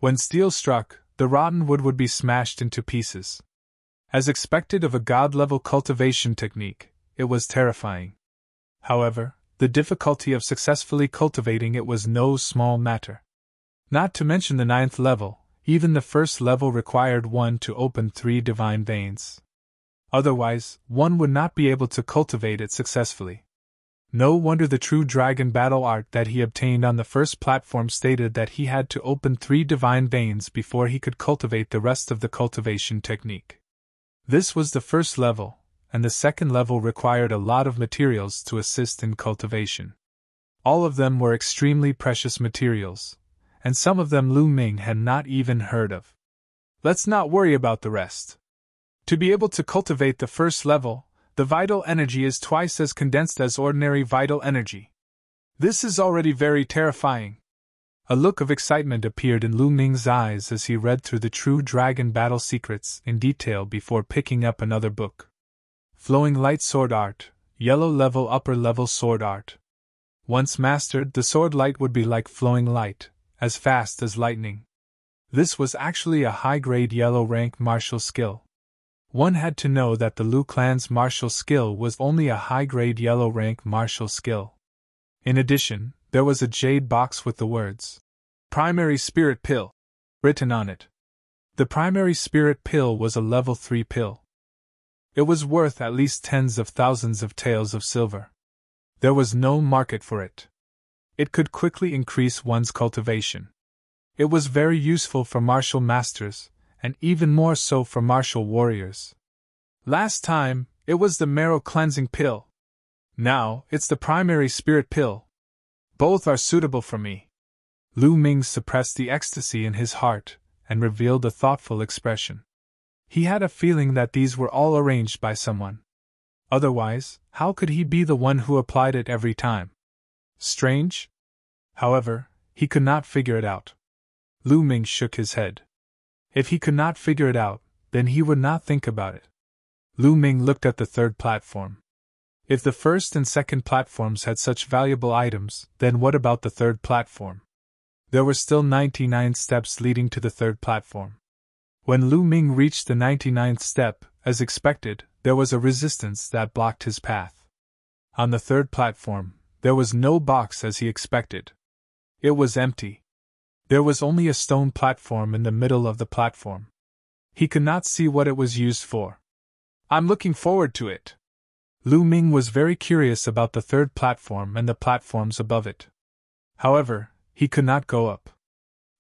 When steel struck, the rotten wood would be smashed into pieces. As expected of a god-level cultivation technique, it was terrifying. However, the difficulty of successfully cultivating it was no small matter. Not to mention the 9th level, even the first level required one to open 3 divine veins. Otherwise, one would not be able to cultivate it successfully. No wonder the True Dragon Battle Art that he obtained on the first platform stated that he had to open 3 divine veins before he could cultivate the rest of the cultivation technique. This was the first level, and the second level required a lot of materials to assist in cultivation. All of them were extremely precious materials, and some of them Lu Ming had not even heard of. Let's not worry about the rest. To be able to cultivate the first level, the vital energy is twice as condensed as ordinary vital energy. This is already very terrifying. A look of excitement appeared in Lu Ming's eyes as he read through the True Dragon Battle Secrets in detail before picking up another book. Flowing Light Sword Art, Yellow Level Upper Level Sword Art. Once mastered, the sword light would be like flowing light, as fast as lightning. This was actually a high-grade yellow rank martial skill. One had to know that the Lu clan's martial skill was only a high-grade yellow rank martial skill. In addition, there was a jade box with the words, Primary Spirit Pill, written on it. The Primary Spirit Pill was a level 3 pill. It was worth at least tens of thousands of taels of silver. There was no market for it. It could quickly increase one's cultivation. It was very useful for martial masters, and even more so for martial warriors. Last time, it was the marrow cleansing pill. Now, it's the primary spirit pill. Both are suitable for me. Lu Ming suppressed the ecstasy in his heart and revealed a thoughtful expression. He had a feeling that these were all arranged by someone. Otherwise, how could he be the one who applied it every time? Strange? However, he could not figure it out. Lu Ming shook his head. If he could not figure it out, then he would not think about it. Lu Ming looked at the third platform. If the first and second platforms had such valuable items, then what about the third platform? There were still 99 steps leading to the third platform. When Lu Ming reached the 99th step, as expected, there was a resistance that blocked his path. On the third platform, there was no box as he expected. It was empty. There was only a stone platform in the middle of the platform. He could not see what it was used for. I'm looking forward to it. Lu Ming was very curious about the third platform and the platforms above it. However, he could not go up.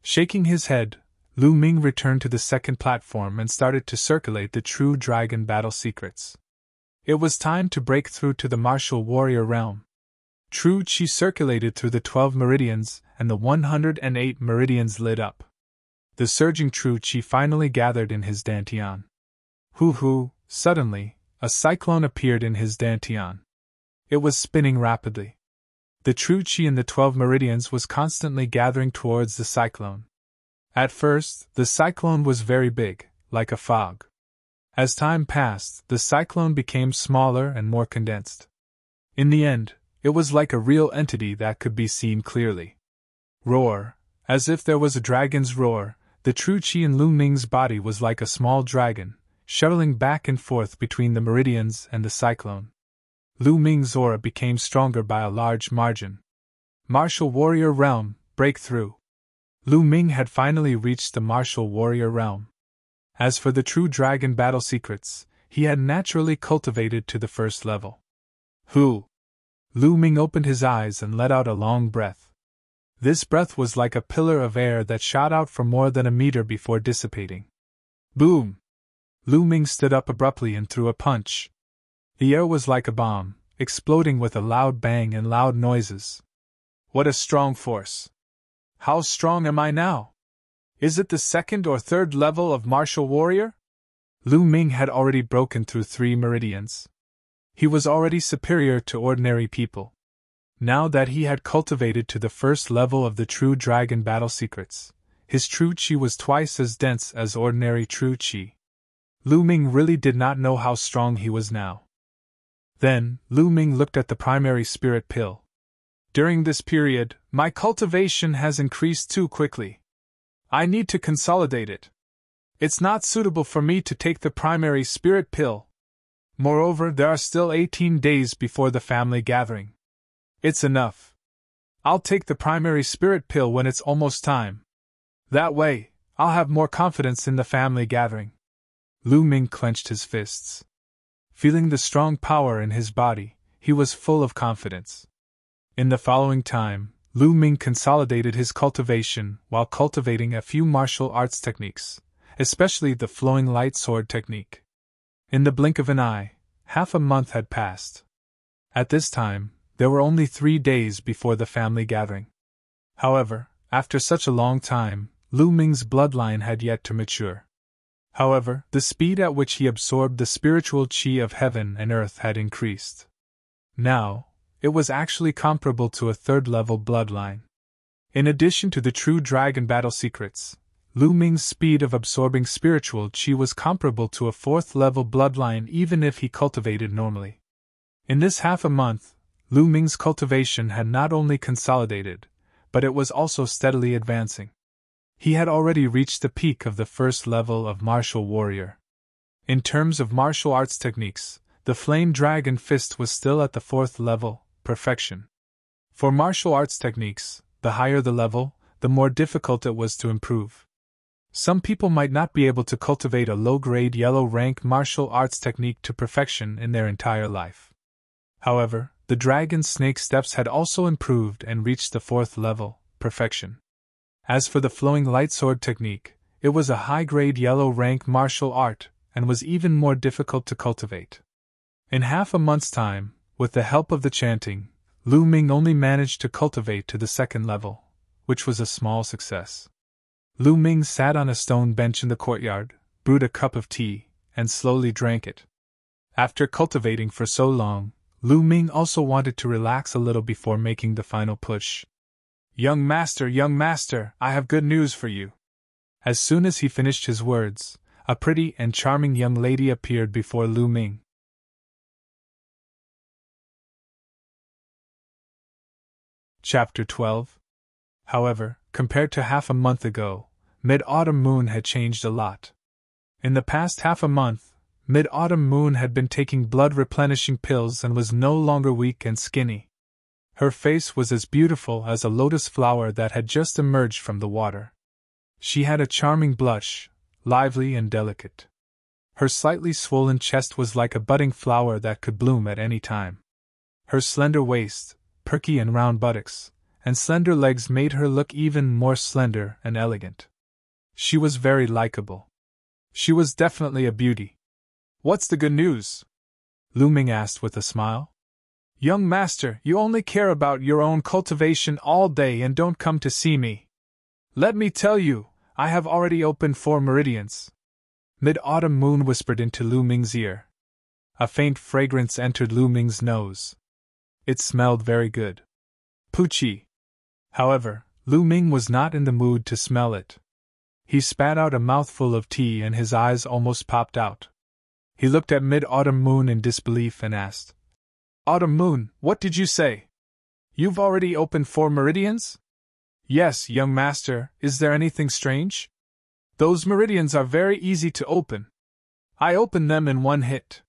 Shaking his head, Lu Ming returned to the second platform and started to circulate the True Dragon Battle Secrets. It was time to break through to the martial warrior realm. True qi circulated through the 12 meridians, and the 108 meridians lit up. The surging true qi finally gathered in his dantian. Hoo! Suddenly, a cyclone appeared in his dantian. It was spinning rapidly. The true qi in the 12 meridians was constantly gathering towards the cyclone. At first, the cyclone was very big, like a fog. As time passed, the cyclone became smaller and more condensed. In the end, it was like a real entity that could be seen clearly. Roar, as if there was a dragon's roar, the true qi in Lu Ming's body was like a small dragon, shuttling back and forth between the meridians and the cyclone. Lu Ming's aura became stronger by a large margin. Martial Warrior Realm, Breakthrough. Lu Ming had finally reached the Martial Warrior Realm. As for the true dragon battle secrets, he had naturally cultivated to the first level. Lu Ming opened his eyes and let out a long breath. This breath was like a pillar of air that shot out for more than a meter before dissipating. Boom! Lu Ming stood up abruptly and threw a punch. The air was like a bomb, exploding with a loud bang and loud noises. What a strong force! How strong am I now? Is it the second or third level of martial warrior? Lu Ming had already broken through 3 meridians. He was already superior to ordinary people. Now that he had cultivated to the first level of the true dragon battle secrets, his true qi was twice as dense as ordinary true qi. Lu Ming really did not know how strong he was now. Then, Lu Ming looked at the primary spirit pill. During this period, my cultivation has increased too quickly. I need to consolidate it. It's not suitable for me to take the primary spirit pill. Moreover, there are still 18 days before the family gathering. It's enough. I'll take the primary spirit pill when it's almost time. That way, I'll have more confidence in the family gathering. Lu Ming clenched his fists. Feeling the strong power in his body, he was full of confidence. In the following time, Lu Ming consolidated his cultivation while cultivating a few martial arts techniques, especially the flowing light sword technique. In the blink of an eye, half a month had passed. At this time, there were only 3 days before the family gathering. However, after such a long time, Lu Ming's bloodline had yet to mature. However, the speed at which he absorbed the spiritual qi of heaven and earth had increased. Now, it was actually comparable to a third-level bloodline. In addition to the true dragon battle secrets, Lu Ming's speed of absorbing spiritual qi was comparable to a 4th-level bloodline even if he cultivated normally. In this half a month, Lu Ming's cultivation had not only consolidated, but it was also steadily advancing. He had already reached the peak of the 1st level of martial warrior. In terms of martial arts techniques, the flame dragon fist was still at the 4th level, perfection. For martial arts techniques, the higher the level, the more difficult it was to improve. Some people might not be able to cultivate a low-grade yellow-rank martial arts technique to perfection in their entire life. However, the dragon snake steps had also improved and reached the 4th level, perfection. As for the flowing light sword technique, it was a high-grade yellow-rank martial art and was even more difficult to cultivate. In half a month's time, with the help of the chanting, Lu Ming only managed to cultivate to the 2nd level, which was a small success. Lu Ming sat on a stone bench in the courtyard, brewed a cup of tea, and slowly drank it. After cultivating for so long, Lu Ming also wanted to relax a little before making the final push. Young master, I have good news for you. As soon as he finished his words, a pretty and charming young lady appeared before Lu Ming. Chapter 12. However, compared to half a month ago, Mid-Autumn Moon had changed a lot. In the past half a month, Mid-Autumn Moon had been taking blood-replenishing pills and was no longer weak and skinny. Her face was as beautiful as a lotus flower that had just emerged from the water. She had a charming blush, lively and delicate. Her slightly swollen chest was like a budding flower that could bloom at any time. Her slender waist, perky and round buttocks, and slender legs made her look even more slender and elegant. She was very likable. She was definitely a beauty. What's the good news? Lu Ming asked with a smile. Young master, you only care about your own cultivation all day and don't come to see me. Let me tell you, I have already opened 4 meridians. Mid-autumn moon whispered into Lu Ming's ear. A faint fragrance entered Lu Ming's nose. It smelled very good. Poochie. However, Lu Ming was not in the mood to smell it. He spat out a mouthful of tea and his eyes almost popped out. He looked at Mid-autumn moon in disbelief and asked, Autumn moon, what did you say? You've already opened 4 meridians? Yes, young master, is there anything strange? Those meridians are very easy to open. I opened them in 1 hit.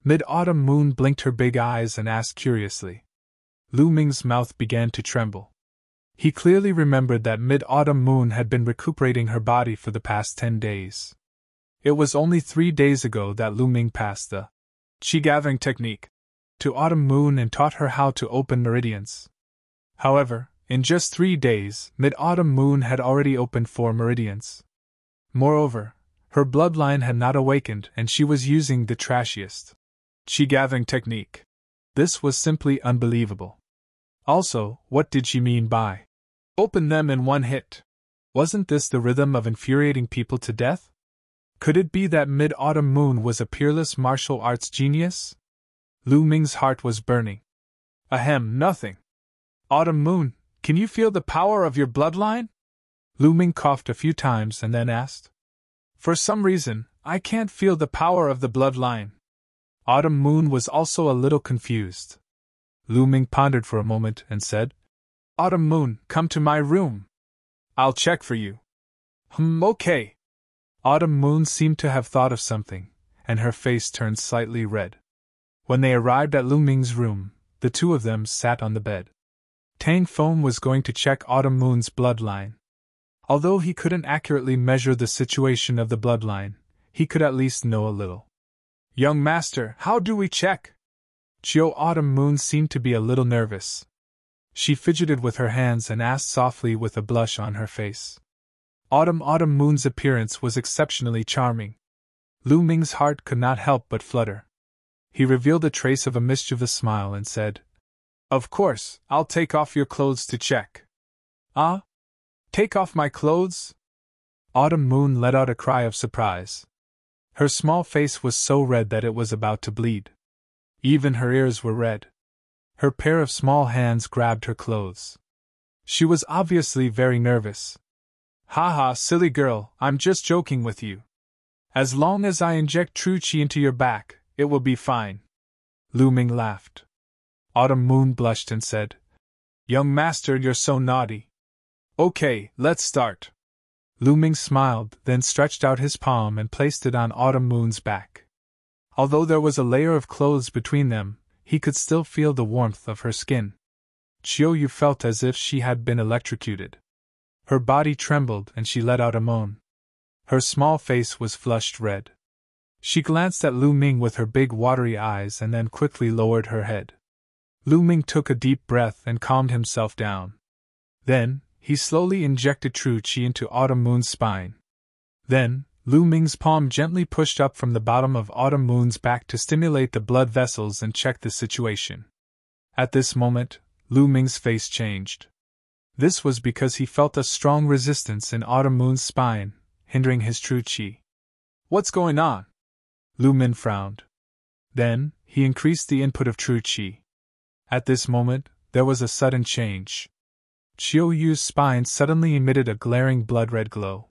Mid-autumn moon blinked her big eyes and asked curiously. Lu Ming's mouth began to tremble. He clearly remembered that Mid-autumn moon had been recuperating her body for the past 10 days. It was only 3 days ago that Lu Ming passed the qi gathering technique to Autumn Moon and taught her how to open meridians. However, in just 3 days, Mid-autumn moon had already opened 4 meridians. Moreover, her bloodline had not awakened and she was using the trashiest qi gathering technique. This was simply unbelievable. Also, what did she mean by open them in 1 hit? Wasn't this the rhythm of infuriating people to death? Could it be that Mid-autumn moon was a peerless martial arts genius? Lu Ming's heart was burning. Ahem, nothing. Autumn moon, can you feel the power of your bloodline? Lu Ming coughed a few times and then asked. For some reason, I can't feel the power of the bloodline. Autumn moon was also a little confused. Lu Ming pondered for a moment and said, Autumn moon, come to my room. I'll check for you. Okay. Autumn moon seemed to have thought of something, and her face turned slightly red. When they arrived at Lu Ming's room, the 2 of them sat on the bed. Tang Feng was going to check Autumn moon's bloodline. Although he couldn't accurately measure the situation of the bloodline, he could at least know a little. Young master, how do we check? Chiu Autumn moon seemed to be a little nervous. She fidgeted with her hands and asked softly with a blush on her face. Autumn moon's appearance was exceptionally charming. Lu Ming's heart could not help but flutter. He revealed a trace of a mischievous smile and said, Of course, I'll take off your clothes to check. Ah? Take off my clothes? Autumn moon let out a cry of surprise. Her small face was so red that it was about to bleed. Even her ears were red. Her pair of small hands grabbed her clothes. She was obviously very nervous. Haha, silly girl, I'm just joking with you. As long as I inject true qi into your back, it will be fine. Lu Ming laughed. Autumn moon blushed and said, Young master, you're so naughty. Okay, let's start. Lu Ming smiled, then stretched out his palm and placed it on Autumn moon's back. Although there was a layer of clothes between them, he could still feel the warmth of her skin. Chiu Yu felt as if she had been electrocuted. Her body trembled and she let out a moan. Her small face was flushed red. She glanced at Lu Ming with her big watery eyes and then quickly lowered her head. Lu Ming took a deep breath and calmed himself down. Then, he slowly injected true qi into Autumn Moon's spine. Then, Lu Ming's palm gently pushed up from the bottom of Autumn Moon's back to stimulate the blood vessels and check the situation. At this moment, Lu Ming's face changed. This was because he felt a strong resistance in Autumn Moon's spine, hindering his true qi. What's going on? Lu Ming frowned. Then, he increased the input of true qi. At this moment, there was a sudden change. Chiu Yu's spine suddenly emitted a glaring blood-red glow.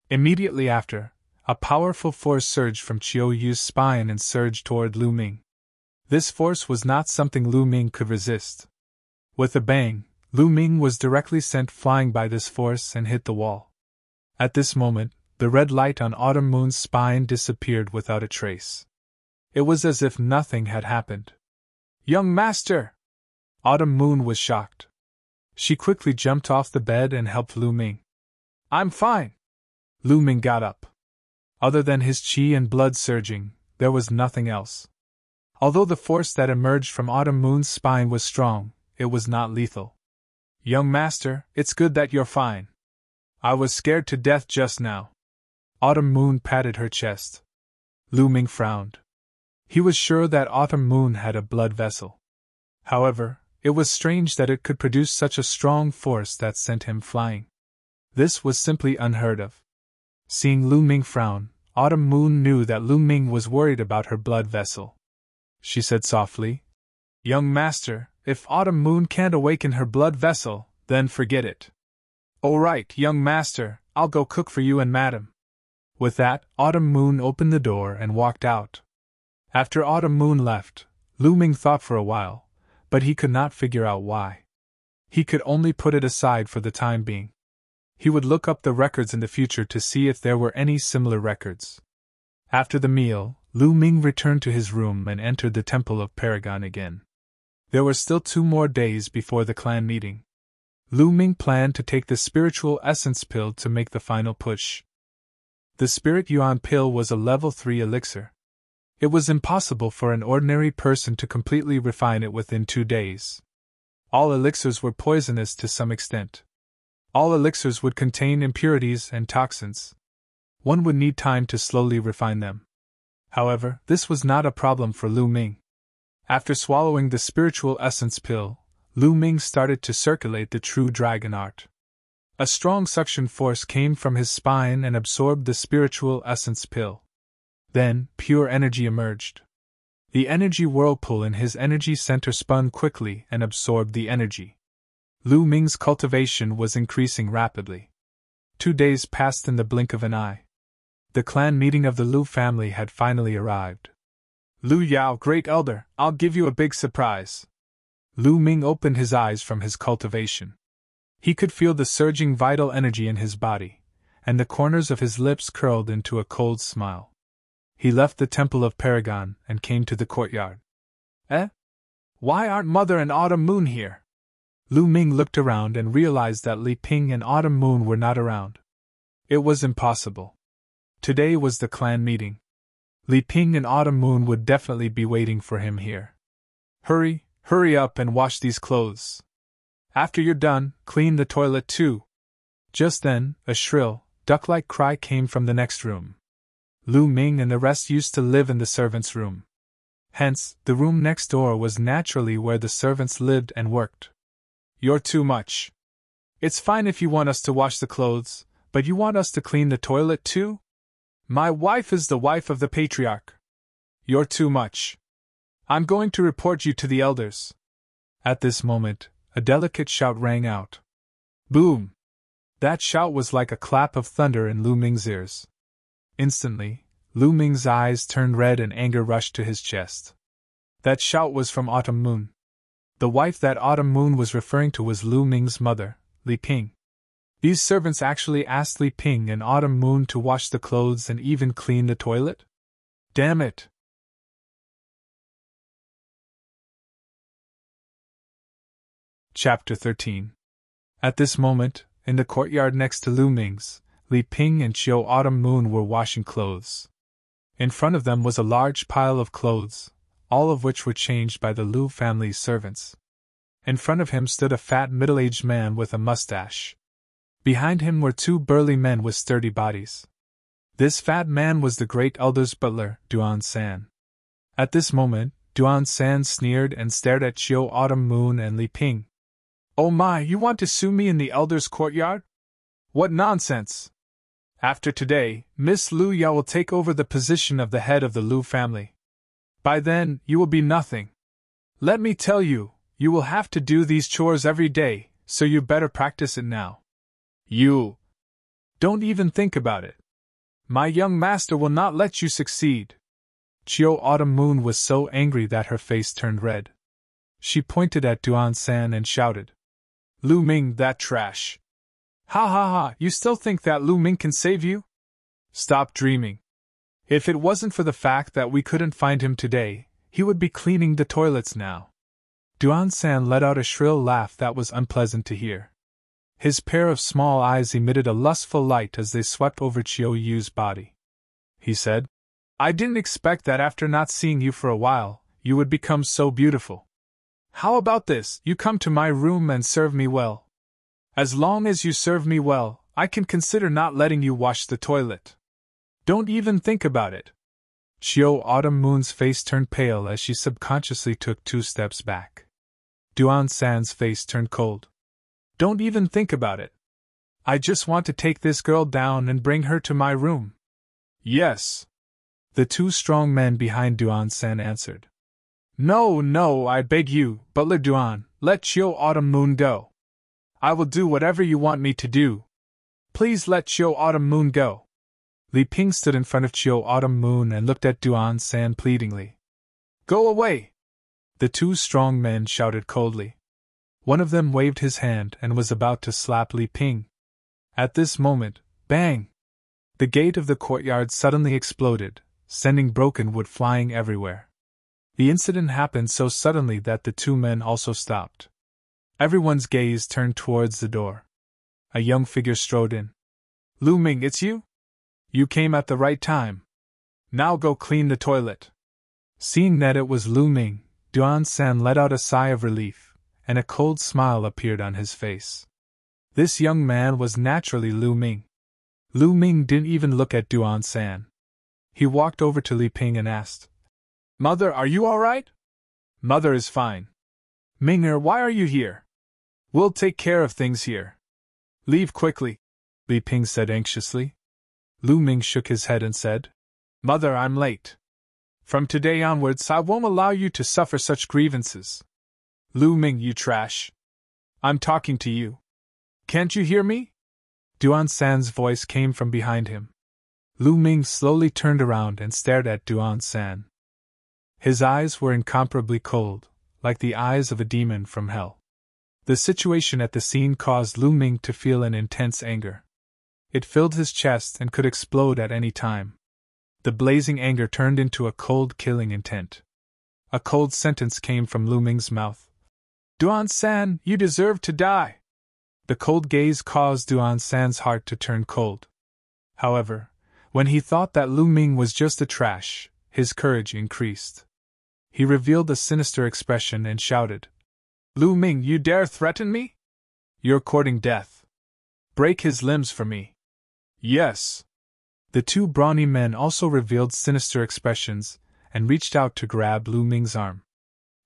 Immediately after, a powerful force surged from Chiu Yu's spine and surged toward Lu Ming. This force was not something Lu Ming could resist. With a bang, Lu Ming was directly sent flying by this force and hit the wall. At this moment, the red light on Autumn Moon's spine disappeared without a trace. It was as if nothing had happened. Young master! Autumn Moon was shocked. She quickly jumped off the bed and helped Lu Ming. I'm fine. Lu Ming got up. Other than his qi and blood surging, there was nothing else. Although the force that emerged from Autumn Moon's spine was strong, it was not lethal. Young master, it's good that you're fine. I was scared to death just now. Autumn Moon patted her chest. Lu Ming frowned. He was sure that Autumn Moon had a blood vessel. However, it was strange that it could produce such a strong force that sent him flying. This was simply unheard of. Seeing Lu Ming frown, Autumn Moon knew that Lu Ming was worried about her blood vessel. She said softly, "Young master, if Autumn Moon can't awaken her blood vessel, then forget it." "All right, young master, I'll go cook for you and madam." With that, Autumn Moon opened the door and walked out. After Autumn Moon left, Lu Ming thought for a while, but he could not figure out why. He could only put it aside for the time being. He would look up the records in the future to see if there were any similar records. After the meal, Lu Ming returned to his room and entered the Temple of Paragon again. There were still 2 more days before the clan meeting. Lu Ming planned to take the spiritual essence pill to make the final push. The Spirit Yuan pill was a level 3 elixir. It was impossible for an ordinary person to completely refine it within 2 days. All elixirs were poisonous to some extent. All elixirs would contain impurities and toxins. One would need time to slowly refine them. However, this was not a problem for Lu Ming. After swallowing the spiritual essence pill, Lu Ming started to circulate the true dragon art. A strong suction force came from his spine and absorbed the spiritual essence pill. Then, pure energy emerged. The energy whirlpool in his energy center spun quickly and absorbed the energy. Lu Ming's cultivation was increasing rapidly. 2 days passed in the blink of an eye. The clan meeting of the Lu family had finally arrived. "Lu Yao, Great Elder, I'll give you a big surprise." Lu Ming opened his eyes from his cultivation. He could feel the surging vital energy in his body, and the corners of his lips curled into a cold smile. He left the Temple of Paragon and came to the courtyard. "Eh? Why aren't Mother and Autumn Moon here?" Lu Ming looked around and realized that Li Ping and Autumn Moon were not around. It was impossible. Today was the clan meeting. Li Ping and Autumn Moon would definitely be waiting for him here. Hurry up and wash these clothes. After you're done, clean the toilet too." Just then, a shrill, duck-like cry came from the next room. Lu Ming and the rest used to live in the servants' room. Hence, the room next door was naturally where the servants lived and worked. "You're too much. It's fine if you want us to wash the clothes, but you want us to clean the toilet too? My wife is the wife of the patriarch. You're too much. I'm going to report you to the elders." At this moment, a delicate shout rang out. Boom! That shout was like a clap of thunder in Lu Ming's ears. Instantly, Lu Ming's eyes turned red and anger rushed to his chest. That shout was from Autumn Moon. The wife that Autumn Moon was referring to was Lu Ming's mother, Li Ping. These servants actually asked Li Ping and Autumn Moon to wash the clothes and even clean the toilet? Damn it! Chapter 13. At this moment, in the courtyard next to Lu Ming's, Li Ping and Chiu Autumn Moon were washing clothes. In front of them was a large pile of clothes, all of which were changed by the Lu family's servants. In front of him stood a fat middle-aged man with a mustache. Behind him were 2 burly men with sturdy bodies. This fat man was the great elder's butler, Duan San. At this moment, Duan San sneered and stared at Chiu Autumn Moon and Li Ping. "Oh my, you want to sue me in the elder's courtyard? What nonsense! After today, Miss Lu Yao will take over the position of the head of the Lu family. By then, you will be nothing. Let me tell you, you will have to do these chores every day, so you better practice it now. You don't even think about it. My young master will not let you succeed." Chiu Autumn Moon was so angry that her face turned red. She pointed at Duan San and shouted, "Lu Ming, that trash! Ha ha ha, you still think that Lu Ming can save you? Stop dreaming. If it wasn't for the fact that we couldn't find him today, he would be cleaning the toilets now." Duan San let out a shrill laugh that was unpleasant to hear. His pair of small eyes emitted a lustful light as they swept over Chiu Yu's body. He said, "I didn't expect that after not seeing you for a while, you would become so beautiful. How about this, you come to my room and serve me well? As long as you serve me well, I can consider not letting you wash the toilet. Don't even think about it." Chiu Autumn Moon's face turned pale as she subconsciously took 2 steps back. Duan San's face turned cold. Don't even think about it. I just want to take this girl down and bring her to my room. Yes. The two strong men behind Duan San answered. No, no, I beg you, Butler Duan, let Chiu Autumn Moon go. I will do whatever you want me to do. Please let Chiu Autumn Moon go. Li Ping stood in front of Chiu Autumn Moon and looked at Duan San pleadingly. Go away! The two strong men shouted coldly. One of them waved his hand and was about to slap Li Ping. At this moment, bang! The gate of the courtyard suddenly exploded, sending broken wood flying everywhere. The incident happened so suddenly that the two men also stopped. Everyone's gaze turned towards the door. A young figure strode in. Lu Ming, it's you? You came at the right time. Now go clean the toilet. Seeing that it was Lu Ming, Duan San let out a sigh of relief, and a cold smile appeared on his face. This young man was naturally Lu Ming. Lu Ming didn't even look at Duan San. He walked over to Li Ping and asked, Mother, are you all right? Mother is fine. Ming'er, why are you here? We'll take care of things here. Leave quickly, Li Ping said anxiously. Lu Ming shook his head and said, Mother, I'm late. From today onwards I won't allow you to suffer such grievances. Lu Ming, you trash. I'm talking to you. Can't you hear me? Duan San's voice came from behind him. Lu Ming slowly turned around and stared at Duan San. His eyes were incomparably cold, like the eyes of a demon from hell. The situation at the scene caused Lu Ming to feel an intense anger. It filled his chest and could explode at any time. The blazing anger turned into a cold, killing intent. A cold sentence came from Lu Ming's mouth. Duan San, you deserve to die. The cold gaze caused Duan San's heart to turn cold. However, when he thought that Lu Ming was just a trash, his courage increased. He revealed a sinister expression and shouted, Lu Ming, you dare threaten me? You're courting death. Break his limbs for me. Yes. The two brawny men also revealed sinister expressions and reached out to grab Lu Ming's arm.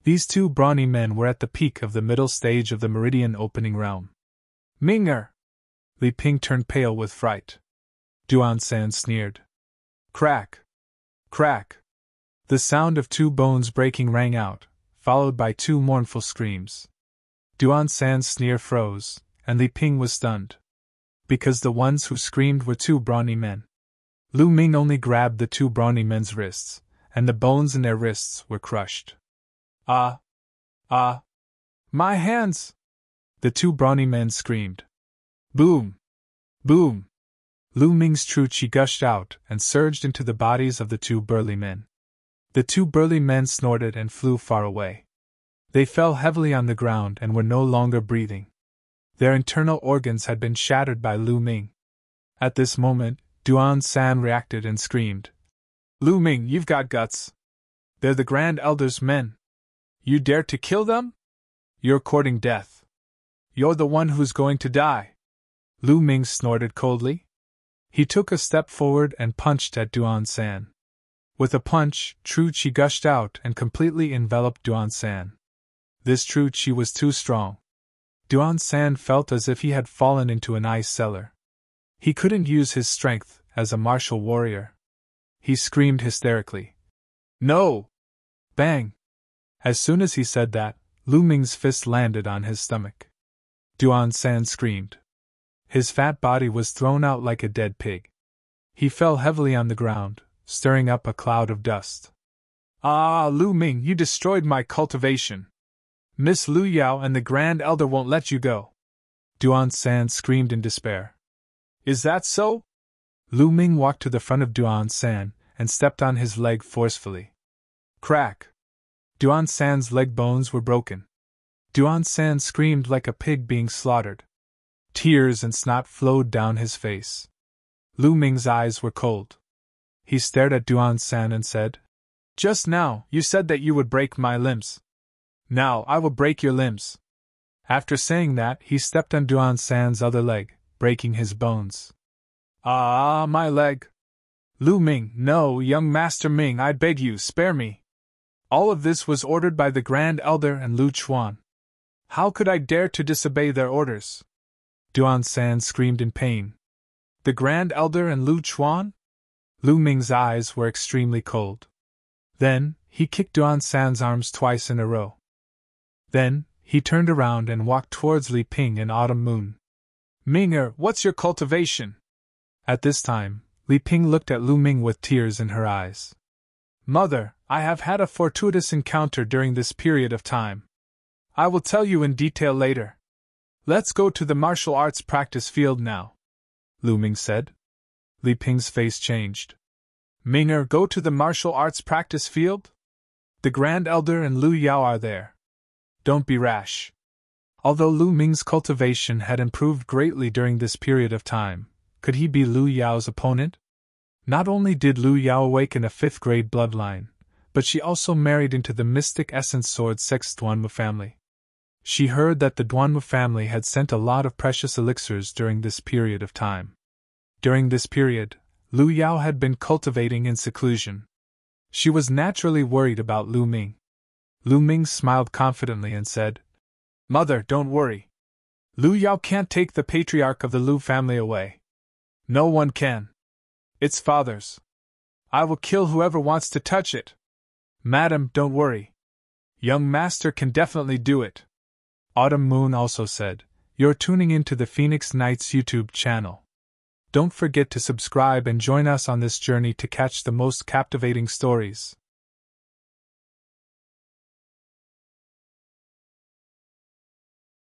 These two brawny men were at the peak of the middle stage of the meridian opening realm. Ming'er! Li Ping turned pale with fright. Duan San sneered. Crack! Crack! The sound of two bones breaking rang out, followed by two mournful screams. Duan San's sneer froze, and Li Ping was stunned. Because the ones who screamed were two brawny men. Lu Ming only grabbed the two brawny men's wrists, and the bones in their wrists were crushed. Ah! Ah! My hands! The two brawny men screamed. Boom! Boom! Lu Ming's true chi gushed out and surged into the bodies of the two burly men. The two burly men snorted and flew far away. They fell heavily on the ground and were no longer breathing. Their internal organs had been shattered by Lu Ming. At this moment, Duan San reacted and screamed. Lu Ming, you've got guts. They're the Grand Elder's men. You dare to kill them? You're courting death. You're the one who's going to die. Lu Ming snorted coldly. He took a step forward and punched at Duan San. With a punch, true chi gushed out and completely enveloped Duan San. This true chi was too strong. Duan San felt as if he had fallen into an ice cellar. He couldn't use his strength as a martial warrior. He screamed hysterically. No! Bang! As soon as he said that, Lu Ming's fist landed on his stomach. Duan San screamed. His fat body was thrown out like a dead pig. He fell heavily on the ground, stirring up a cloud of dust. Ah, Lu Ming, you destroyed my cultivation. Miss Lu Yao and the Grand Elder won't let you go. Duan San screamed in despair. Is that so? Lu Ming walked to the front of Duan San and stepped on his leg forcefully. Crack! Duan San's leg bones were broken. Duan San screamed like a pig being slaughtered. Tears and snot flowed down his face. Lu Ming's eyes were cold. He stared at Duan San and said, Just now, you said that you would break my limbs. Now I will break your limbs. After saying that, he stepped on Duan San's other leg, breaking his bones. Ah, my leg! Lu Ming, no, young Master Ming, I beg you, spare me. All of this was ordered by the Grand Elder and Lu Chuan. How could I dare to disobey their orders? Duan San screamed in pain. The Grand Elder and Lu Chuan? Lu Ming's eyes were extremely cold. Then, he kicked Duan San's arms twice in a row. Then, he turned around and walked towards Li Ping and Autumn Moon. Ming'er, what's your cultivation? At this time, Li Ping looked at Lu Ming with tears in her eyes. Mother, I have had a fortuitous encounter during this period of time. I will tell you in detail later. Let's go to the martial arts practice field now, Lu Ming said. Li Ping's face changed. Ming'er, go to the martial arts practice field? The Grand Elder and Lu Yao are there. Don't be rash. Although Lu Ming's cultivation had improved greatly during this period of time, could he be Lu Yao's opponent? Not only did Lu Yao awaken a 5th-grade bloodline, but she also married into the mystic essence sword sex Duanwu family. She heard that the Duanwu family had sent a lot of precious elixirs during this period of time. During this period, Lu Yao had been cultivating in seclusion. She was naturally worried about Lu Ming. Lu Ming smiled confidently and said, Mother, don't worry. Lu Yao can't take the patriarch of the Lu family away. No one can. It's father's. I will kill whoever wants to touch it. Madam, don't worry. Young master can definitely do it. Autumn Moon also said, You're tuning into the Phoenix Knights YouTube channel. Don't forget to subscribe and join us on this journey to catch the most captivating stories.